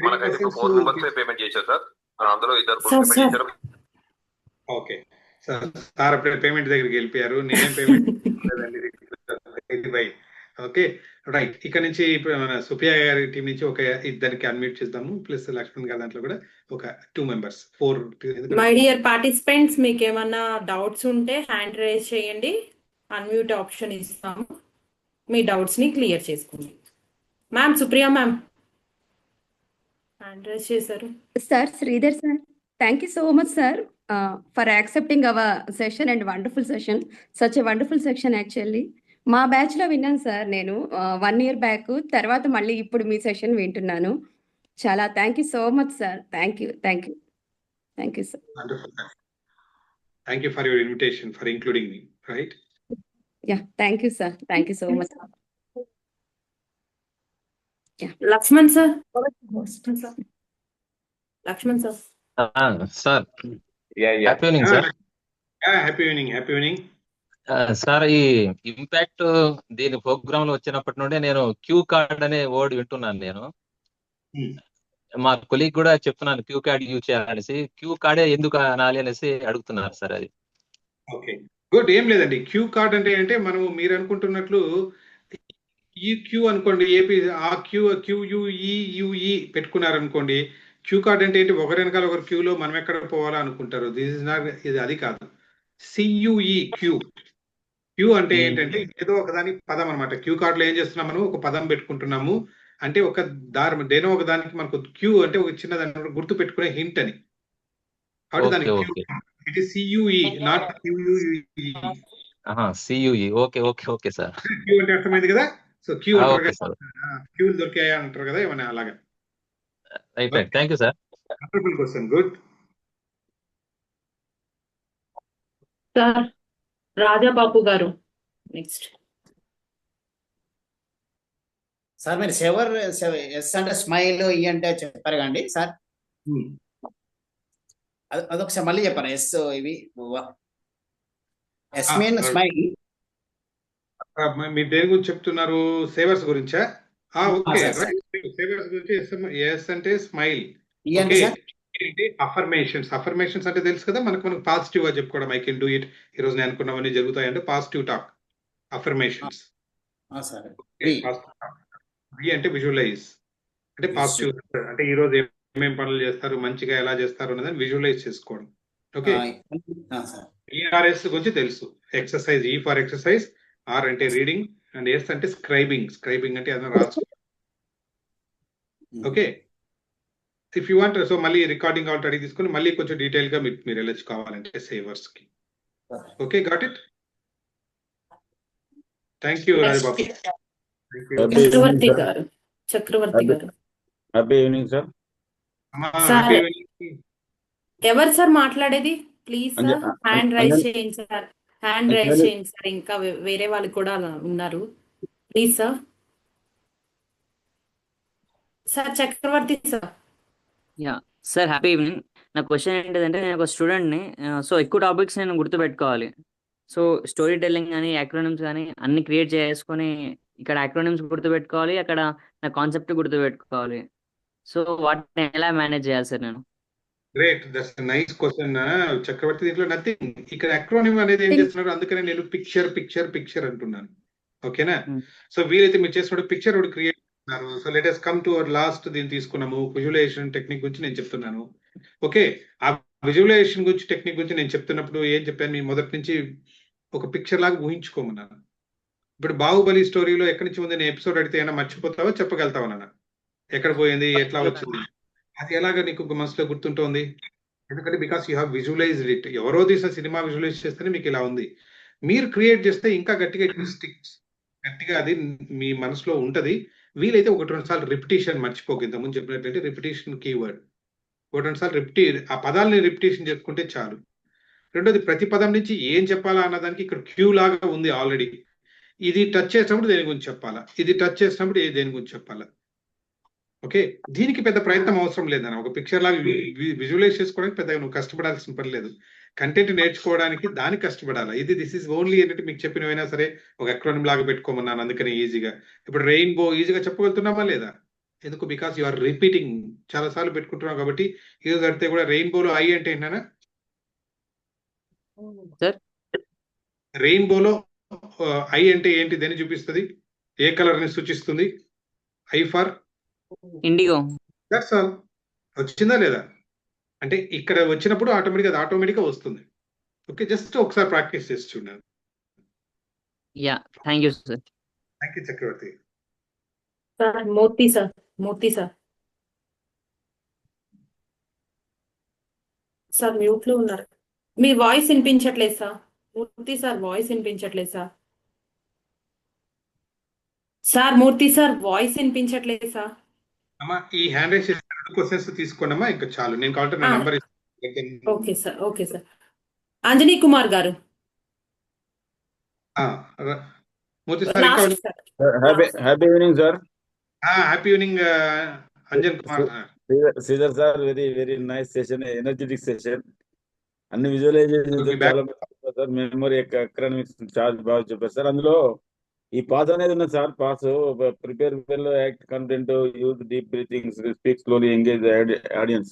మనకైతే 4 మెంబర్స్ పేమెంట్ చేశారు సార్. అందులో ఇద్దరు సార్, పేమెంట్ సార్. చేశారు. ఓకే సార్, అప్పుడే పేమెంట్ దగ్గరికి వెళ్ళిపోయారు. నేనేం పేమెంట్ ఓకే రైట్. ఇక్కడ నుంచి ఇప్పుడు మన సుప్రియ గారి టీం నుంచి ఒక ఇద్దరికి అన్మ్యూట్ చేద్దాము, ప్లస్ లక్ష్మణ్ గారి దాంట్లో కూడా ఒక 2 members 4. మై డియర్ పార్టిసిపెంట్స్, మీకు ఏమన్నా డౌట్స్ ఉంటే హ్యాండ్ రైజ్ చేయండి, అన్మ్యూట్ ఆప్షన్ ఇస్తాము, మీ డౌట్స్ ని క్లియర్ చేసుకోండి. Ma'am, Supriya ma'am hand raise చేశారు. Sir, Sridhar sir, thank you so much, sir, for accepting our session and wonderful session. Such a wonderful section actually. మా batch లో విన్నాను sir నేను 1 year back, తర్వాత మళ్ళీ ఇప్పుడు మీ సెషన్ వింటున్నాను. చాలా thank you so much sir. Thank you sir. Thank you for your invitation, for including me. Right. Ya, thank you sir. Thank you so much. Lakshman sir, Lakshman sir. Sir happy evening sir. Happy evening. Sir, ఈ impact దీని programme లో వచ్చినప్పటి నుండి నేను queue card అనే word వింటున్నాను. నేను మా కొలీగ్ కూడా చెప్తున్నాను క్యూ కార్డ్ యూజ్ చేయాలనేసి. క్యూ కార్డే ఎందుకు అనాలి అనేసి అడుగుతున్నారు సార్. అది ఓకే, గుడ్. ఏం లేదండి, క్యూ కార్డ్ అంటే మనము మీరు అనుకుంటున్నట్లు ఈ క్యూ అనుకోండి, ఏపీ ఆ క్యూయుఈ పెట్టుకున్నారనుకోండి. క్యూ కార్డ్ అంటే ఏంటి, ఒకరి వెనకాల ఒకరు క్యూలో మనం ఎక్కడ పోవాలా అనుకుంటారు. దిస్ ఇస్ నాట్, ఇది అది కాదు. సియుఈ క్యూ అంటే ఏంటంటే ఏదో ఒకదాని పదం అనమాట. క్యూ కార్డ్ లో ఏం చేస్తున్నాం, మనం ఒక పదం పెట్టుకుంటున్నాము అంటే ఒక దారి, దేనో ఒక దానికి మనకు క్యూ అంటే ఒక చిన్న దాని గుర్తు పెట్టుకునే హింట్ అని. కాబట్టి దానికి cue, it is C U E, not Q U E. C U E. Okay sir. Cue అంటే అర్థమైంది కదా. సో క్యూ అంటారు ఓకే కదా, సార్. క్యూ దొరికాయా అంటారు కదా, ఏమన్నా అలాగా. Right. Thank you sir. Wonderful question, good. Sir, Rajababu garu next. Sir మీరు ఎస్ అంటే స్మైల్, ఈ అంటే చెప్పారు కండి సార్. అదొకసారి మళ్ళీ చెప్పారు. ఎస్ ఇవి ఎస్ మీన్ స్మైల్. మీరు దేని గురించి చెప్తున్నారు? సేవర్స్ గురించా? Okay, sir. సేవర్స్ గురించి ఎస్ అంటే స్మైల్. ఈ అంటే సార్ అఫర్మేషన్స్ అంటే తెలుసు కదా, మనకు పాజిటివ్ గా చెప్పుకోవడం. ఐ కెన్ డూ ఇట్, ఈ రోజు నేను అనుకున్నవన్నీ జరుగుతాయి అంటే positive talk, affirmations. Sir V అంటే విజువలైజ్, అంటే పాజిటివ్, అంటే ఈ రోజు ఏమేం పనులు చేస్తారు, మంచిగా ఎలా చేస్తారు అన్నదాన్ని విజువలైజ్ చేసుకోవడం. ఓకే, ఈఆర్ఎస్ గురించి తెలుసు. ఎక్సర్సైజ్, ఈ ఫర్ ఎక్సర్సైజ్, ఆర్ అంటే రీడింగ్, అండ్ ఎస్ అంటే స్క్రైబింగ్ అంటే అదే రాసు. Okay, if you want, so మళ్ళీ రికార్డింగ్ ఆల్రెడీ తీసుకుని మళ్ళీ కొంచెం డీటెయిల్ గా మీరు వెళ్ళొచ్చు కావాలంటే సేవర్స్ కి. Okay, got it. Thank you Rajababu. Chakravarthi garu. Happy evening sir. ఎవరు సార్ మాట్లాడేది? ప్లీజ్ సార్ హ్యాండ్ రైజ్ చేయండి సార్. ఇంకా వేరే వాళ్ళు కూడా ఉన్నారు. Please sir. Sir Chakravarthi sir. Yeah sir, happy evening. నా క్వశ్చన్ ఏంటిదంటే, నేను ఒక స్టూడెంట్ని. సో ఎక్కువ టాపిక్స్ నేను గుర్తుపెట్టుకోవాలి. సో స్టోరీ టెల్లింగ్ కానీ యాక్రోనిమ్స్ కానీ అన్ని క్రియేట్ చేసుకొని ఇక్కడ యాక్రోనిమ్స్ గుర్తుపెట్టుకోవాలి, అక్కడ నా కాన్సెప్ట్ గుర్తుపెట్టుకోవాలి. సో వాటిని ఎలా మేనేజ్ చేయాలి సార్ నేను? గ్రేట్, దట్స్ నైస్ క్వశ్చన్ చక్రవర్తి. దీంట్లో నథింగ్, ఇక్కడ అక్రోనిమ్ అనేది ఏం చేస్తున్నారు, అందుకనే నేను పిక్చర్ పిక్చర్ పిక్చర్ అంటున్నాను. ఓకేనా? సో వీలైతే మీరు చేసినప్పుడు పిక్చర్ ఒకటి క్రియేట్ చేస్తున్నారు. So let us come to our last. దీన్ని తీసుకున్నాము, విజువలైజేషన్ టెక్నిక్ గురించి నేను చెప్తున్నాను. ఓకే, ఆ విజువలైజేషన్ గురించి టెక్నిక్ గురించి నేను చెప్తున్నప్పుడు ఏం చెప్పాను, మీ మొదటి నుంచి ఒక పిక్చర్ లాగా ఊహించుకోమన్నాను. ఇప్పుడు బాహుబలి స్టోరీలో ఎక్కడి నుంచి ఉంది, నేను ఎపిసోడ్ అడిగితే ఏమైనా మర్చిపోతావా, చెప్పగలుగుతావా నాన్న? ఎక్కడ పోయింది, ఎట్లా వచ్చింది, అది ఎలాగా నీకు మనసులో గుర్తుంటోంది? ఎందుకంటే because you have visualised it. ఎవరో తీసిన సినిమా విజువలైజ్ చేస్తేనే మీకు ఇలా ఉంది. మీరు క్రియేట్ చేస్తే ఇంకా గట్టిగా స్టిక్స్, గట్టిగా అది మీ మనసులో ఉంటది. వీలైతే ఒకటి రెండు సార్లు రిపిటేషన్ మర్చిపోక, ఇంతకుముందు చెప్పినట్లయితే రిపిటేషన్ కీవర్డ్. ఒకటి రెండు సార్లు ఆ పదాలని రిపిటేషన్ చేసుకుంటే చాలు. రెండోది, ప్రతి పదం నుంచి ఏం చెప్పాలా అన్నదానికి ఇక్కడ క్యూ లాగా ఉంది ఆల్రెడీ. ఇది టచ్ చేసినప్పుడు దేని గురించి చెప్పాలా, ఇది టచ్ చేసినప్పుడు దేని గురించి చెప్పాలా. ఓకే, దీనికి పెద్ద ప్రయత్నం అవసరం లేదన్న. ఒక పిక్చర్ లాగా విజువలైజ్ చేసుకోవడానికి పెద్దగా నువ్వు కష్టపడాల్సిన పని లేదు. కంటెంట్ నేర్చుకోవడానికి దానికి కష్టపడాలి. దిస్ ఈజ్ ఓన్లీ ఏంటంటే మీకు చెప్పినవైనా సరే ఒక అక్రోనిమ్ లాగా పెట్టుకోమన్నాను, అందుకని ఈజీగా. ఇప్పుడు రెయిన్బో ఈజీగా చెప్పగలుగుతున్నామా లేదా? ఎందుకు? బికాస్ యు ఆర్ రిపీటింగ్, చాలా సార్లు పెట్టుకుంటున్నావు కాబట్టి. ఇది కడితే కూడా రెయిన్బోలో ఐ అంటే ఏంటన్నా, సార్ రెయిన్బోలో ఐ అంటే ఏంటి, దేన్ని చూపిస్తుంది, ఏ కలర్ ని సూచిస్తుంది? I for IndiGo. That's all. వచ్చిందా లేదా? అంటే ఇక్కడ వచ్చినప్పుడు ఆటోమేటిక్ గా వస్తుంది. ఓకే, జస్ట్ ఒకసారి ప్రాక్టీస్ చేసి చూడండి. Ya, thank you sir. Thank you Chakravarthi. Sir Murthy sir. Murthy sir. Sir mute లో ఉన్నారు. మీ వాయిస్ వినిపించట్లేదు సార్. మూర్తి సార్ వాయిస్ వినిపించట్లేదు sir. Sir Murthy sir voice వినిపించట్లేదు సార్. అమ్మా, ఈ హ్యాండ్ రైస్ క్వశ్చన్స్ తీసుకోండమ్మా, ఇంకా చాలు. నేను కావాలంటే నా నంబర్ ఇస్తాను. Okay sir. Okay sir. Anjani Kumar గారు. మూర్తి సార్, ఇంకా last sir. Happy evening sir. Happy evening Anjan Kumar. Sridhar sir, very very nice session, energetic session. అన్ని విజువలైజేషన్ చాలా సార్. మెమరీ ఎకనామిక్స్ చాలా బాగా చెప్పారు సార్. అందులో ఈ పాస్ అనేది ఉన్నది sir. Pass prepare well, act content, use deep breathings, speak slowly, engage audience.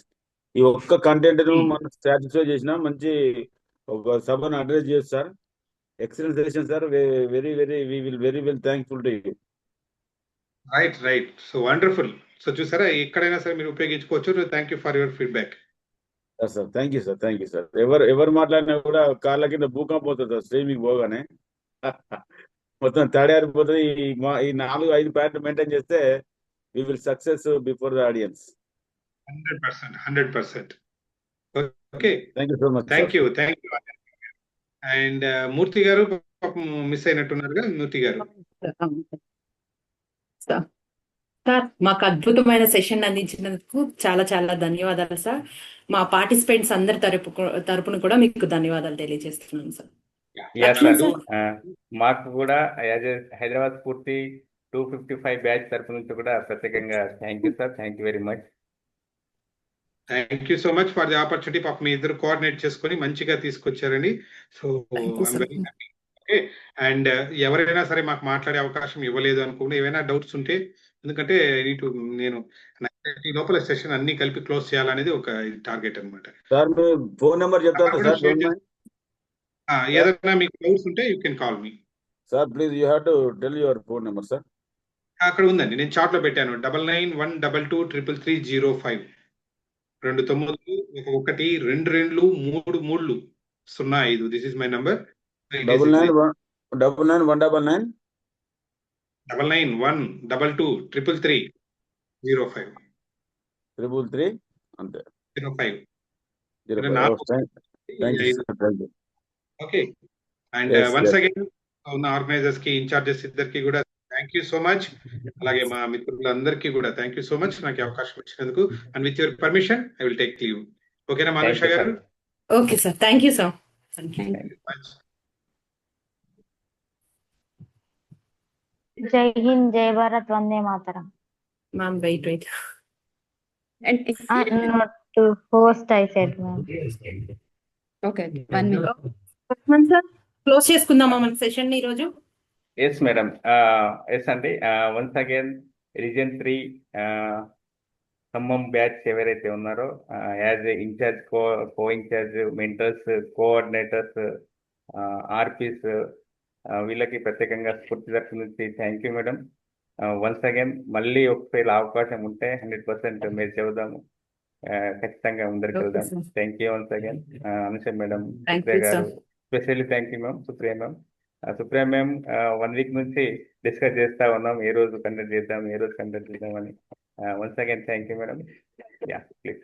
ఈ ఒక్క కంటెంట్ ను మనం సాటిస్ఫై చేసినా మంచి ఒక సభను అడ్రస్ చేయొచ్చు sir. Excellent session sir. Very very we will very well thankful to you. Right. So wonderful. So చూసారా, ఎక్కడైనా సరే మీరు ఉపయోగించుకోవచ్చు. Thank you for your feedback. Sir thank you sir. Thank you sir. ఎవరు మాట్లాడినా కూడా కాళ్ళ కింద భూకంపం పోతుంది సార్. స్ట్రీమింగ్ పోగానే మొత్తం తయారైపోతుంది. ఈ 4-5 పాయింట్లు మెయింటైన్ చేస్తే we will success before the audience. 100%. Okay, thank you so much. Thank you. And Murthy garu miss అయినట్టున్నారుగా. మూర్తి గారు, సార్ మాకు అద్భుతమైన సెషన్ అందించినందుకు చాలా చాలా ధన్యవాదాలు సార్. మా పార్టిసిపెంట్స్ అందరి తరపున కూడా మీకు ధన్యవాదాలు తెలియజేస్తున్నాను సార్. మాకు కూడా హైదరాబాద్ స్ఫూర్తి 255 బ్యాచ్ తరపు నుంచి కూడా ప్రత్యేకంగా thank you sir. Thank you very much. Thank you so much for the opportunity. పాప మీ ఇద్దరు కోఆర్డినేట్ చేసుకొని మంచిగా తీసుకొచ్చారండి. So very happy. Okay, and ఎవరైనా సరే మాకు మాట్లాడే అవకాశం ఇవ్వలేదు అనుకుంటే, ఏమైనా డౌట్స్ ఉంటే, ఎందుకంటే నేను ఈ లోపల సెషన్ అన్ని కలిపి క్లోజ్ చేయాలనేది ఒక టార్గెట్ అనమాట. సార్ మీ ఫోన్ నెంబర్ చెప్తారా సార్? ఏదైనా మీకు డౌట్స్ ఉంటే you can call me. Sir please you have to tell your phone number sir. అక్కడ ఉందండి, నేను చార్ట్ లో పెట్టాను. 9912230305. 2 9 1 2 2 3 3 05. This is my number. 991199 9912230305. 333 అంతే 05. ఓకే, అండ్ వన్స్ అగైన్ ఉన్న ఆర్గనైజర్స్ కి, ఇన్ఛార్జెస్ ఇద్దరికి కూడా థ్యాంక్ యూ సో మచ్. అలాగే మా మిత్రులందరికీ కూడా థ్యాంక్ యూ సో మచ్ నాకు అవకాశం ఇచ్చినందుకు. And with your permission I will take leave. ఓకేనా Manusha garu? Okay sir. Thank you sir. Thank you. Jai Hind, Jai Bharat, Vande Mataram. Ma'am wait And Not to host, I said, ma'am. okay, 1 minute. Lakshman sir close చేసుకుందామా మన session ని ఈరోజు? Yes madam, yes అండి. Once again region 3 Khammam batch ఎవరైతే ఉన్నారో as incharge, co incharge, mentors, coordinators, RPs, వీళ్ళకి ప్రత్యేకంగా స్ఫూర్తి తరఫు నుంచి thank you madam. Once again మళ్ళీ ఒకవేళ అవకాశం ఉంటే 100% మీరు చెబుదాము, ఖచ్చితంగా ముందరికి Okay, వెళ్దాం. sir. Thank you once again Anusha madam, Thank Supriya you, garu, sir. Specially thank you ma'am. Supriya ma'am, Supriya ma'am 1 week నుంచి డిస్కస్ చేస్తా ఉన్నాం ఏ రోజు కండక్ట్ చేద్దాం అని. Once again thank you madam. Ya please.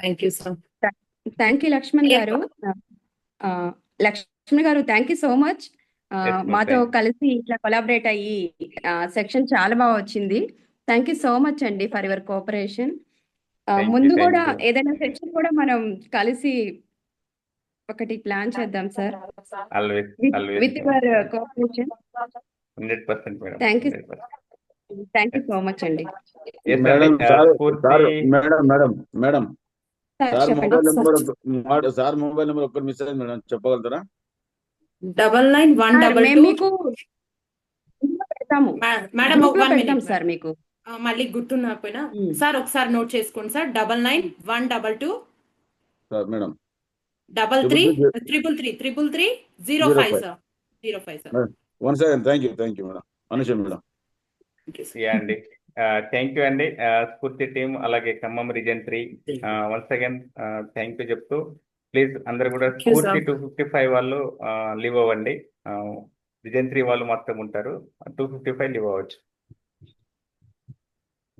Thank you sir. Thank you Lakshman garu. Lakshman garu thank you so much. Yes, ma'am. మాతో Thank you. కలిసి ఇట్లా కొలాబరేట్ అయ్యి సెక్షన్ చాలా బాగా వచ్చింది. థ్యాంక్ యూ సో మచ్ అండి for your cooperation. Thank you, ముందు thank కూడా you. ఏదైనా సెక్షన్ కూడా మనం కలిసి ఒకటి ప్లాన్ చేద్దాం sir, always with your cooperation. 100% madam. Thank you 100%. Thank you so much అండి. Yes, మేడం అండి. సార్ స్ఫూర్తి మేడం సార్ సార్ చెప్పండి. మొబైల్ నెంబర్ ఒక్కటి మిస్ అయింది మేడం, చెప్పగలుగుతారా? 99 సార్, 122. మేము మీకు గ్రూప్లో పెడతాము, మేడం గ్రూప్లో 1 పెడతాం మినిట్ సార్ మీకు. మళ్ళీ గుర్తున్నపోయినా సార్ ఒకసారి నోట్ చేసుకోండి sir. 99 122 sir madam 33 333 05 sir. 05 sir. One second. Thank you madam. Anusha madam. Yeah అండి, థ్యాంక్ యూ అండి. స్ఫూర్తి టీం అలాగే Khammam reason 3 once again thank you చెప్తూ, ప్లీజ్ అందరు కూడా Thank you, sir. స్ఫూర్తి 255 వాళ్ళు లీవ్ అవ్వండి. రీజన్ 3 వాళ్ళు మాత్రం ఉంటారు, 255 లీవ్ అవ్వచ్చు.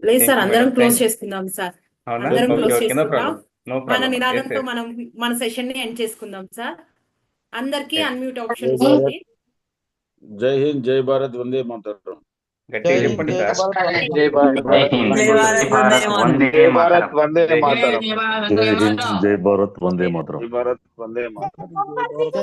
లేదు Thank సార్, you, అందరం madam. క్లోజ్ Thank- చేసుకుందాం సార్. అవునా? అందరం ఓకే క్లోజ్ ఓకే, నో చేసుకుందాం. ప్రాబ్లం, నో మన ప్రాబ్లం. నినాదంతో మనం మన సెషన్ ని ఎండ్ చేసుకుందాం సార్. అందరికీ Yes. అన్మ్యూట్ జై ఆప్షన్ భారత్, ఇవ్వండి. జై హింద్, జై భారత్, వందే మాతరం. గట్టిగా చెప్పండి సార్. జై భారత్, వందే మాతరం. వందే మాతరం. జై హింద్, జై భారత్, వందే మాతరం. జై భారత్, వందే మాతరం.